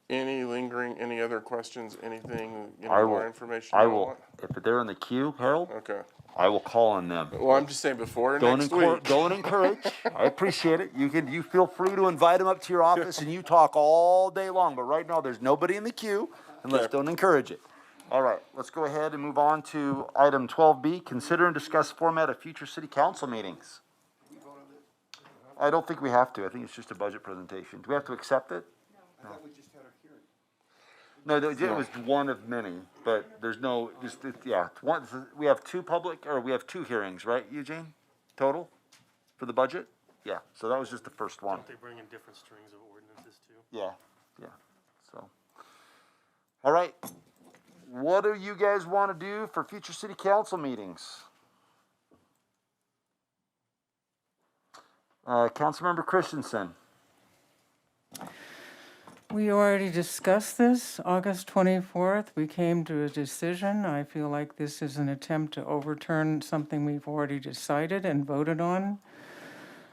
Any other questions, anything, I will, more information? I you will, want? if they're in the queue, Harold, Okay. I will call on them. Well, I'm just saying before next week. Don't encourage. I appreciate it. You feel free to invite them up to your office and you talk all day long. But right now, there's nobody in the queue, and let's don't encourage it. All right, let's go ahead and move on to item 12B. Consider and discuss format of future city council meetings. I don't think we have to. I think it's just a budget presentation. Do we have to accept it? I thought we just had our hearing. No, it was one of many, but there's no, we have two hearings, right, Eugene? Total for the budget? Yeah, so that was just the first one. Don't they bring in different strings of ordinances too? Yeah, so. All right, what do you guys want to do for future city council meetings? Councilmember Christensen. We already discussed this, August 24th. We came to a decision. I feel like this is an attempt to overturn something we've already decided and voted on.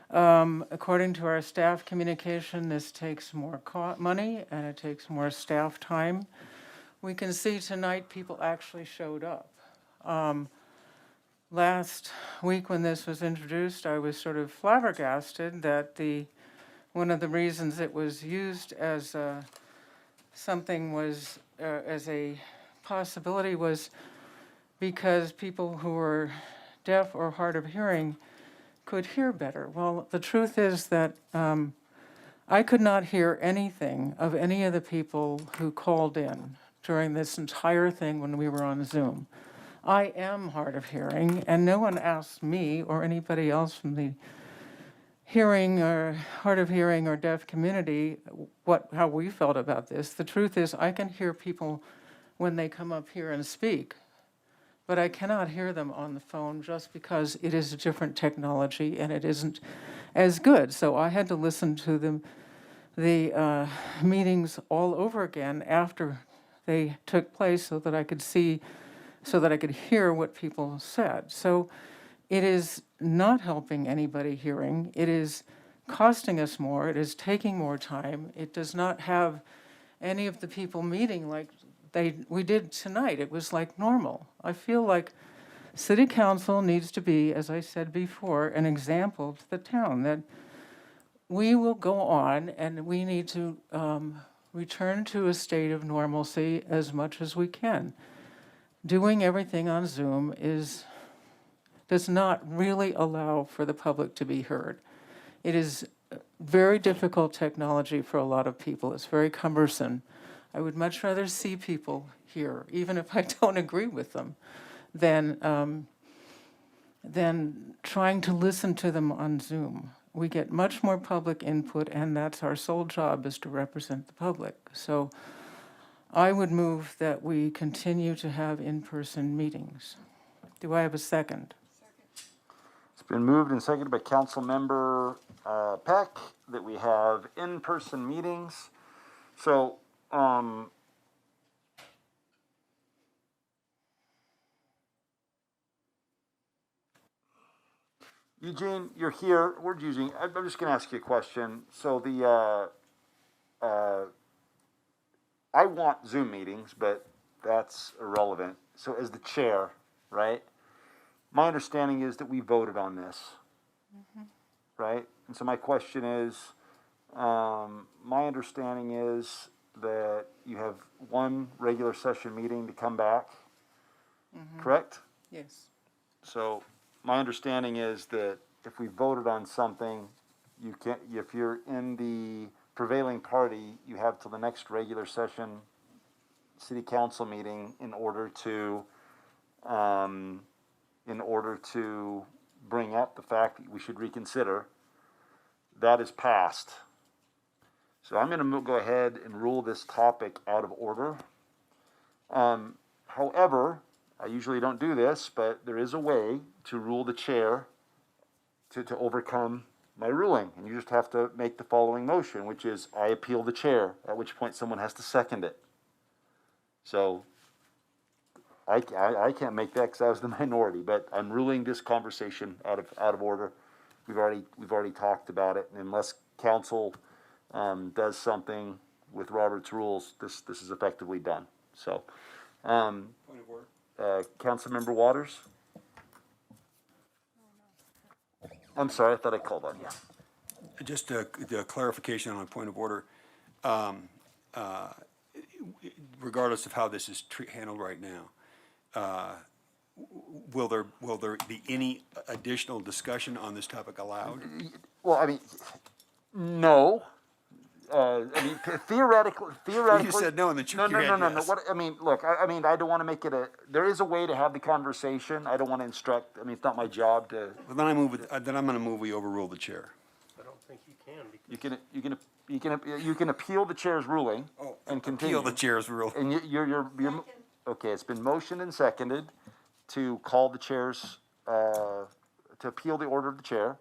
According to our staff communication, this takes more money and it takes more staff time. We can see tonight people actually showed up. Last week when this was introduced, I was sort of flabbergasted that one of the reasons it was used as something was, as a possibility was because people who were deaf or hard of hearing could hear better. Well, the truth is that I could not hear anything of any of the people who called in during this entire thing when we were on Zoom. I am hard of hearing, and no one asked me or anybody else from the hearing or hard of hearing or deaf community how we felt about this. The truth is, I can hear people when they come up here and speak, but I cannot hear them on the phone just because it is a different technology and it isn't as good. So I had to listen to the meetings all over again after they took place so that I could hear what people said. So it is not helping anybody hearing. It is costing us more. It is taking more time. It does not have any of the people meeting like we did tonight. It was like normal. I feel like City Council needs to be, as I said before, an example to the town that we will go on and we need to return to a state of normalcy as much as we can. Doing everything on Zoom does not really allow for the public to be heard. It is very difficult technology for a lot of people. It's very cumbersome. I would much rather see people here, even if I don't agree with them, than trying to listen to them on Zoom. We get much more public input, and that's our sole job, is to represent the public. So I would move that we continue to have in-person meetings. Do I have a second? It's been moved and seconded by Councilmember Peck that we have in-person meetings. So, Eugene, you're here. Where'd Eugene? I'm just going to ask you a question. So I want Zoom meetings, but that's irrelevant. So as the chair, right? My understanding is that we voted on this, right? And so my question is, my understanding is that you have one regular session meeting to come back, correct? Yes. So my understanding is that if we voted on something, you can't, if you're in the prevailing party, you have till the next regular session city council meeting in order to bring up the fact that we should reconsider. That is passed. So I'm going to go ahead and rule this topic out of order. However, I usually don't do this, but there is a way to rule the chair to overcome my ruling. And you just have to make the following motion, which is I appeal the chair, at which point someone has to second it. So I can't make that because I was the minority, but I'm ruling this conversation out of order. We've already talked about it, and unless council does something with Robert's rules, this is effectively done. So, point of order. Councilmember Waters. I'm sorry, I thought I called on you. Just a clarification on a point of order. Regardless of how this is handled right now, will there be any additional discussion on this topic allowed? Well, I mean, no. I mean, theoretically. You said no, and then shook your head No. yes. What I mean, look, I mean, I don't want to make it there is a way to have the conversation. I don't want to instruct. I mean, it's not my job to. Well, then I'm going to move we overrule the chair. I don't think you can. You can appeal the chair's ruling and continue. Appeal the chair's ruling. And you're okay. It's been motioned and seconded to call the chair's to appeal the order of the chair.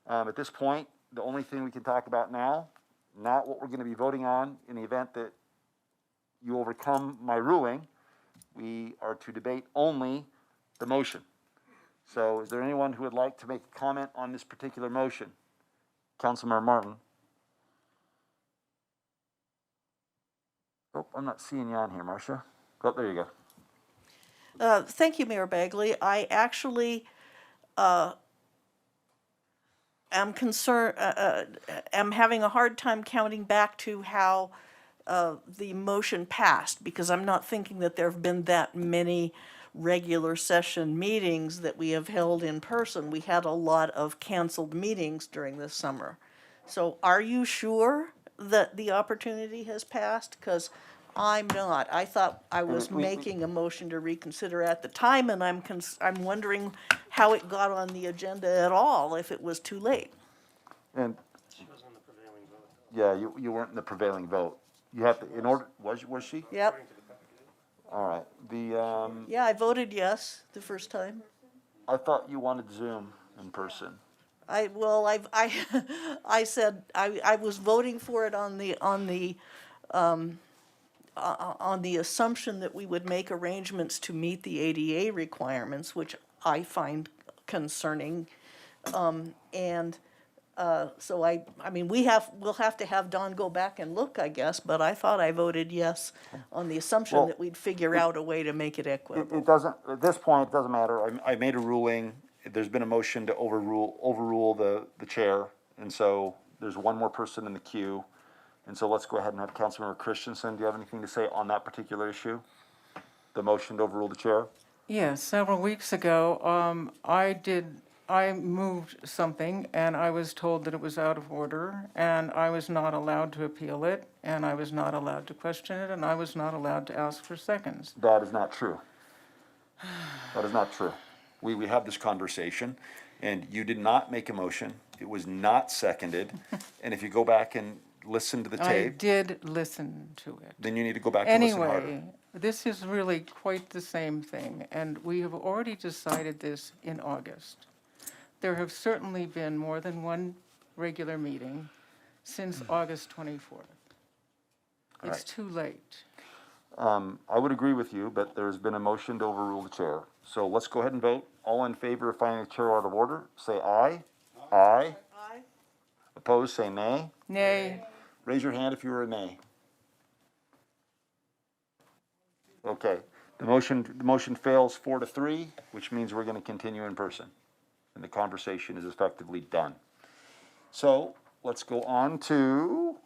At this point, the only thing we can talk about now, not what we're going to be voting on in the event that you overcome my ruling, we are to debate only the motion. So is there anyone who would like to make a comment on this particular motion? Councilmember Martin. Oh, I'm not seeing you on here, Marcia. Oh, there you go. Thank you, Mayor Bagley. I actually am concerned, am having a hard time counting back to how the motion passed, because I'm not thinking that there have been that many regular session meetings that we have held in person. We had a lot of canceled meetings during this summer. So are you sure that the opportunity has passed? Because I'm not. I thought I was making a motion to reconsider at the time, and I'm wondering how it got on the agenda at all, if it was too late. And, She wasn't the prevailing vote. yeah, you weren't in the prevailing vote. You have to, in order, was she? Yep. All right, Yeah, I voted yes the first time. I thought you wanted Zoom in person. I said, I was voting for it on the assumption that we would make arrangements to meet the ADA requirements, which I find concerning. So I mean, we'll have to have Dawn go back and look, I guess, but I thought I voted yes on the assumption Well, that we'd figure out a way to make it equitable. It doesn't, at this point, it doesn't matter. I made a ruling. There's been a motion to overrule the chair. And so there's one more person in the queue. And so let's go ahead and have Councilmember Christensen. Do you have anything to say on that particular issue? The motion to overrule the chair? Yes, several weeks ago, I moved something, and I was told that it was out of order, and I was not allowed to appeal it, and I was not allowed to question it, and I was not allowed to ask for seconds. That is not true. That is not true. We have this conversation, and you did not make a motion. It was not seconded. And if you go back and listen to the I tape, did listen to it. then you need to go back and listen harder. Anyway, this is really quite the same thing, and we have already decided this in August. There have certainly been more than one regular meeting since August 24th. It's Right. too late. I would agree with you, but there's been a motion to overrule the chair. So let's go ahead and vote. All in favor of finding the chair out of order, say aye. Aye. Aye. Opposed, say nay. Nay. Raise your hand if you were a nay. Okay, the motion fails 4-3, which means we're gonna continue in person. And the conversation is effectively done. So, let's go on to,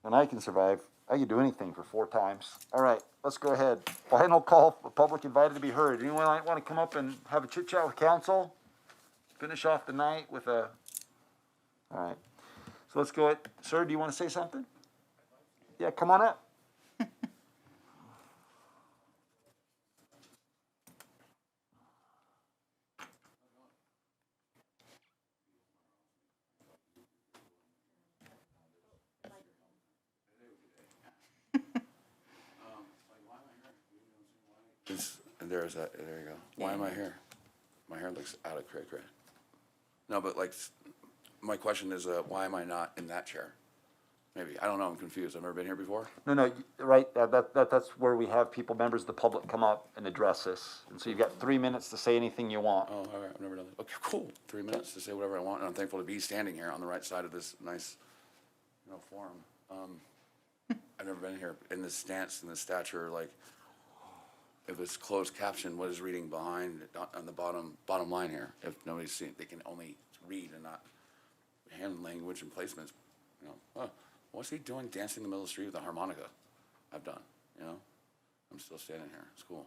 when I can survive, I can do anything for 4 times. All right, let's go ahead. Final call for public invited to be heard. Anyone want to come up and have a chit chat with council? Finish off the night with a, all right. So let's go, sir, do you want to say something? Yeah, come on up. There you go. Why am I here? My hair looks out of cray. No, but like, my question is, why am I not in that chair? Maybe, I don't know, I'm confused. I've never been here before. No, right, that's where we have people, members of the public come up and address this. And so you've got 3 minutes to say anything you want. Oh, all right, I've never done that. Okay, cool. 3 minutes to say whatever I want, and I'm thankful to be standing here on the right side of this nice, forum. I've never been here in this stance, in this stature, like, if it's closed caption, what is reading behind on the bottom line here? If nobody's seen, they can only read and not hand language and placements. Oh, what's he doing dancing in the middle of the street with a harmonica? I've done, I'm still standing here. It's cool.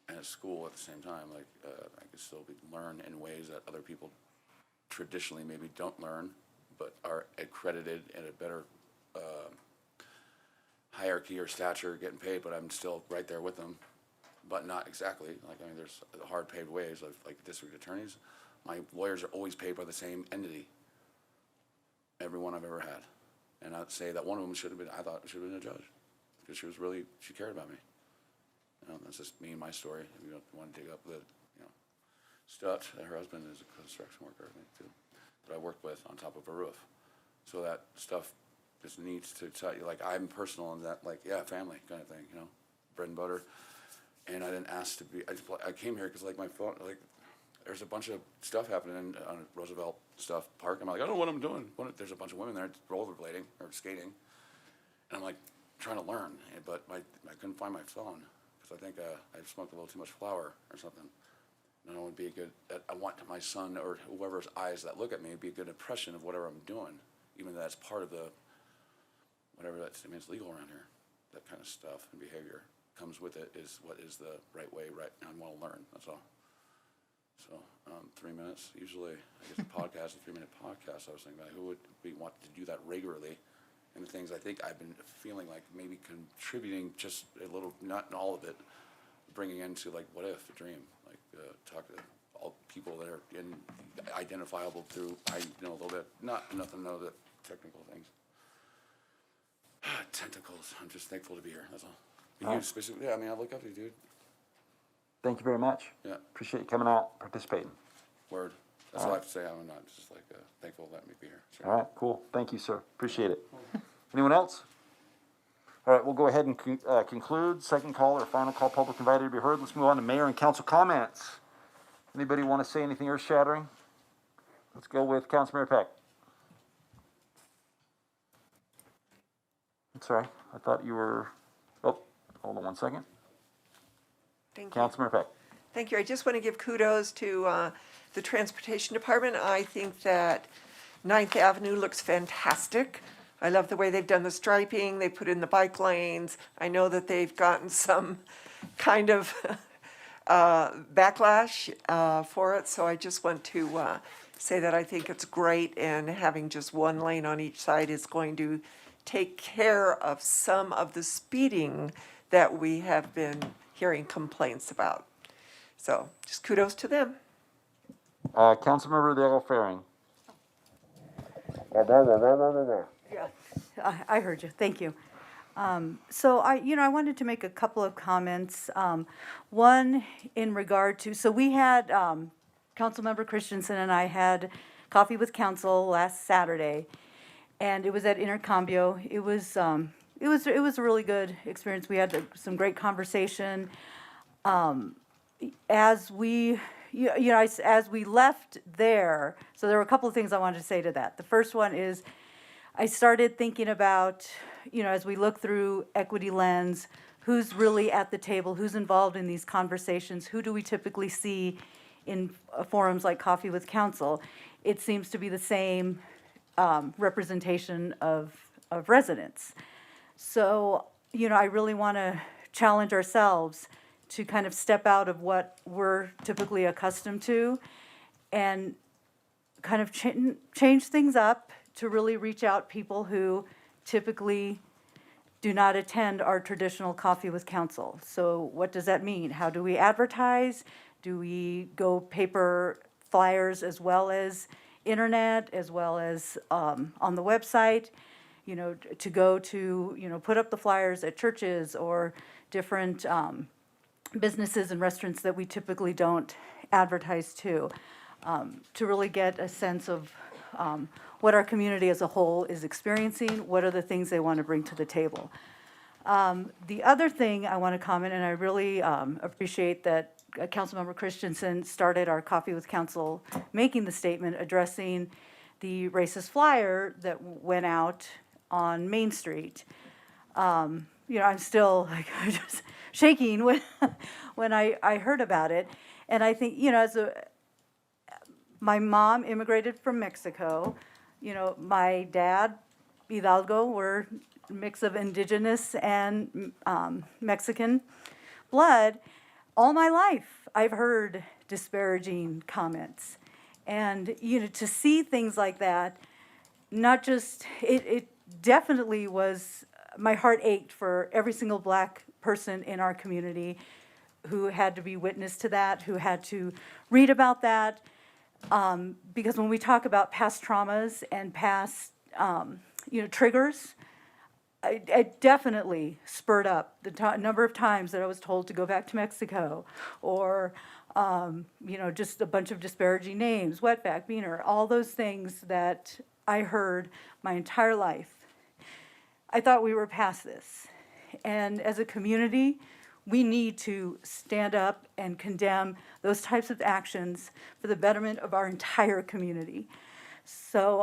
And it's school at the same time. Like, I can still learn in ways that other people traditionally maybe don't learn, but are accredited at a better hierarchy or stature, getting paid, but I'm still right there with them. But not exactly. Like, there's hard paid ways of, like, district attorneys. My lawyers are always paid by the same entity. Every one I've ever had. And I'd say that one of them I thought should have been a judge. Because she cared about me. That's just me and my story. If you don't want to dig up the, stuff, her husband is a construction worker, I think, too. That I worked with on top of a roof. So that stuff just needs to tell you, like, I'm personal in that, like, yeah, family kind of thing, bread and butter. And I didn't ask to be, I came here because, like, my phone, like, there's a bunch of stuff happening on Roosevelt Park. I'm like, I don't know what I'm doing. There's a bunch of women there rollerblading or skating. And I'm like, trying to learn, but I couldn't find my phone because I think I smoked a little too much flour or something. And I want to be I want my son or whoever's eyes that look at me be a good impression of whatever I'm doing, even though that's part of the, whatever that's, it's legal around here. That kind of stuff and behavior comes with it is what is the right way, right? I want to learn, that's all. So, 3 minutes, usually, I guess a podcast, a 3-minute podcast, I was thinking about who would we want to do that regularly? And the things I think I've been feeling like maybe contributing just a little, not in all of it, bringing into like, what if, a dream, like, talk to all people that are identifiable through, I know a little bit, not enough to know the technical things. Tentacles, I'm just thankful to be here, that's all. And you specifically, yeah, I mean, I look up to you, dude. Thank you very much. Yeah. Appreciate you coming out, participating. Word. That's all I have to say. I'm not just like thankful to let me be here. All right, cool. Thank you, sir. Appreciate it. Anyone else? All right, we'll go ahead and conclude. Second call or final call, public invited to be heard. Let's move on to mayor and council comments. Anybody want to say anything earth-shattering? Let's go with Councilmember Peck. I'm sorry, I thought you were, oh, hold on one second. Thank you. Councilmember Peck. Thank you. I just want to give kudos to the Transportation Department. I think that 9th Avenue looks fantastic. I love the way they've done the striping. They put in the bike lanes. I know that they've gotten some kind of backlash for it. So I just want to say that I think it's great, and having just one lane on each side is going to take care of some of the speeding that we have been hearing complaints about. So just kudos to them. Councilmember Hidalgo-Fahring. Yeah, I heard you. Thank you. So I wanted to make a couple of comments. One in regard to, so we had, Councilmember Christensen and I had coffee with council last Saturday, and it was at Intercambio. It was a really good experience. We had some great conversation. As we left there, so there were a couple of things I wanted to say to that. The first one is, I started thinking about, as we look through equity lens, who's really at the table, who's involved in these conversations, who do we typically see in forums like Coffee with Council? It seems to be the same representation of residents. So, I really want to challenge ourselves to kind of step out of what we're typically accustomed to and kind of change things up to really reach out people who typically do not attend our traditional Coffee with Council. So what does that mean? How do we advertise? Do we go paper flyers as well as internet, as well as on the website? To go to, put up the flyers at churches or different businesses and restaurants that we typically don't advertise to really get a sense of what our community as a whole is experiencing, what are the things they want to bring to the table. The other thing I want to comment, and I really appreciate that Councilmember Christensen started our Coffee with Council making the statement addressing the racist flyer that went out on Main Street. I'm still just shaking when I heard about it. And I think, my mom immigrated from Mexico. My dad, Hidalgo, were a mix of indigenous and Mexican blood. All my life, I've heard disparaging comments. And, to see things like that, not just, it definitely was, my heart ached for every single Black person in our community who had to be witness to that, who had to read about that. Because when we talk about past traumas and past, triggers, it definitely spurred up the number of times that I was told to go back to Mexico, or, just a bunch of disparaging names, wetback, beaner, all those things that I heard my entire life. I thought we were past this. And as a community, we need to stand up and condemn those types of actions for the betterment of our entire community. So,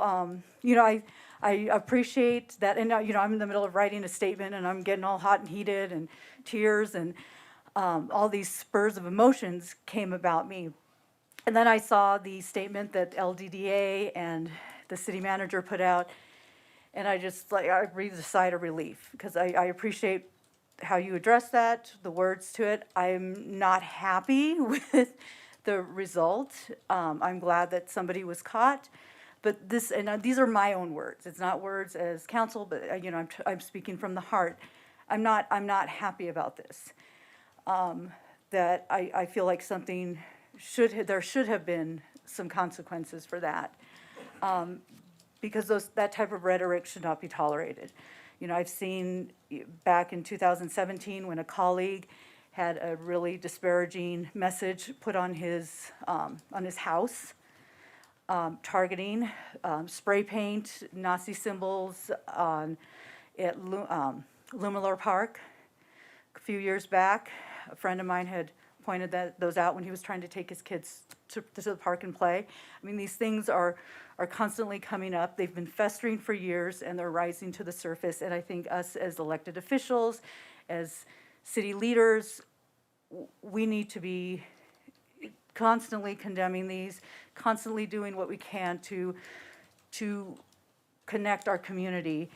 I appreciate that. And, I'm in the middle of writing a statement, and I'm getting all hot and heated, and tears, and all these spurs of emotions came about me. And then I saw the statement that LDDA and the city manager put out, and I breathed a sigh of relief, because I appreciate how you address that, the words to it. I'm not happy with the result. I'm glad that somebody was caught. But this, and these are my own words. It's not words as counsel, but I'm speaking from the heart. I'm not happy about this. That I feel like something there should have been some consequences for that. Because that type of rhetoric should not be tolerated. I've seen back in 2017 when a colleague had a really disparaging message put on his house, targeting spray paint, Nazi symbols at Lumilor Park. A few years back, a friend of mine had pointed those out when he was trying to take his kids to the park and play. I mean, these things are constantly coming up. They've been festering for years, and they're rising to the surface. And I think us as elected officials, as city leaders, we need to be constantly condemning these, constantly doing what we can to connect our community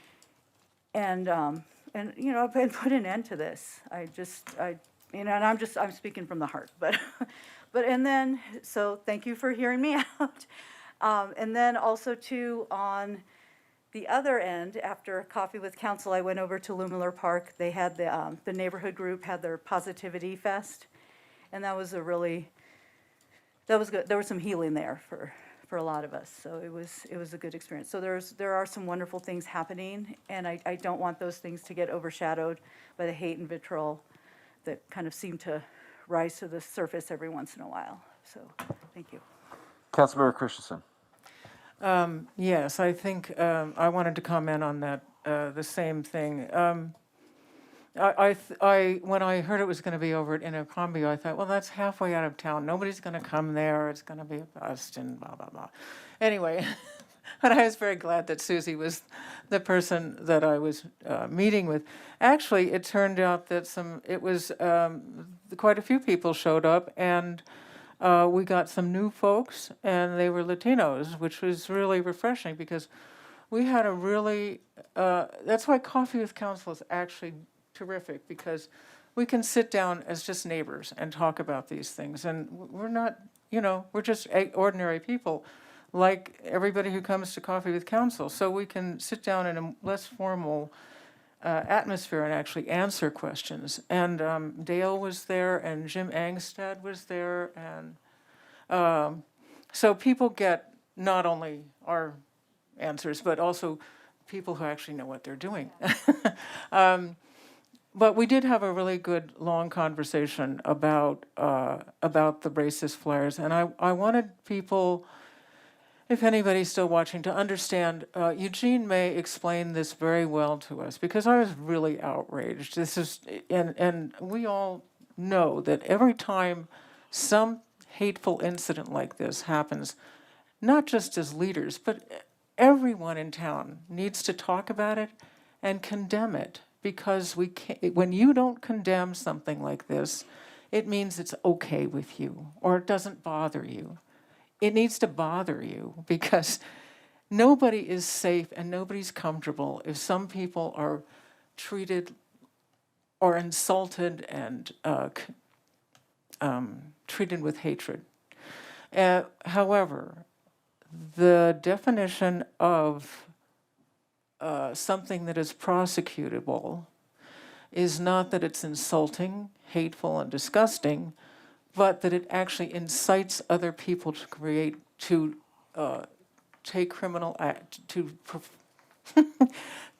and put an end to this. And I'm speaking from the heart, so thank you for hearing me out. And then also too, on the other end, after coffee with council, I went over to Lumilor Park. They had the neighborhood group had their Positivity Fest, and that was good. There was some healing there for a lot of us, so it was a good experience. So there are some wonderful things happening, and I don't want those things to get overshadowed by the hate and vitriol that kind of seem to rise to the surface every once in a while. So, thank you. Councilmember Christensen. Yes, I think I wanted to comment on that, the same thing. When I heard it was going to be over at Intercombio, I thought, well, that's halfway out of town. Nobody's going to come there. It's going to be a bust and blah, blah, blah. Anyway, but I was very glad that Susie was the person that I was meeting with. Actually, it turned out that quite a few people showed up, and we got some new folks, and they were Latinos, which was really refreshing because we had a really, that's why Coffee with Council is actually terrific, because we can sit down as just neighbors and talk about these things. And we're not, we're just ordinary people, like everybody who comes to Coffee with Council. So we can sit down in a less formal atmosphere and actually answer questions. And Dale was there, and Jim Angstad was there, and so people get not only our answers, but also people who actually know what they're doing. But we did have a really good long conversation about the racist flares, and I wanted people, if anybody's still watching, to understand. Eugene may explain this very well to us, because I was really outraged. This is, and we all know that every time some hateful incident like this happens, not just as leaders, but everyone in town needs to talk about it and condemn it. Because when you don't condemn something like this, it means it's okay with you, or it doesn't bother you. It needs to bother you, because nobody is safe and nobody's comfortable if some people are treated or insulted and treated with hatred. However, the definition of something that is prosecutable is not that it's insulting, hateful, and disgusting, but that it actually incites other people to take criminal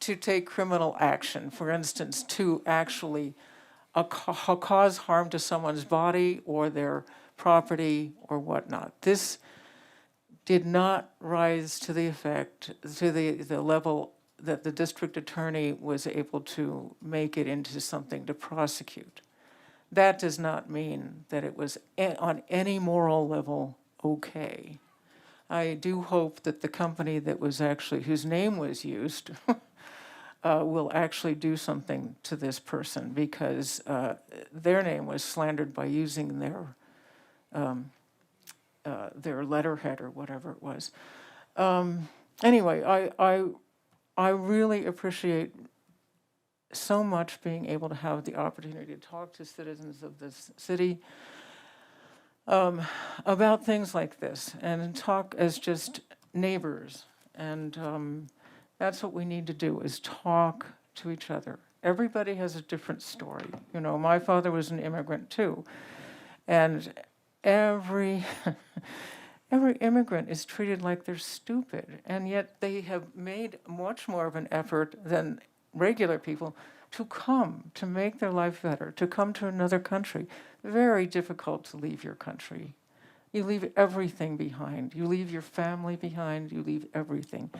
take criminal action. For instance, to actually cause harm to someone's body or their property or whatnot. This did not rise to the level that the district attorney was able to make it into something to prosecute. That does not mean that it was on any moral level okay. I do hope that the company that was actually, whose name was used, will actually do something to this person, because their name was slandered by using their letterhead or whatever it was. Anyway, I really appreciate so much being able to have the opportunity to talk to citizens of this city. about things like this and talk as just neighbors. And that's what we need to do, is talk to each other. Everybody has a different story. You know, my father was an immigrant too. And every immigrant is treated like they're stupid. And yet they have made much more of an effort than regular people to come, to make their life better, to come to another country. Very difficult to leave your country. You leave everything behind. You leave your family behind. You leave everything.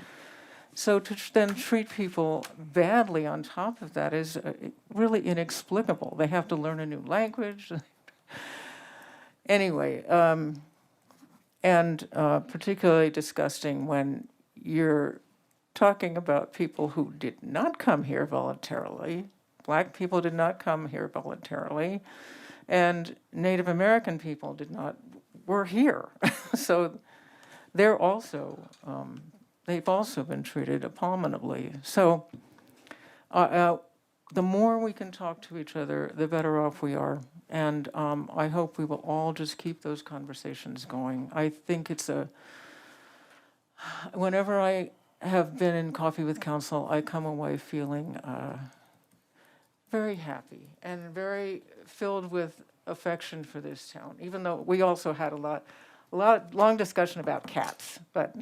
So to then treat people badly on top of that is really inexplicable. They have to learn a new language. Anyway, and particularly disgusting when you're talking about people who did not come here voluntarily. Black people did not come here voluntarily, and Native American people were here. So they're also, they've also been treated abominably. So the more we can talk to each other, the better off we are. And I hope we will all just keep those conversations going. I think whenever I have been in Coffee with Council, I come away feeling very happy and very filled with affection for this town, even though we also had a long discussion about cats, but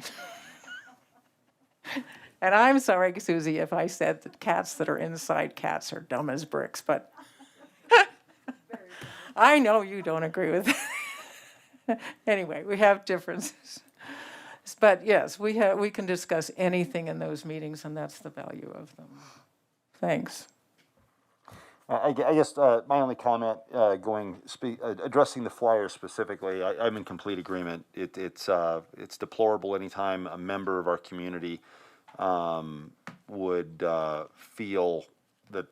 and I'm sorry, Susie, if I said that cats that are inside cats are dumb as bricks, but I know you don't agree with that. Anyway, we have differences. But yes, we can discuss anything in those meetings, and that's the value of them. Thanks. I guess my only comment, addressing the flyer specifically, I'm in complete agreement. It's deplorable anytime a member of our community would feel that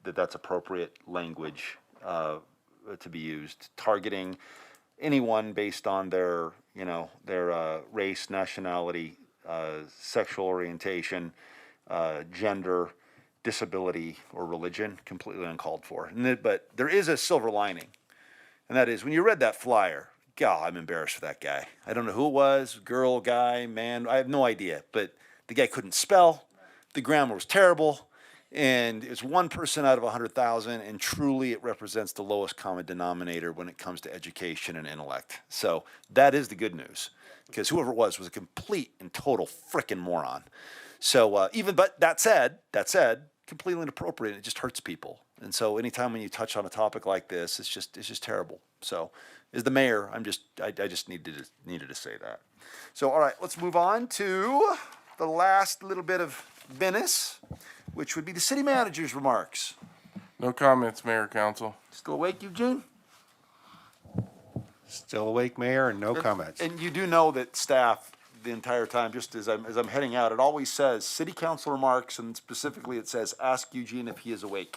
that's appropriate language to be used, targeting anyone based on their race, nationality, sexual orientation, gender, disability, or religion. Completely uncalled for. But there is a silver lining, and that is when you read that flyer, God, I'm embarrassed for that guy. I don't know who it was, girl, guy, man, I have no idea, but the guy couldn't spell, the grammar was terrible, and it's 1% out of 100,000, and truly it represents the lowest common denominator when it comes to education and intellect. So that is the good news, because whoever it was a complete and total frickin' moron. So but that said, completely inappropriate. It just hurts people. And so anytime when you touch on a topic like this, it's just terrible. So as the mayor, I just needed to say that. So all right, let's move on to the last little bit of business, which would be the city manager's remarks. No comments, Mayor, Council. Still awake, Eugene? Still awake, Mayor, and no comments. And you do know that staff, the entire time, just as I'm heading out, it always says city council remarks, and specifically it says ask Eugene if he is awake.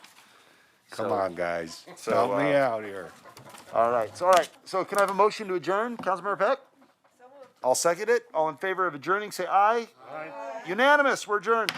Come on, guys. Help me out here. All right. So can I have a motion to adjourn, Councilmember Peck? I'll second it. All in favor of adjourning, say aye. Aye. Unanimous. We're adjourned.